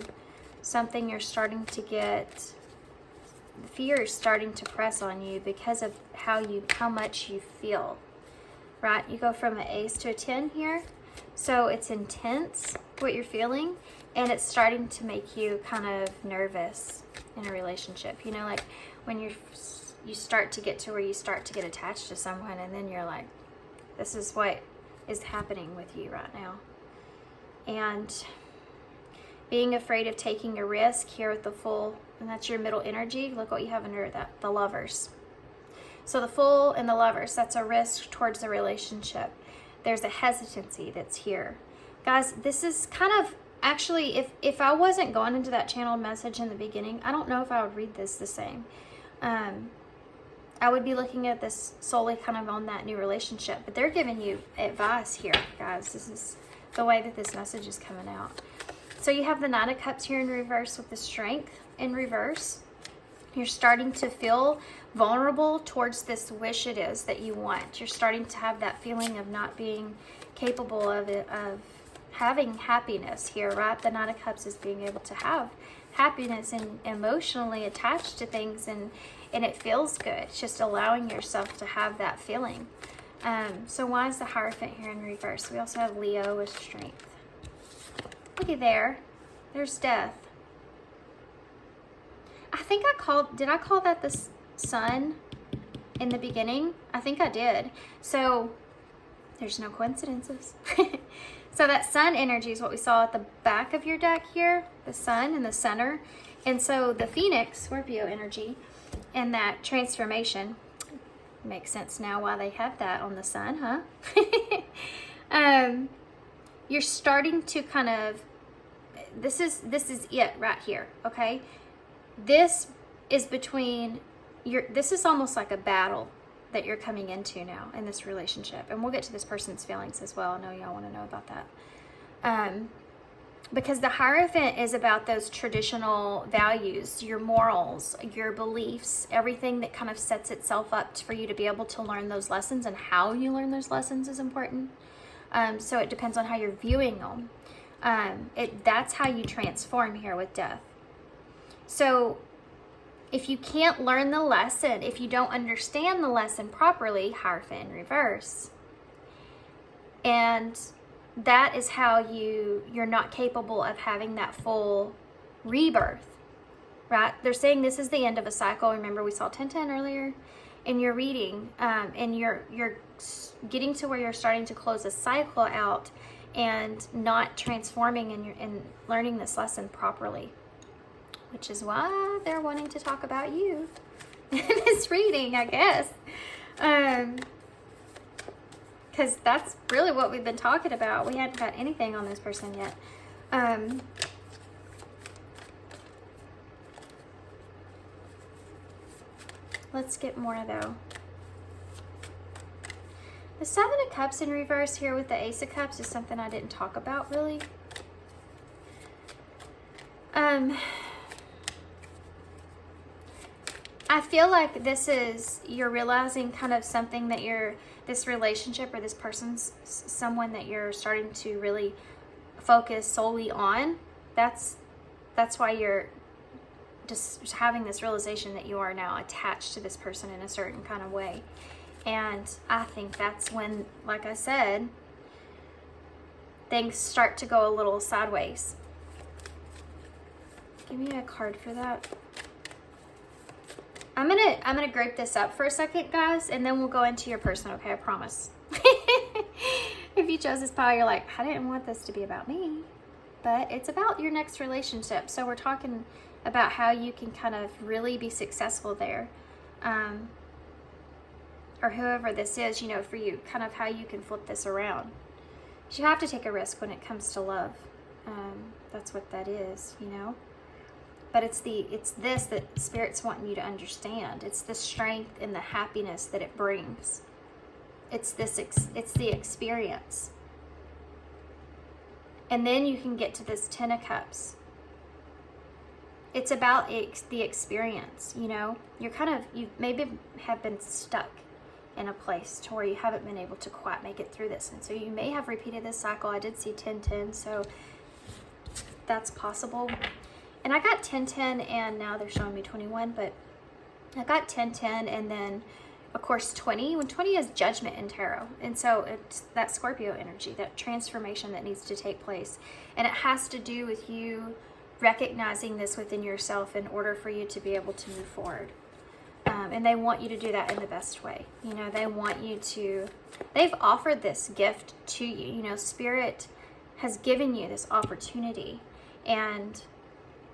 something. You're starting to get, fear is starting to press on you because of how much you feel, right? You go from an Ace to a 10 here. So it's intense what you're feeling, and it's starting to make you kind of nervous in a relationship. You know, like when you start to get to where you start to get attached to someone, and then you're like, this is what is happening with you right now. And being afraid of taking a risk here with the Fool, and that's your middle energy. Look what you have under that, the Lovers. So the Fool and the Lovers, that's a risk towards the relationship. There's a hesitancy that's here. Guys, this is kind of, actually, if I wasn't going into that channeled message in the beginning, I don't know if I would read this the same. I would be looking at this solely kind of on that new relationship, but they're giving you advice here, guys. This is the way that this message is coming out. So you have the Nine of Cups here in reverse with the Strength in reverse. You're starting to feel vulnerable towards this wish it is that you want. You're starting to have that feeling of not being capable of having happiness here, right? The Nine of Cups is being able to have happiness and emotionally attached to things, and it feels good. It's just allowing yourself to have that feeling. So why is the Hierophant here in reverse? We also have Leo with Strength. Looky there. There's Death. I think did I call that the Sun in the beginning? I think I did. So there's no coincidences. So that Sun energy is what we saw at the back of your deck here, the Sun in the center. And so the Phoenix, Scorpio energy, and that transformation, makes sense now why they have that on the Sun, huh? You're starting to kind of, this is it right here, okay? This is between this is almost like a battle that you're coming into now in this relationship. And we'll get to this person's feelings as well. I know y'all want to know about that. Because the Hierophant is about those traditional values, your morals, your beliefs, everything that kind of sets itself up for you to be able to learn those lessons, and how you learn those lessons is important. So it depends on how you're viewing them. That's how you transform here with Death. So if you can't learn the lesson, if you don't understand the lesson properly, Hierophant in reverse, and that is how you're not capable of having that full rebirth, right? They're saying this is the end of a cycle. Remember, we saw 1010 earlier in your reading, and you're getting to where you're starting to close a cycle out and not transforming and learning this lesson properly, which is why they're wanting to talk about you in this reading, I guess. Because that's really what we've been talking about. We hadn't got anything on this person yet. Let's get more though. The Seven of Cups in reverse here with the Ace of Cups is something I didn't talk about really. I feel like this is, you're realizing kind of something that this relationship or this person's someone that you're starting to really focus solely on. That's why you're just having this realization that you are now attached to this person in a certain kind of way. And I think that's when, like I said, things start to go a little sideways. Give me a card for that. I'm gonna grape this up for a second, guys, and then we'll go into your person, okay? I promise. If you chose this pile, you're like, I didn't want this to be about me, but it's about your next relationship. So we're talking about how you can kind of really be successful there, or whoever this is, you know, for you, kind of how you can flip this around. You have to take a risk when it comes to love. That's what that is, you know. But it's this that Spirit's wanting you to understand. It's the strength and the happiness that it brings. It's the experience. And then you can get to this Ten of Cups. It's about the experience, you know. You maybe have been stuck in a place to where you haven't been able to quite make it through this. And so you may have repeated this cycle. I did see 10-10, so that's possible. And I got 10-10, and now they're showing me 21, but I got 10-10, and then, of course, 20. When 20 is judgment in tarot. And so it's that Scorpio energy, that transformation that needs to take place. And it has to do with you recognizing this within yourself in order for you to be able to move forward. And they want you to do that in the best way. You know, they've offered this gift to you. You know, Spirit has given you this opportunity, and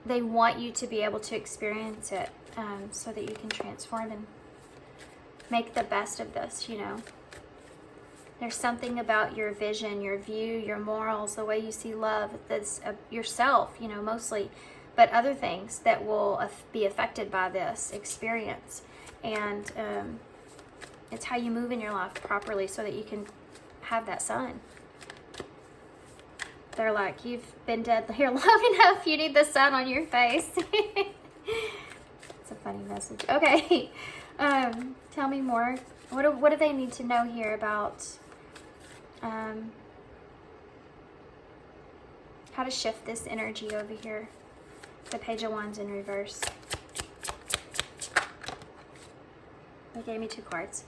they want you to be able to experience it, so that you can transform and make the best of this, you know. There's something about your vision, your view, your morals, the way you see love, that's yourself, you know, mostly, but other things that will be affected by this experience. And it's how you move in your life properly so that you can have that sun. They're like, you've been dead here long enough. You need the sun on your face. It's a funny message. Okay. Tell me more. What do they need to know here about how to shift this energy over here? The Page of Wands in reverse. They gave me 2 cards.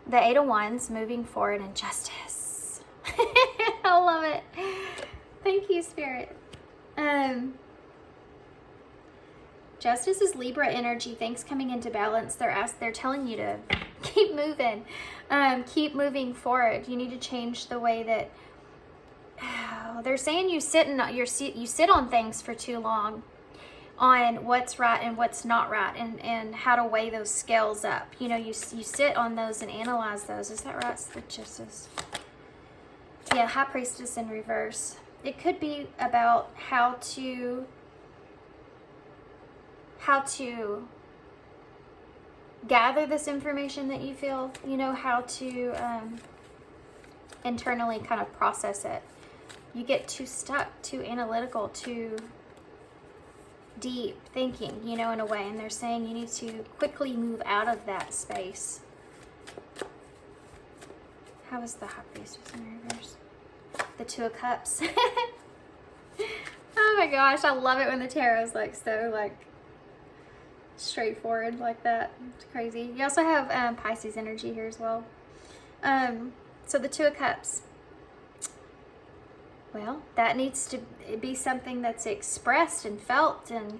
The Eight of Wands, moving forward in justice. I love it. Thank you, Spirit. Justice is Libra energy. Things coming into balance. They're telling you to keep moving. Keep moving forward. You need to change the way that they're saying you sit on things for too long, on what's right and what's not right, and how to weigh those scales up. You know, you sit on those and analyze those. Is that right? It's the justice. Yeah, High Priestess in reverse. It could be about how to gather this information that you feel, you know, how to internally kind of process it. You get too stuck, too analytical, too deep thinking, you know, in a way, and they're saying you need to quickly move out of that space. How is the High Priestess in reverse? The Two of Cups. Oh my gosh, I love it when the tarot is like so like straightforward like that. It's crazy. You also have Pisces energy here as well. So the Two of Cups. Well, that needs to be something that's expressed and felt, and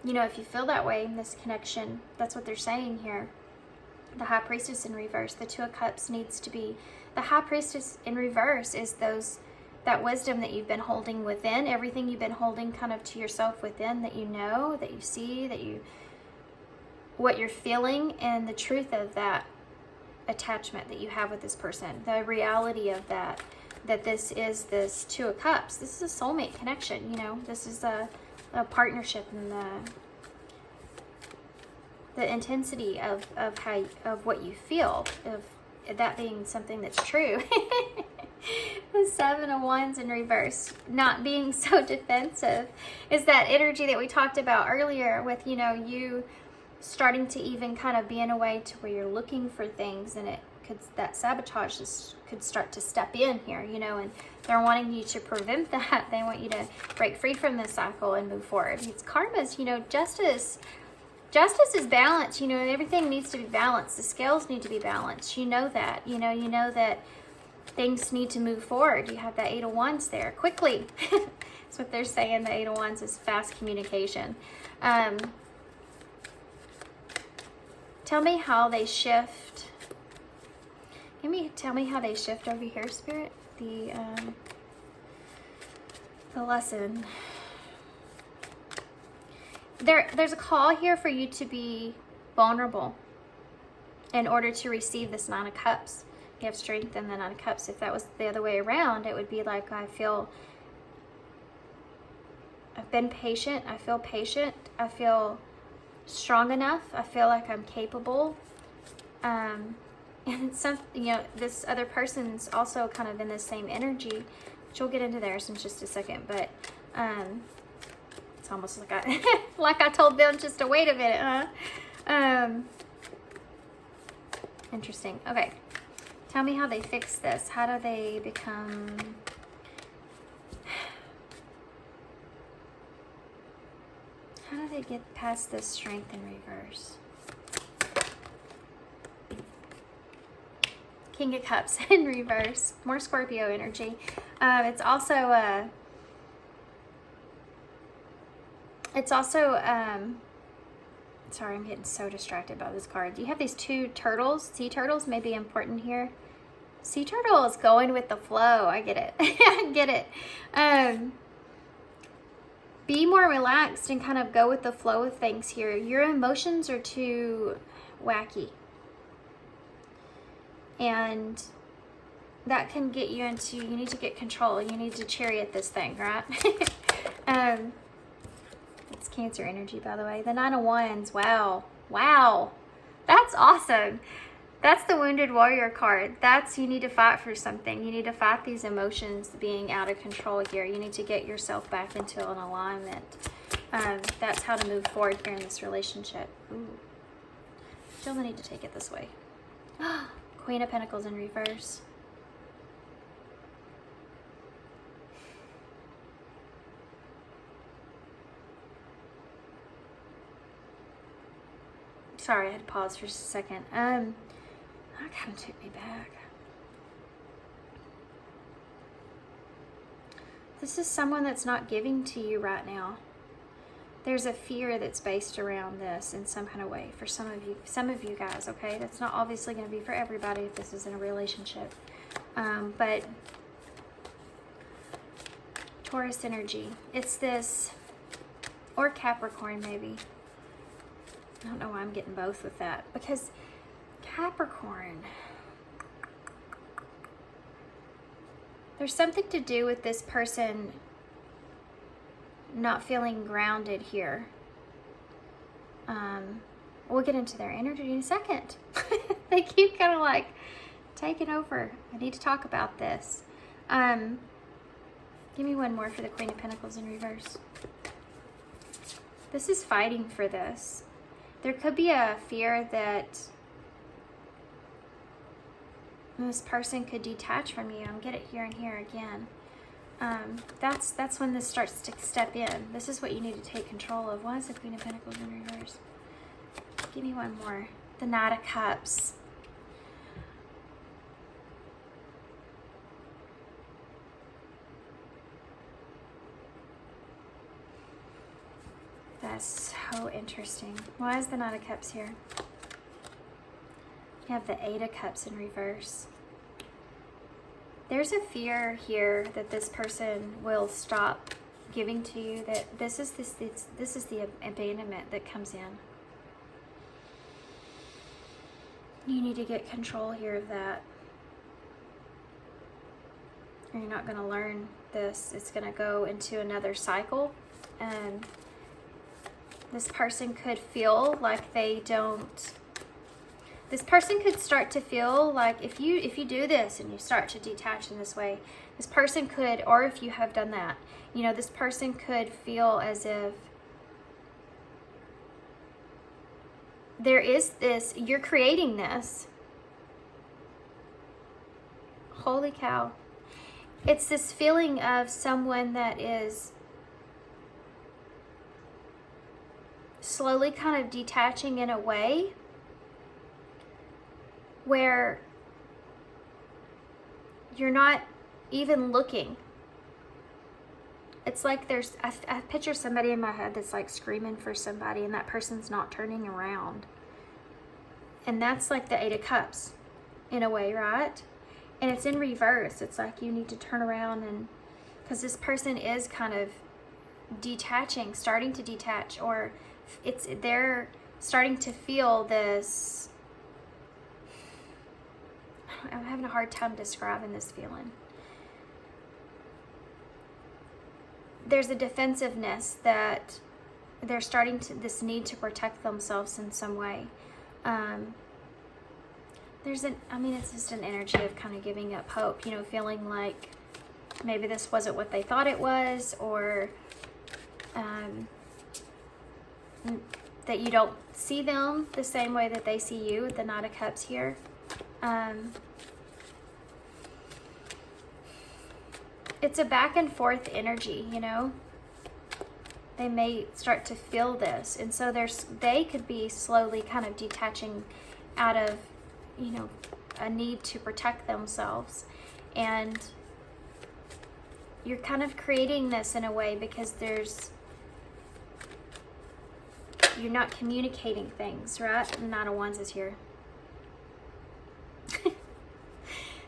you know, if you feel that way in this connection, that's what they're saying here. The High Priestess in reverse. The Two of Cups needs to be, the High Priestess in reverse is that wisdom that you've been holding within, everything you've been holding kind of to yourself within, that you know, that you see, that you, what you're feeling, and the truth of that attachment that you have with this person, the reality of that this is this Two of Cups. This is a soulmate connection, you know, this is a partnership, and the intensity of what you feel, of that being something that's true. The Seven of Wands in reverse, not being so defensive, is that energy that we talked about earlier with, you know, you starting to even kind of be in a way to where you're looking for things, and that sabotage could start to step in here, you know, and they're wanting you to prevent that. They want you to break free from this cycle and move forward. It's karmas, you know, justice is balance, you know, and everything needs to be balanced. The scales need to be balanced. You know that, you know that things need to move forward. You have that Eight of Wands there quickly. That's what they're saying. The Eight of Wands is fast communication. Tell me how they shift. Tell me how they shift over here, Spirit. The lesson. There's a call here for you to be vulnerable in order to receive this Nine of Cups. You have Strength and the Nine of Cups. If that was the other way around, it would be like, I've been patient. I feel patient. I feel strong enough. I feel like I'm capable. And you know, this other person's also kind of in the same energy, which we'll get into theirs in just a second. But it's almost like like I told them just to wait a minute, huh? Interesting. Okay. Tell me how they fix this. How do they become... How do they get past this Strength in reverse? King of Cups in reverse. More Scorpio energy. It's also... sorry, I'm getting so distracted by this card. You have these two turtles. Sea turtles may be important here. Sea turtle is going with the flow. I get it. I get it. Be more relaxed and kind of go with the flow of things here. Your emotions are too wacky. And that can get you into, you need to get control. You need to chariot this thing, right? It's Cancer energy, by the way. The Nine of Wands. Wow. Wow. That's awesome. That's the Wounded Warrior card. That's, you need to fight for something. You need to fight these emotions being out of control here. You need to get yourself back into an alignment. That's how to move forward here in this relationship. Ooh. Feel the need to take it this way. Queen of Pentacles in reverse. Sorry, I had to pause for just a second. That kind of took me back. This is someone that's not giving to you right now. There's a fear that's based around this in some kind of way for some of you guys, okay? That's not obviously going to be for everybody if this is in a relationship. But Taurus energy, it's this, or Capricorn maybe. I don't know why I'm getting both with that, because Capricorn, there's something to do with this person not feeling grounded here. We'll get into their energy in a second. They keep kind of like taking over. I need to talk about this. Give me one more for the Queen of Pentacles in reverse. This is fighting for this. There could be a fear that this person could detach from you. I'm get it here and here again. That's when this starts to step in. This is what you need to take control of. Why is the Queen of Pentacles in reverse? Give me one more. The Knight of Cups. That's so interesting. Why is the Knight of Cups here? You have the Eight of Cups in reverse. There's a fear here that this person will stop giving to you. That this is the abandonment that comes in. You need to get control here of that. Or you're not going to learn this. It's going to go into another cycle, and this person could feel like they don't. This person could start to feel like if you do this and you start to detach in this way, this person could, or if you have done that, you know, this person could feel as if there is this, you're creating this. Holy cow. It's this feeling of someone that is slowly kind of detaching in a way where you're not even looking. It's like there's, I picture somebody in my head that's like screaming for somebody, and that person's not turning around. And that's like the Eight of Cups in a way, right? And it's in reverse. It's like you need to turn around, and because this person is kind of detaching, starting to detach, or they're starting to feel this. I'm having a hard time describing this feeling. There's a defensiveness that they're starting to, this need to protect themselves in some way. It's just an energy of kind of giving up hope, you know, feeling like maybe this wasn't what they thought it was, or that you don't see them the same way that they see you with the Knight of Cups here. It's a back and forth energy, you know. They may start to feel this, and so they could be slowly kind of detaching out of, you know, a need to protect themselves. And you're kind of creating this in a way because you're not communicating things, right? The Knight of Wands is here.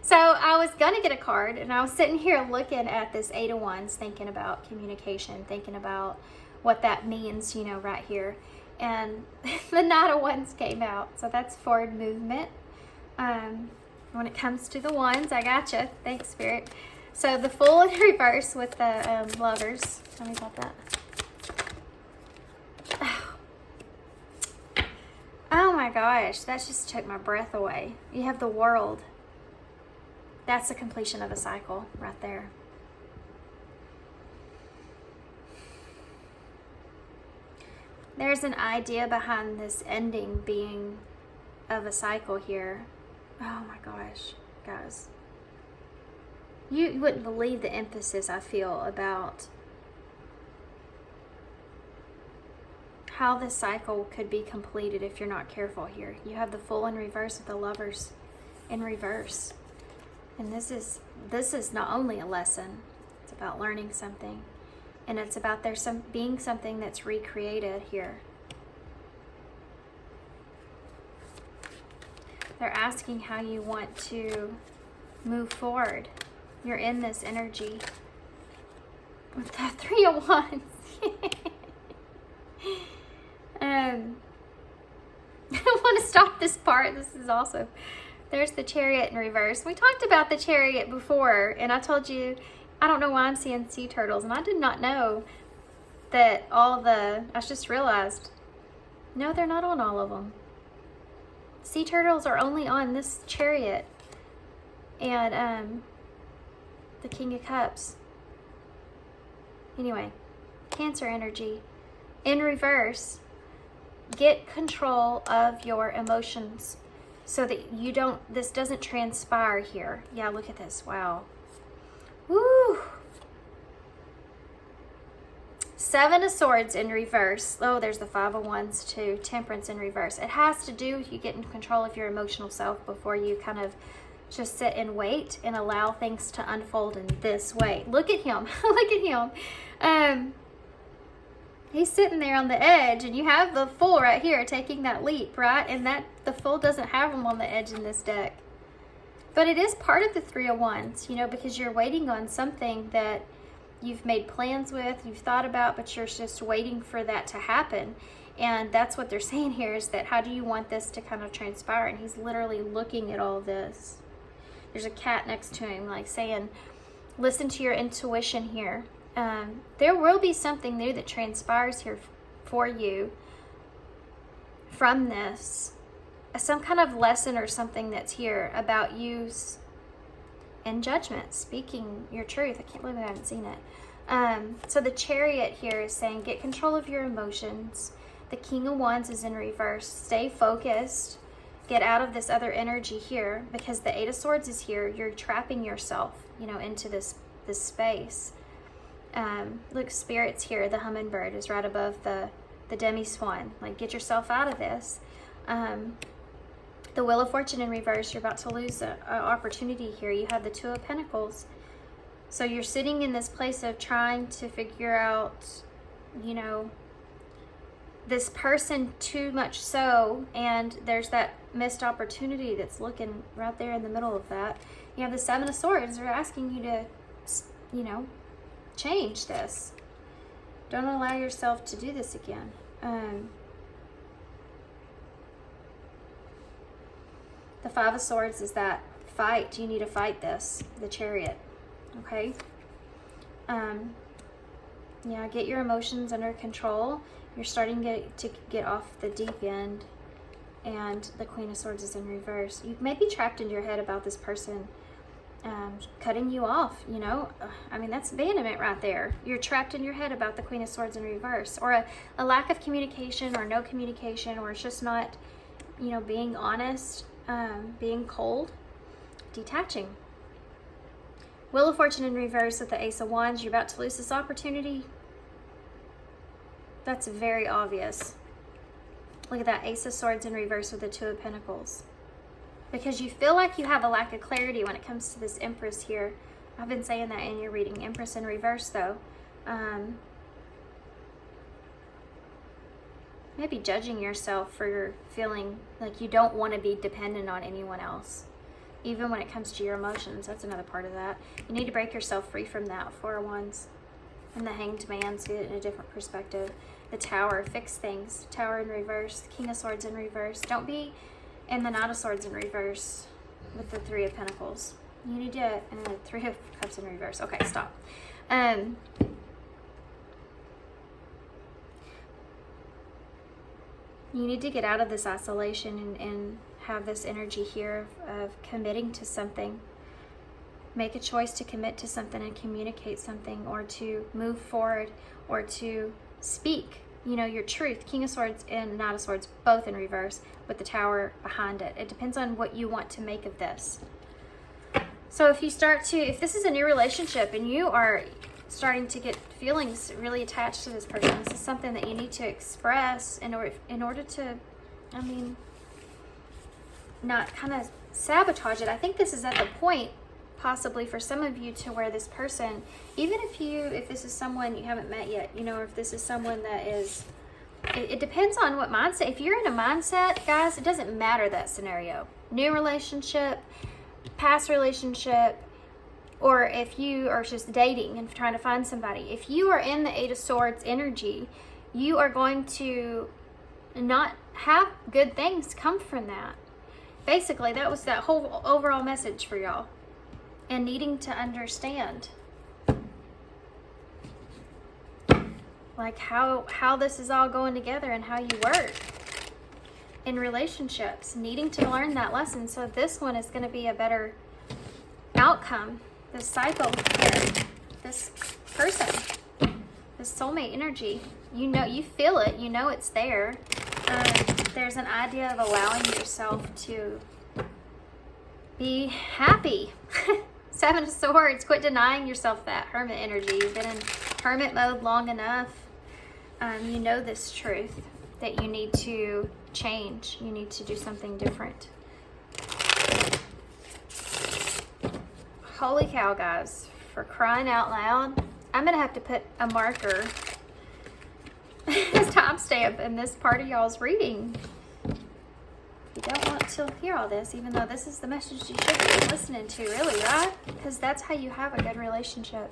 So I was gonna get a card, and I was sitting here looking at this Eight of Wands, thinking about communication, thinking about what that means, you know, right here. And the Knight of Wands came out, so that's forward movement. When it comes to the wands, I gotcha. Thanks, Spirit. So the Fool in reverse with the Lovers. Tell me about that. Oh my gosh. gosh, that just took my breath away. You have the World. That's the completion of a cycle right there. There's an idea behind this ending being of a cycle here. Oh my gosh, guys. You wouldn't believe the emphasis I feel about how this cycle could be completed if you're not careful here. You have the Fool in reverse with the Lovers in reverse. And this is not only a lesson, it's about learning something. And it's about there being something that's recreated here. They're asking how you want to move forward. You're in this energy with the Three of Wands. I don't want to stop this part. This is awesome. There's the Chariot in reverse. We talked about the Chariot before, and I told you, I don't know why I'm seeing sea turtles, and I did not know that I just realized, no, they're not on all of them. Sea turtles are only on this Chariot and the King of Cups. Anyway, Cancer energy in reverse. Get control of your emotions so that this doesn't transpire here. Yeah, look at this. Wow. Woo! Seven of Swords in reverse. Oh, there's the Five of Wands too. Temperance in reverse. It has to do with you getting control of your emotional self before you kind of just sit and wait and allow things to unfold in this way. Look at him. Look at him. He's sitting there on the edge, and you have the Fool right here taking that leap, right? And the Fool doesn't have him on the edge in this deck. But it is part of the Three of Wands, you know, because you're waiting on something that you've made plans with, you've thought about, but you're just waiting for that to happen. And that's what they're saying here, is that how do you want this to kind of transpire? And he's literally looking at all this. There's a cat next to him, like saying, listen to your intuition here. There will be something new that transpires here for you from this. Some kind of lesson or something that's here about you in judgment, speaking your truth. I can't believe I haven't seen it. So the Chariot here is saying, get control of your emotions. The King of Wands is in reverse. Stay focused. Get out of this other energy here, because the Eight of Swords is here. You're trapping yourself, you know, into this space. Look, Spirit's here. The hummingbird is right above the demi-swan. Like, get yourself out of this. The Wheel of Fortune in reverse. You're about to lose an opportunity here. You have the Two of Pentacles. So you're sitting in this place of trying to figure out, you know, this person too much so, and there's that missed opportunity that's looking right there in the middle of that. You have the Seven of Swords. They're asking you to, you know, change this. Don't allow yourself to do this again. The Five of Swords is that fight. You need to fight this, the Chariot. Okay? Yeah, get your emotions under control. You're starting to get off the deep end. And the Queen of Swords is in reverse. You may be trapped in your head about this person cutting you off, you know. I mean, that's abandonment right there. You're trapped in your head about the Queen of Swords in reverse, or a lack of communication, or no communication, or it's just not, you know, being honest, being cold, detaching. Wheel of Fortune in reverse with the Ace of Wands. You're about to lose this opportunity. That's very obvious. Look at that Ace of Swords in reverse with the Two of Pentacles. Because you feel like you have a lack of clarity when it comes to this Empress here. I've been saying that in your reading. Empress in reverse, though. Maybe judging yourself for feeling like you don't want to be dependent on anyone else. Even when it comes to your emotions. That's another part of that. You need to break yourself free from that. Four of Wands. And the Hanged Man, see it in a different perspective. The Tower, fix things. Tower in reverse. King of Swords in reverse. Don't be in the Knight of Swords in reverse with the Three of Pentacles. You need to, and the Three of Cups in reverse. Okay, stop. You need to get out of this isolation and have this energy here of committing to something. Make a choice to commit to something and communicate something, or to move forward, or to speak, you know, your truth. King of Swords and Knight of Swords, both in reverse, with the Tower behind it. It depends on what you want to make of this. So if this is a new relationship and you are starting to get feelings really attached to this person, this is something that you need to express in order to, I mean, not kind of sabotage it. I think this is at the point, possibly for some of you, to where this person, even if this is someone you haven't met yet, you know, or if this is someone that is, it depends on what mindset. If you're in a mindset, guys, it doesn't matter that scenario. New relationship, past relationship, or if you are just dating and trying to find somebody. If you are in the Eight of Swords energy, you are going to not have good things come from that. Basically, that was that whole overall message for y'all. And needing to understand, like, how this is all going together and how you work in relationships. Needing to learn that lesson. So this one is going to be a better outcome. This cycle here, this person, this soulmate energy, you know, you feel it, you know it's there. There's an idea of allowing yourself to be happy. Seven of Swords, quit denying yourself that hermit energy. You've been in hermit mode long enough. You know this truth, that you need to change. You need to do something different. Holy cow, guys. For crying out loud. I'm going to have to put a marker, this timestamp in this part of y'all's reading. You don't want to hear all this, even though this is the message you should be listening to, really, right? Because that's how you have a good relationship.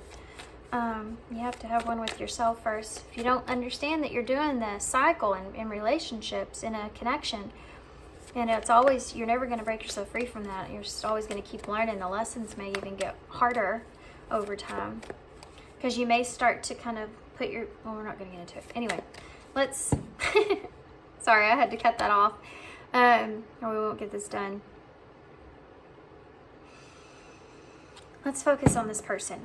You have to have one with yourself first. If you don't understand that you're doing the cycle in relationships, in a connection, and it's always, you're never going to break yourself free from that. You're just always going to keep learning. The lessons may even get harder over time, because you may start to kind of put your, well, we're not going to get into it. Anyway, let's, sorry, I had to cut that off. Or we won't get this done. Let's focus on this person.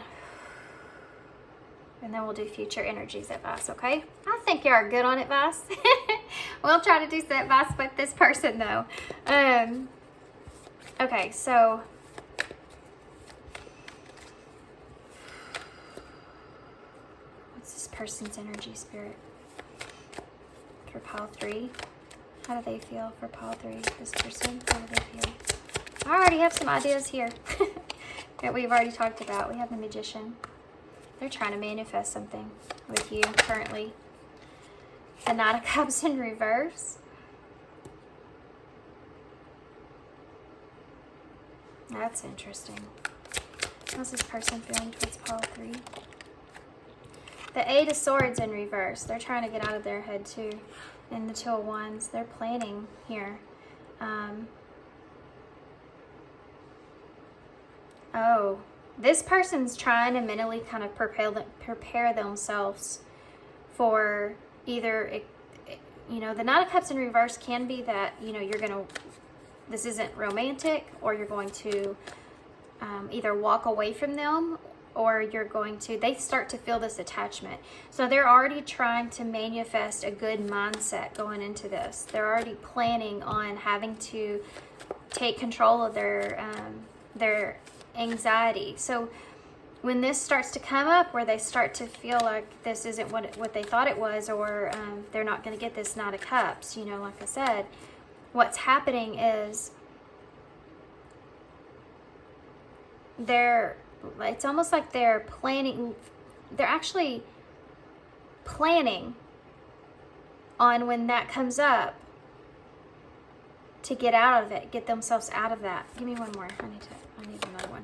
And then we'll do future energies advice, okay? I think you are good on advice. We'll try to do some advice with this person, though. Okay, so what's this person's energy, spirit? For pile 3. How do they feel for pile 3? This person, how do they feel? I already have some ideas here that we've already talked about. We have the Magician. They're trying to manifest something with you currently. The Knight of Cups in reverse. That's interesting. How's this person feeling towards pile 3? The Eight of Swords in reverse. They're trying to get out of their head too. And the Two of Wands. They're planning here. Oh. This person's trying to mentally kind of prepare themselves for either, you know, the Knight of Cups in reverse can be that, you know, you're going to, this isn't romantic, or you're going to either walk away from them, or you're going to, they start to feel this attachment. So they're already trying to manifest a good mindset going into this. They're already planning on having to take control of their anxiety. So when this starts to come up, where they start to feel like this isn't what they thought it was, or they're not going to get this Knight of Cups, you know, like I said, what's happening is it's almost like they're planning, they're actually planning on when that comes up to get out of it, get themselves out of that. Give me one more. I need another one.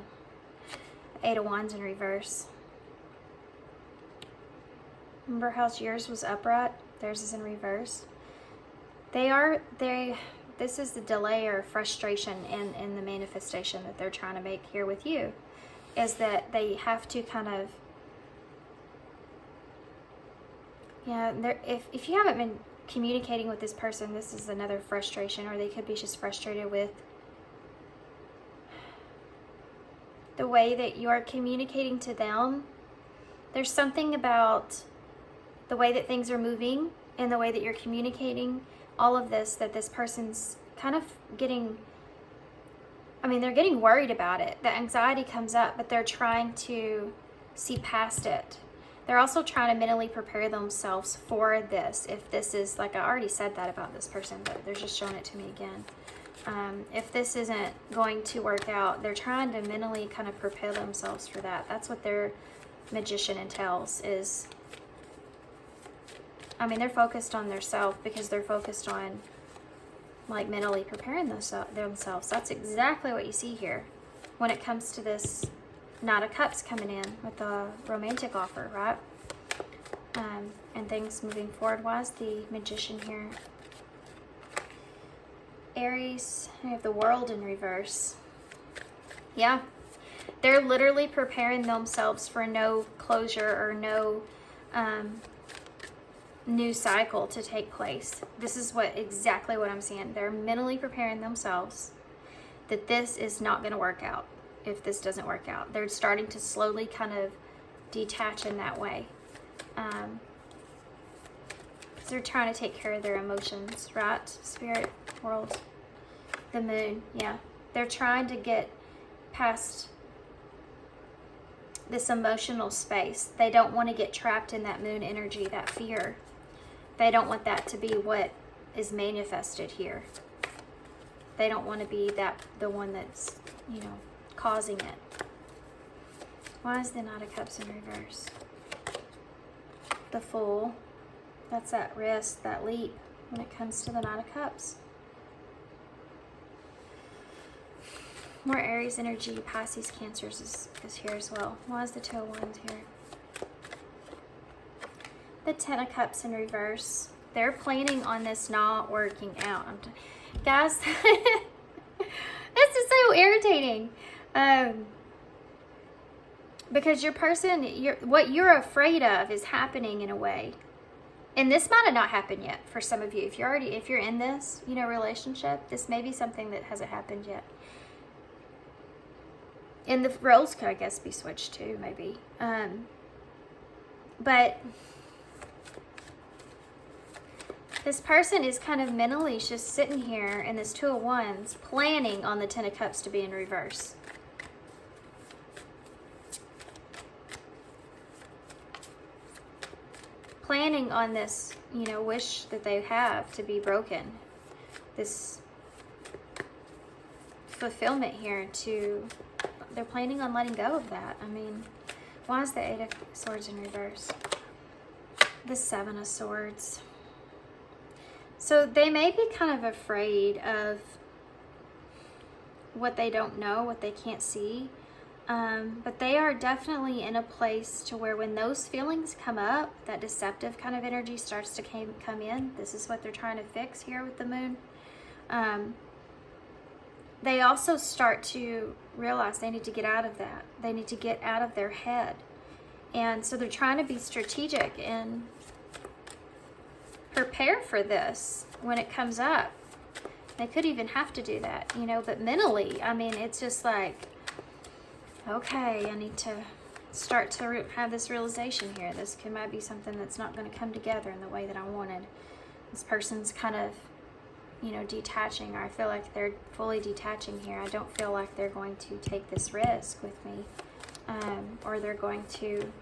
Eight of Wands in reverse. Remember how yours was upright? Theirs is in reverse. This is the delay or frustration in the manifestation that they're trying to make here with you, is that they have to kind of, yeah, if you haven't been communicating with this person, this is another frustration, or they could be just frustrated with the way that you are communicating to them. There's something about the way that things are moving and the way that you're communicating, all of this, that this person's kind of getting, I mean, they're getting worried about it. The anxiety comes up, but they're trying to see past it. They're also trying to mentally prepare themselves for this. If this is, like I already said that about this person, but they're just showing it to me again. If this isn't going to work out, they're trying to mentally kind of prepare themselves for that. That's what their Magician entails is, I mean, they're focused on their self because they're focused on like mentally preparing themselves. That's exactly what you see here when it comes to this Knight of Cups coming in with a romantic offer, right? And things moving forward. Why is the Magician here? Aries, we have the World in reverse. Yeah, they're literally preparing themselves for no closure or no new cycle to take place. This is exactly what I'm seeing. They're mentally preparing themselves that this is not going to work out. If this doesn't work out, they're starting to slowly kind of detach in that way. They're trying to take care of their emotions, right? Spirit world, the moon, yeah. They're trying to get past this emotional space. They don't want to get trapped in that moon energy, that fear. They don't want that to be what is manifested here. They don't want to be the one that's, you know, causing it. Why is the Knight of Cups in reverse? The Fool. That's that risk, that leap when it comes to the Knight of Cups. More Aries energy, Pisces, Cancers is here as well. Why is the Two of Wands here? The Ten of Cups in reverse. They're planning on this not working out. Guys, this is so irritating. Because your person, what you're afraid of is happening in a way. And this might have not happened yet for some of you. If you're in this, you know, relationship, this may be something that hasn't happened yet. And the roles could, I guess, be switched too, maybe. But this person is kind of mentally just sitting here in this Two of Wands, planning on the Ten of Cups to be in reverse. Planning on this, you know, wish that they have to be broken. This fulfillment here they're planning on letting go of that. I mean, why is the Eight of Swords in reverse? The Seven of Swords. So they may be kind of afraid of what they don't know, what they can't see. But they are definitely in a place to where when those feelings come up, that deceptive kind of energy starts to come in. This is what they're trying to fix here with the moon. They also start to realize they need to get out of that. They need to get out of their head. And so they're trying to be strategic and prepare for this when it comes up. They could even have to do that, you know, but mentally, I mean, it's just like, okay, I need to start to have this realization here. This might be something that's not going to come together in the way that I wanted. This person's kind of, you know, detaching, or I feel like they're fully detaching here. I don't feel like they're going to take this risk with me, or they're going to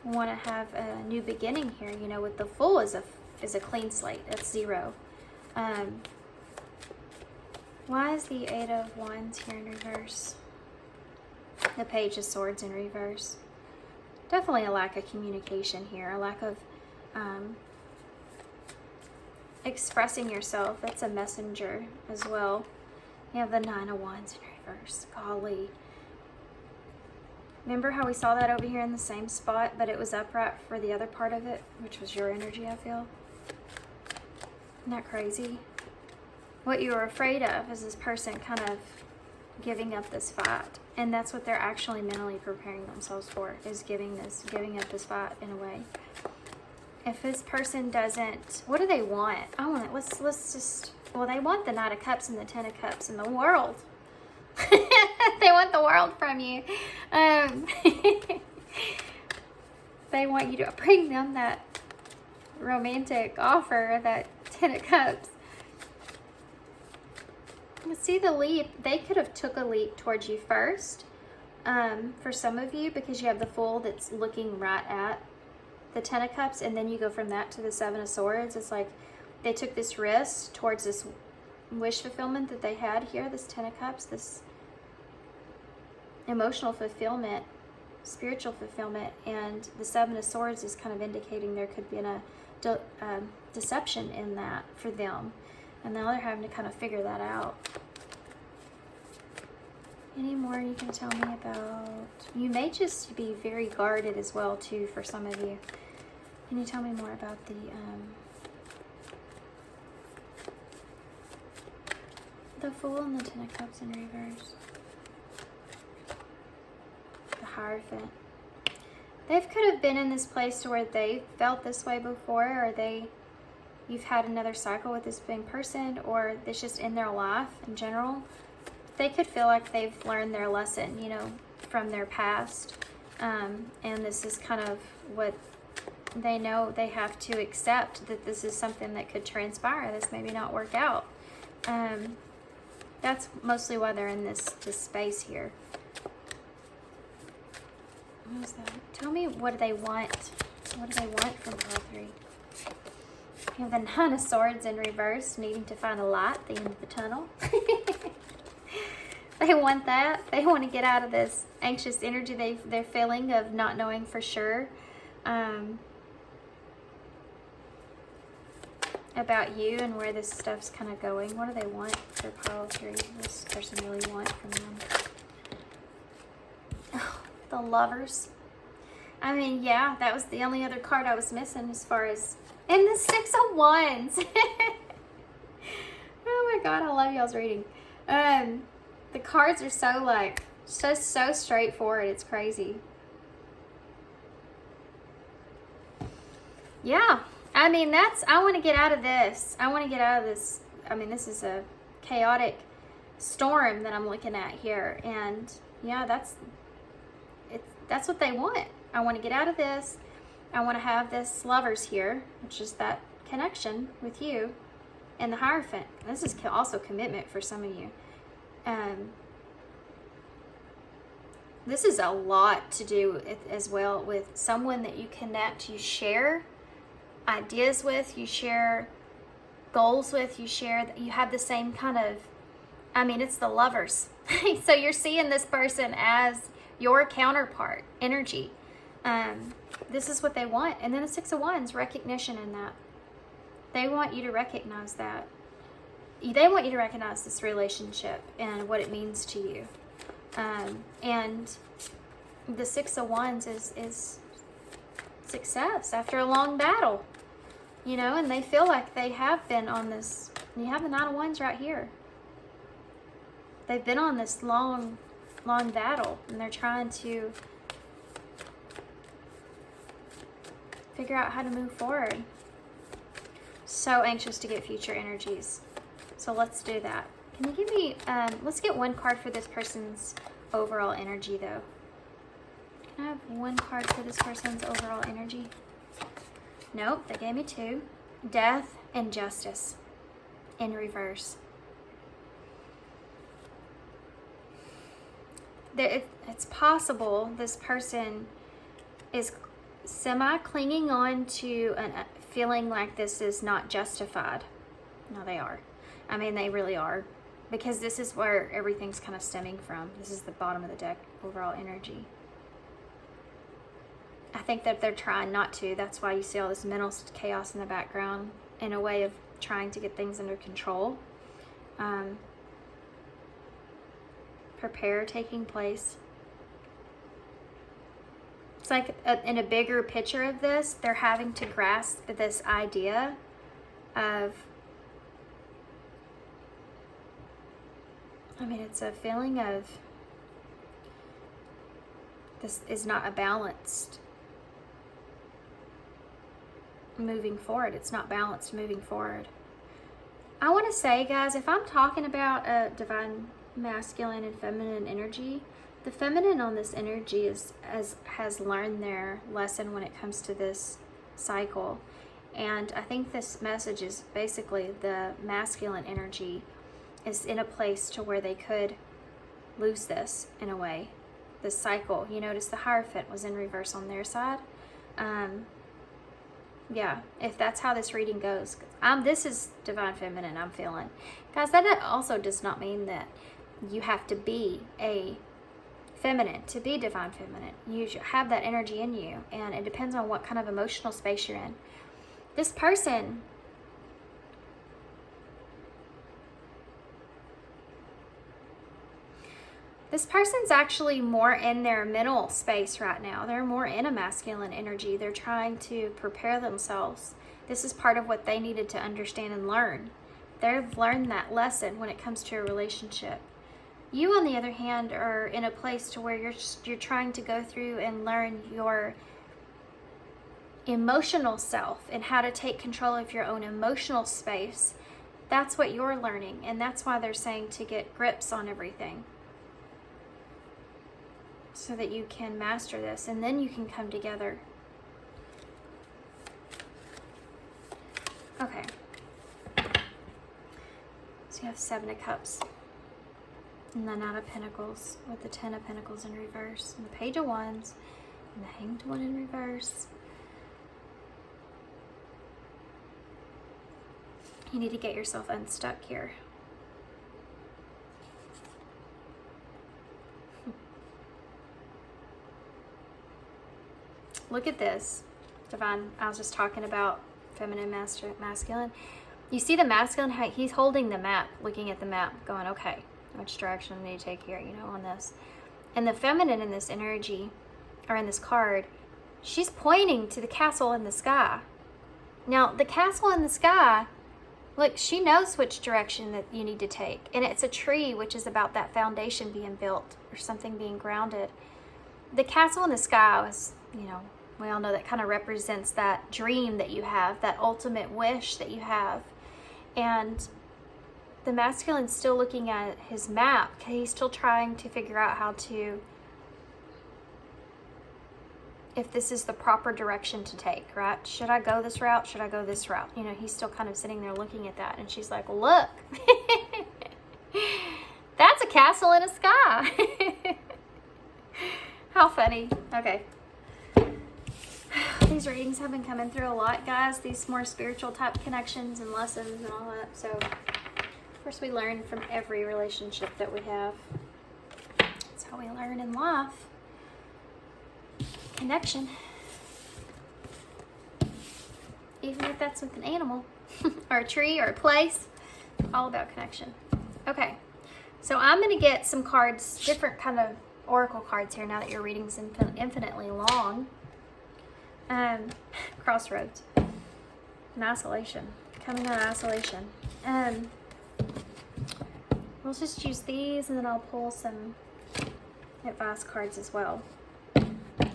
want to have a new beginning here. You know, with the Fool is a clean slate. That's 0. Why is the Eight of Wands here in reverse? The Page of Swords in reverse. Definitely a lack of communication here, a lack of expressing yourself. That's a messenger as well. You have the Nine of Wands in reverse. Golly. Remember how we saw that over here in the same spot, but it was upright for the other part of it, which was your energy, I feel. Isn't that crazy? What you were afraid of is this person kind of giving up this fight. And that's what they're actually mentally preparing themselves for, is giving up this fight in a way. if this person doesn't, what do they want? I want it. Let's just, well, they want the Knight of Cups and the Ten of Cups and the world. They want the world from you. They want you to bring them that romantic offer, that Ten of Cups. See the leap. They could have took a leap towards you first, for some of you, because you have the Fool that's looking right at the Ten of Cups, and then you go from that to the Seven of Swords. It's like they took this risk towards this wish fulfillment that they had here, this Ten of Cups, this emotional fulfillment, spiritual fulfillment, and the Seven of Swords is kind of indicating there could be a deception in that for them, and now they're having to kind of figure that out. Any more you can tell me about? You may just be very guarded as well too for some of you. Can you tell me more about the Fool and the Ten of Cups in reverse? The Hierophant. They could have been in this place to where they felt this way before, or you've had another cycle with this same person, or it's just in their life in general. They could feel like they've learned their lesson, you know, from their past. And this is kind of what they know they have to accept, that this is something that could transpire. This maybe not work out. That's mostly why they're in this space here. What is that? Tell me, what do they want? What do they want from all three? You have the Nine of Swords in reverse, needing to find a light at the end of the tunnel. They want that. They want to get out of this anxious energy they're feeling of not knowing for sure about you and where this stuff's kind of going. What do they want for pile 3? This person really want from them? Oh, the Lovers. I mean, yeah, that was the only other card I was missing as far as... And the Six of Wands. Oh my God, I love y'all's reading. The cards are so like, so straightforward. It's crazy. Yeah. I mean, I want to get out of this. I want to get out of this. I mean, this is a chaotic storm that I'm looking at here. And yeah, that's what they want. I want to get out of this. I want to have this Lovers here, which is that connection with you, and the Hierophant. This is also commitment for some of you. This is a lot to do as well with someone that you connect, you share ideas with, you share goals with, you have the same kind of, I mean, it's the Lovers. So you're seeing this person as your counterpart energy. This is what they want. And then the Six of Wands, recognition in that. They want you to recognize that. They want you to recognize this relationship and what it means to you. And the Six of Wands is success after a long battle, you know, and they feel like they have been on this. You have the Nine of Wands right here. They've been on this long battle, and they're trying to figure out how to move forward. So anxious to get future energies. So let's do that. Can you give me, let's get one card for this person's overall energy though. Can I have one card for this person's overall energy? Nope, they gave me 2. Death and Justice in reverse. It's possible this person is semi-clinging on to a feeling like this is not justified. No, they are. I mean, they really are. Because this is where everything's kind of stemming from. This is the bottom of the deck, overall energy. I think that they're trying not to. That's why you see all this mental chaos in the background, in a way of trying to get things under control. Prepare taking place. It's like in a bigger picture of this, they're having to grasp this idea of, I mean, it's a feeling of this is not a balanced moving forward. It's not balanced moving forward. I want to say, guys, if I'm talking about a divine masculine and feminine energy, the feminine on this energy has learned their lesson when it comes to this cycle. And I think this message is basically the masculine energy is in a place to where they could lose this in a way. This cycle. You notice the Hierophant was in reverse on their side. Yeah, if that's how this reading goes. This is divine feminine I'm feeling. Guys, that also does not mean that you have to be a feminine to be divine feminine. You should have that energy in you, and it depends on what kind of emotional space you're in. This person's actually more in their mental space right now. They're more in a masculine energy. They're trying to prepare themselves. This is part of what they needed to understand and learn. They've learned that lesson when it comes to a relationship. You, on the other hand, are in a place to where you're trying to go through and learn your emotional self and how to take control of your own emotional space. That's what you're learning, and that's why they're saying to get grips on everything so that you can master this, and then you can come together. Okay. So you have 7 of Cups, and the 9 of Pentacles with the 10 of Pentacles in reverse, and the Page of Wands, and the Hanged One in reverse. You need to get yourself unstuck here. Look at this, divine. I was just talking about feminine, masculine. You see the masculine, he's holding the map, looking at the map, going, okay, which direction do I need to take here, you know, on this. And the feminine in this energy, or in this card, she's pointing to the castle in the sky. Now, the castle in the sky, look, she knows which direction that you need to take. And it's a tree, which is about that foundation being built or something being grounded. The castle in the sky is, you know, we all know that kind of represents that dream that you have, that ultimate wish that you have. And the masculine's still looking at his map. He's still trying to figure out how to, if this is the proper direction to take, right? Should I go this route? Should I go this route? You know, he's still kind of sitting there looking at that. And she's like, look, that's a castle in a sky. How funny. Okay. These readings have been coming through a lot, guys. These more spiritual type connections and lessons and all that. So, of course, we learn from every relationship that we have. That's how we learn in life. Connection. Even if that's with an animal or a tree or a place, all about connection. Okay, so I'm going to get some cards, different kind of oracle cards here now that your reading's infinitely long. Crossroads. And isolation. Coming out of isolation. We'll just use these, and then I'll pull some advice cards as well.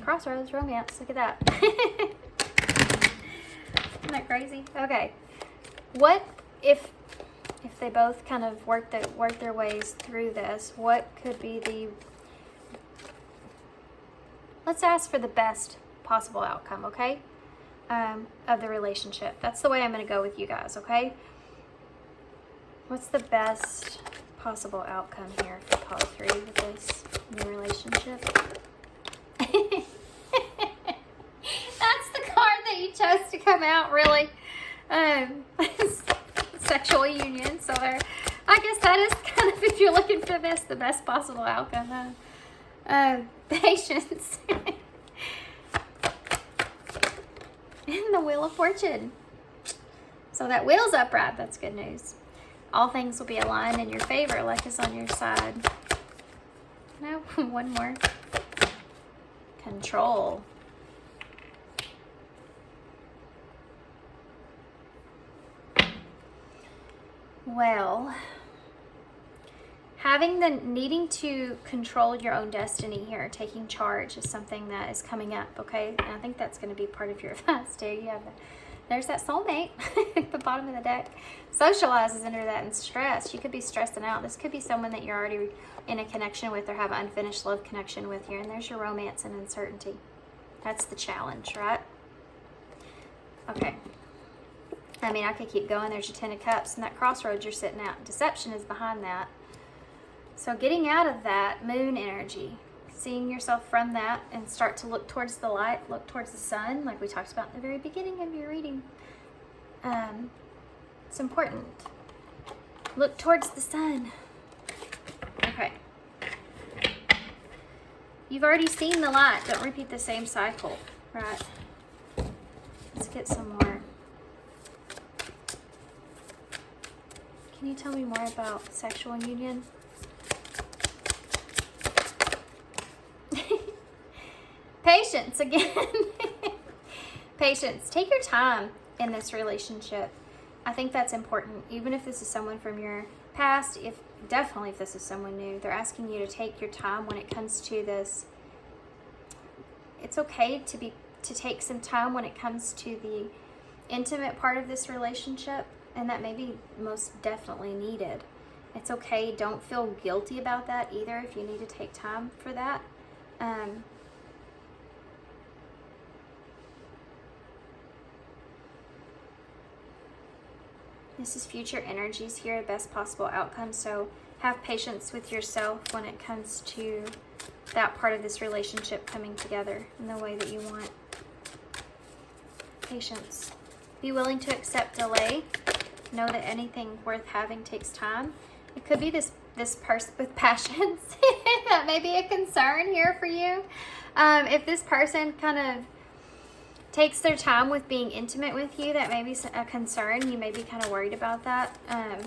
Crossroads, romance. Look at that. Isn't that crazy? Okay. What if they both kind of work their ways through this? What could be the... Let's ask for the best possible outcome, okay? Of the relationship. That's the way I'm going to go with you guys, okay? What's the best possible outcome here for call 3 with this new relationship? That's the card that you chose to come out, really. Sexual union. So I guess that is kind of, if you're looking for this, the best possible outcome. Patience. And the Wheel of Fortune. So that wheel's upright. That's good news. All things will be aligned in your favor. Luck is on your side. No, one more. Control. Well, having the needing to control your own destiny here, taking charge, is something that is coming up, okay? And I think that's going to be part of your advice too. You have there's that soulmate at the bottom of the deck. Socializes under that and stress. You could be stressing out. This could be someone that you're already in a connection with or have an unfinished love connection with here. And there's your romance and uncertainty. That's the challenge, right? Okay. I mean, I could keep going. There's your Ten of Cups and that crossroads you're sitting at. Deception is behind that. So getting out of that moon energy, seeing yourself from that and start to look towards the light, look towards the sun, like we talked about in the very beginning of your reading. It's important. Look towards the sun. Okay. You've already seen the light. Don't repeat the same cycle, right? Let's get some more. Can you tell me more about sexual union? Patience again. Patience. Take your time in this relationship. I think that's important. Even if this is someone from your past, definitely if this is someone new, they're asking you to take your time when it comes to this. It's okay to take some time when it comes to the intimate part of this relationship, and that may be most definitely needed. It's okay. Don't feel guilty about that either if you need to take time for that. This is future energies here, best possible outcome. So have patience with yourself when it comes to that part of this relationship coming together in the way that you want. Patience. Be willing to accept delay. Know that anything worth having takes time. It could be this person with passions. That may be a concern here for you. If this person kind of takes their time with being intimate with you, that may be a concern. You may be kind of worried about that. I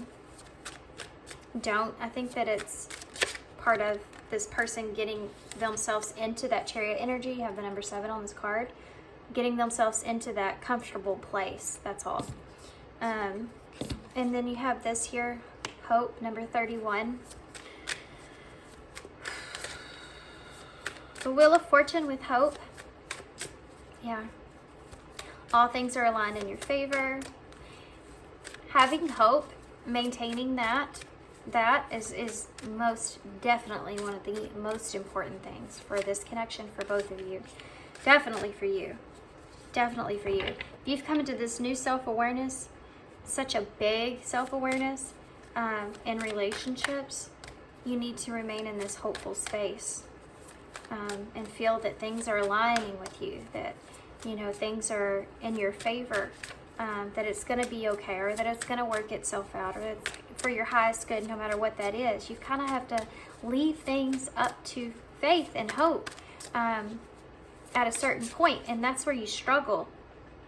think that it's part of this person getting themselves into that Chariot energy. You have the number 7 on this card. Getting themselves into that comfortable place. That's all. And then you have this here, Hope, number 31. The Wheel of Fortune with Hope. Yeah. All things are aligned in your favor. Having hope, maintaining that is most definitely one of the most important things for this connection for both of you. Definitely for you. Definitely for you. If you've come into this new self-awareness, such a big self-awareness in relationships, you need to remain in this hopeful space and feel that things are aligning with you, that things are in your favor, that it's going to be okay, or that it's going to work itself out, or it's for your highest good, no matter what that is. You kind of have to leave things up to faith and hope at a certain point, and that's where you struggle.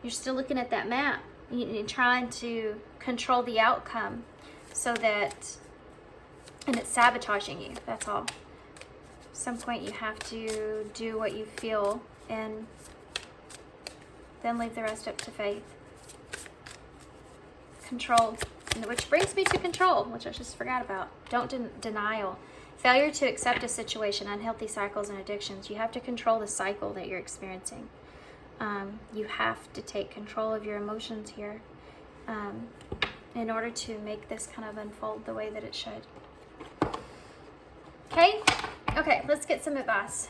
You're still looking at that map. You're trying to control the outcome and it's sabotaging you. That's all. At some point you have to do what you feel and then leave the rest up to faith. Control, which brings me to control, which I just forgot about. Don't denial. Failure to accept a situation, unhealthy cycles and addictions. You have to control the cycle that you're experiencing. You have to take control of your emotions here in order to make this kind of unfold the way that it should. Okay? Okay, let's get some advice.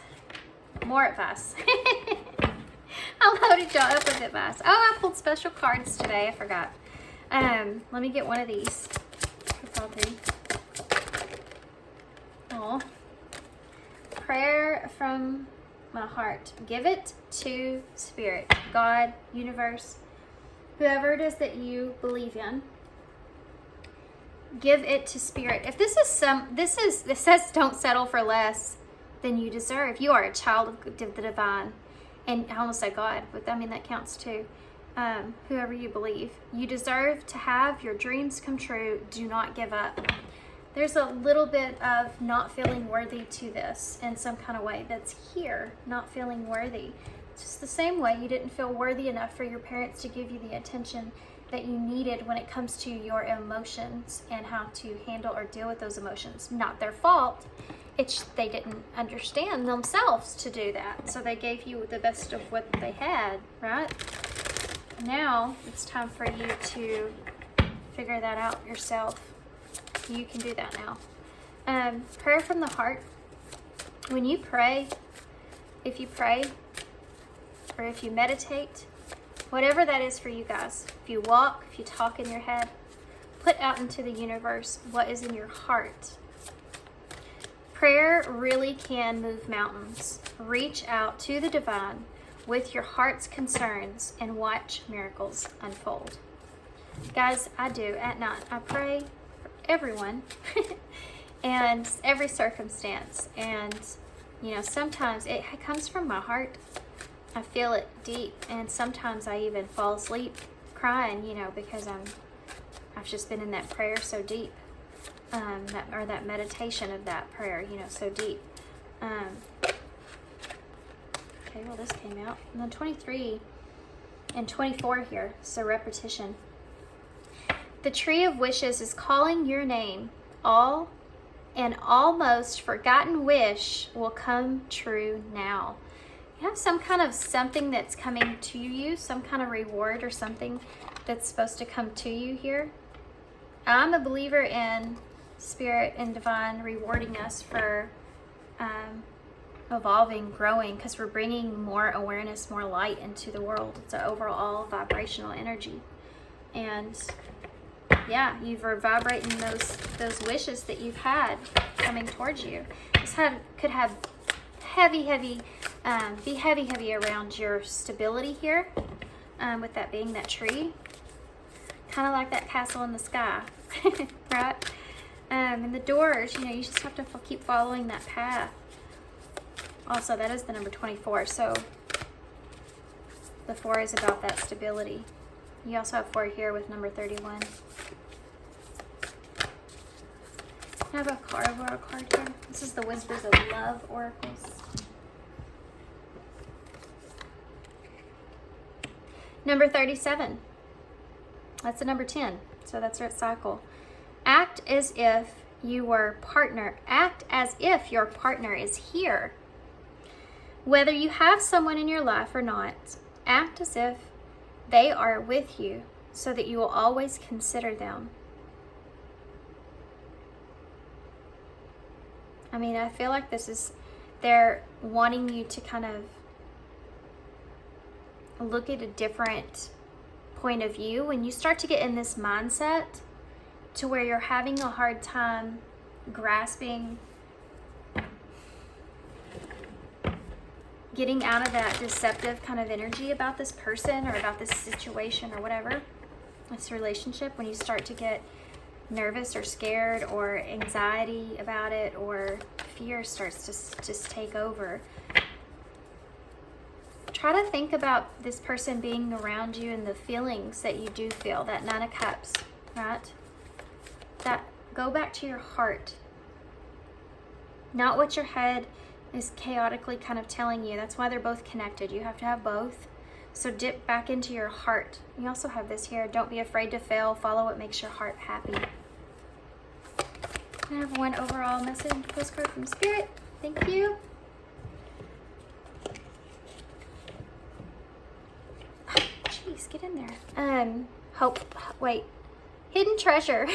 More advice. I loaded y'all up with advice. Oh, I pulled special cards today. I forgot. Let me get one of these. Oh, prayer from my heart. Give it to Spirit, God, universe, whoever it is that you believe in. Give it to Spirit. If this says don't settle for less than you deserve. You are a child of the divine. And I almost said God, but I mean, that counts too. Whoever you believe. You deserve to have your dreams come true. Do not give up. There's a little bit of not feeling worthy to this in some kind of way that's here, not feeling worthy. It's just the same way you didn't feel worthy enough for your parents to give you the attention that you needed when it comes to your emotions and how to handle or deal with those emotions. Not their fault. They didn't understand themselves to do that. So they gave you the best of what they had, right? Now it's time for you to figure that out yourself. You can do that now. Prayer from the heart. When you pray, if you pray or if you meditate, whatever that is for you guys, if you walk, if you talk in your head, put out into the universe what is in your heart. Prayer really can move mountains. Reach out to the divine with your heart's concerns and watch miracles unfold. Guys, I do at night. I pray for everyone and every circumstance. And, you know, sometimes it comes from my heart. I feel it deep. And sometimes I even fall asleep crying, you know, because I've just been in that prayer so deep. That meditation of that prayer, you know, so deep. Okay, well, this came out. And then 23 and 24 here, so repetition. The tree of wishes is calling your name. All and almost forgotten wish will come true now. You have some kind of something that's coming to you, some kind of reward or something that's supposed to come to you here. I'm a believer in spirit and divine rewarding us for evolving, growing, because we're bringing more awareness, more light into the world. It's an overall vibrational energy. And yeah, you're vibrating those wishes that you've had coming towards you. This could have be heavy around your stability here, with that being that tree. Kind of like that castle in the sky, right? And the doors, you know, you just have to keep following that path. Also, that is the number 24. So the 4 is about that stability. You also have 4 here with number 31. I have a card here. This is the Whispers of Love Oracles. Number 37. That's the number 10. So that's our cycle. Act as if your partner is here. Whether you have someone in your life or not, act as if they are with you so that you will always consider them. I mean, I feel like they're wanting you to kind of look at a different point of view. When you start to get in this mindset to where you're having a hard time grasping, getting out of that deceptive kind of energy about this person or about this situation or whatever, this relationship, when you start to get nervous or scared or anxiety about it or fear starts to just take over, try to think about this person being around you and the feelings that you do feel, that 9 of Cups, right? That go back to your heart, not what your head is chaotically kind of telling you. That's why they're both connected. You have to have both. So dip back into your heart. You also have this here. Don't be afraid to fail. Follow what makes your heart happy. I have one overall message postcard from Spirit. Thank you. Jeez, get in there. Hidden treasure.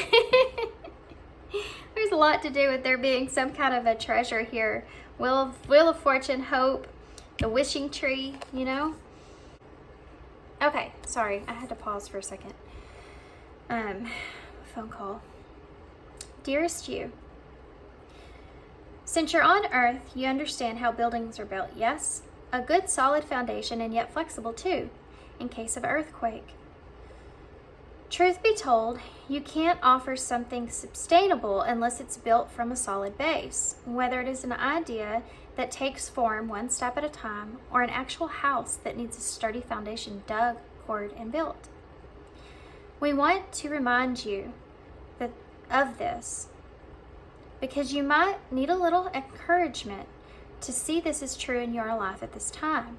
There's a lot to do with there being some kind of a treasure here. Wheel of Fortune, hope, the wishing tree, you know? Okay, sorry, I had to pause for a second. Phone call. Dearest you, since you're on Earth, you understand how buildings are built, yes? A good solid foundation and yet flexible too, in case of earthquake. Truth be told, you can't offer something sustainable unless it's built from a solid base, whether it is an idea that takes form one step at a time or an actual house that needs a sturdy foundation dug, poured, and built. We want to remind you of this because you might need a little encouragement to see this is true in your life at this time.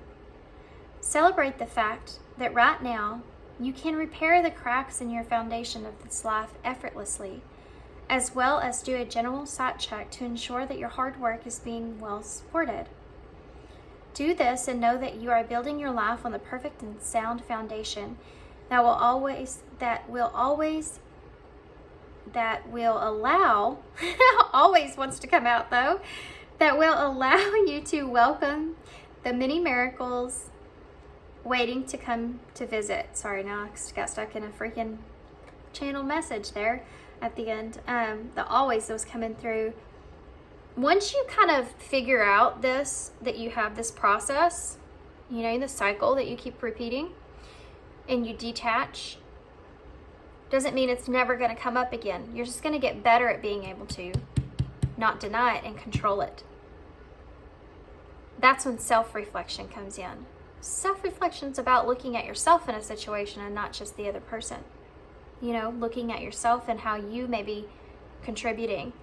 Celebrate the fact that right now you can repair the cracks in your foundation of this life effortlessly, as well as do a general site check to ensure that your hard work is being well supported. Do this and know that you are building your life on the perfect and sound foundation that will allow, always wants to come out though, that will allow you to welcome the many miracles waiting to come to visit. Sorry, now I got stuck in a freaking channel message there at the end. The always was coming through. Once you kind of figure out this, that you have this process, you know, the cycle that you keep repeating, and you detach, doesn't mean it's never going to come up again. You're just going to get better at being able to not deny it and control it. That's when self-reflection comes in. Self-reflection is about looking at yourself in a situation and not just the other person. You know, looking at yourself and how you may be contributing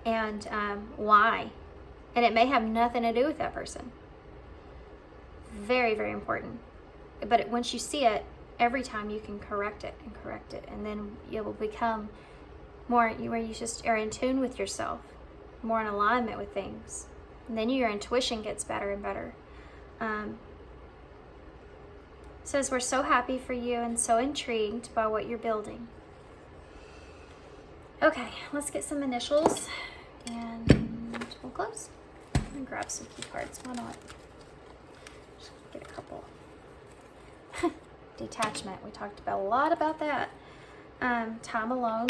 and why. And it may have nothing to do with that person. Very, very important. But once you see it, every time you can correct it, and then you will become more where you just are in tune with yourself, more in alignment with things. And then your intuition gets better and better. Says we're so happy for you and so intrigued by what you're building. Okay, let's get some initials and we'll close. And grab some key cards. Why not? Just get a couple. Detachment. We talked about a lot about that. Time alone.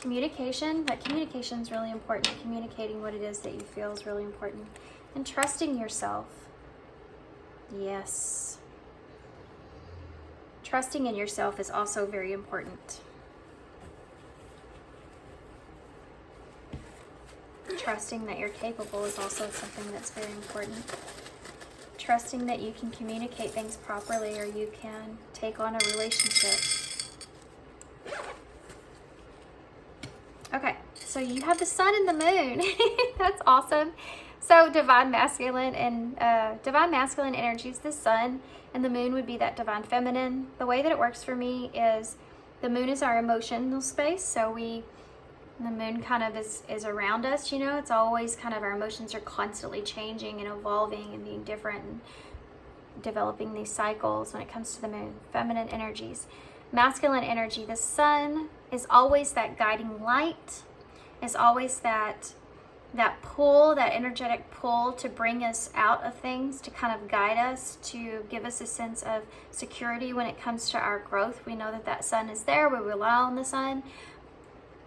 Communication. That communication is really important. Communicating what it is that you feel is really important. And trusting yourself. Yes. Trusting in yourself is also very important. Trusting that you're capable is also something that's very important. Trusting that you can communicate things properly, or you can take on a relationship. Okay, so you have the sun and the moon. That's awesome. So divine masculine energy is the sun, and the moon would be that divine feminine. The way that it works for me is the moon is our emotional space, so the moon kind of is around us, you know. It's always kind of, our emotions are constantly changing and evolving and being different and developing these cycles when it comes to the moon. Feminine energies. Masculine energy, the sun is always that guiding light, is always that pull, that energetic pull to bring us out of things, to kind of guide us, to give us a sense of security when it comes to our growth. We know that sun is there. We rely on the sun.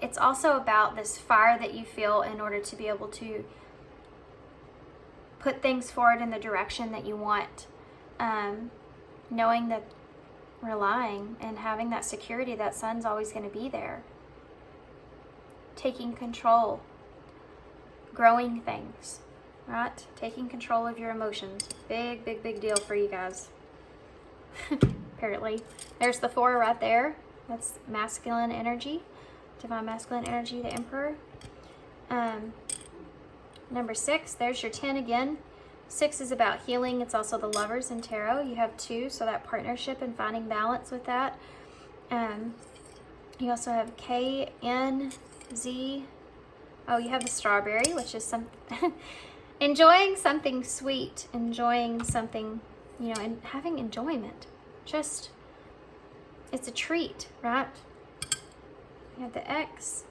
It's also about this fire that you feel in order to be able to put things forward in the direction that you want. Knowing that, relying and having that security that sun's always going to be there. Taking control. Growing things, right? Taking control of your emotions. Big, big, big deal for you guys. Apparently. There's the 4 right there. That's masculine energy. Divine masculine energy, the Emperor. Number 6, there's your 10 again. 6 is about healing. It's also the Lovers in Tarot. You have 2, so that partnership and finding balance with that. You also have K, N, Z. Oh, you have the strawberry, which is some enjoying something sweet, enjoying something, you know, and having enjoyment. Just, it's a treat, right? You have the X,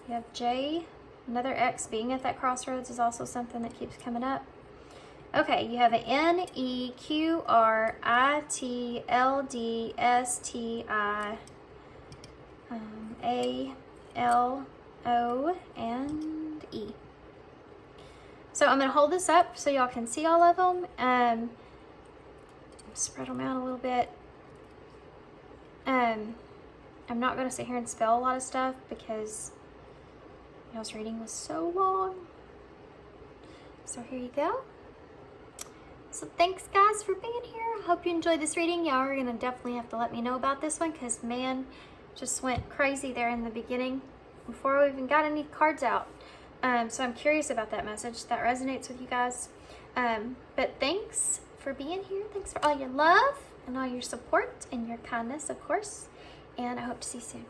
you have J, another X. Being at that crossroads is also something that keeps coming up. Okay, you have an N, E, Q, R, I, T, L, D, S, T, I, A, L, O, and E. So I'm going to hold this up so y'all can see all of them. Spread them out a little bit. I'm not going to sit here and spell a lot of stuff because y'all's reading was so long. So here you go. So thanks guys for being here. I hope you enjoyed this reading. Y'all are going to definitely have to let me know about this one because, man, just went crazy there in the beginning before we even got any cards out. So I'm curious about that message. That resonates with you guys. But thanks for being here. Thanks for all your love and all your support and your kindness, of course. And I hope to see you soon.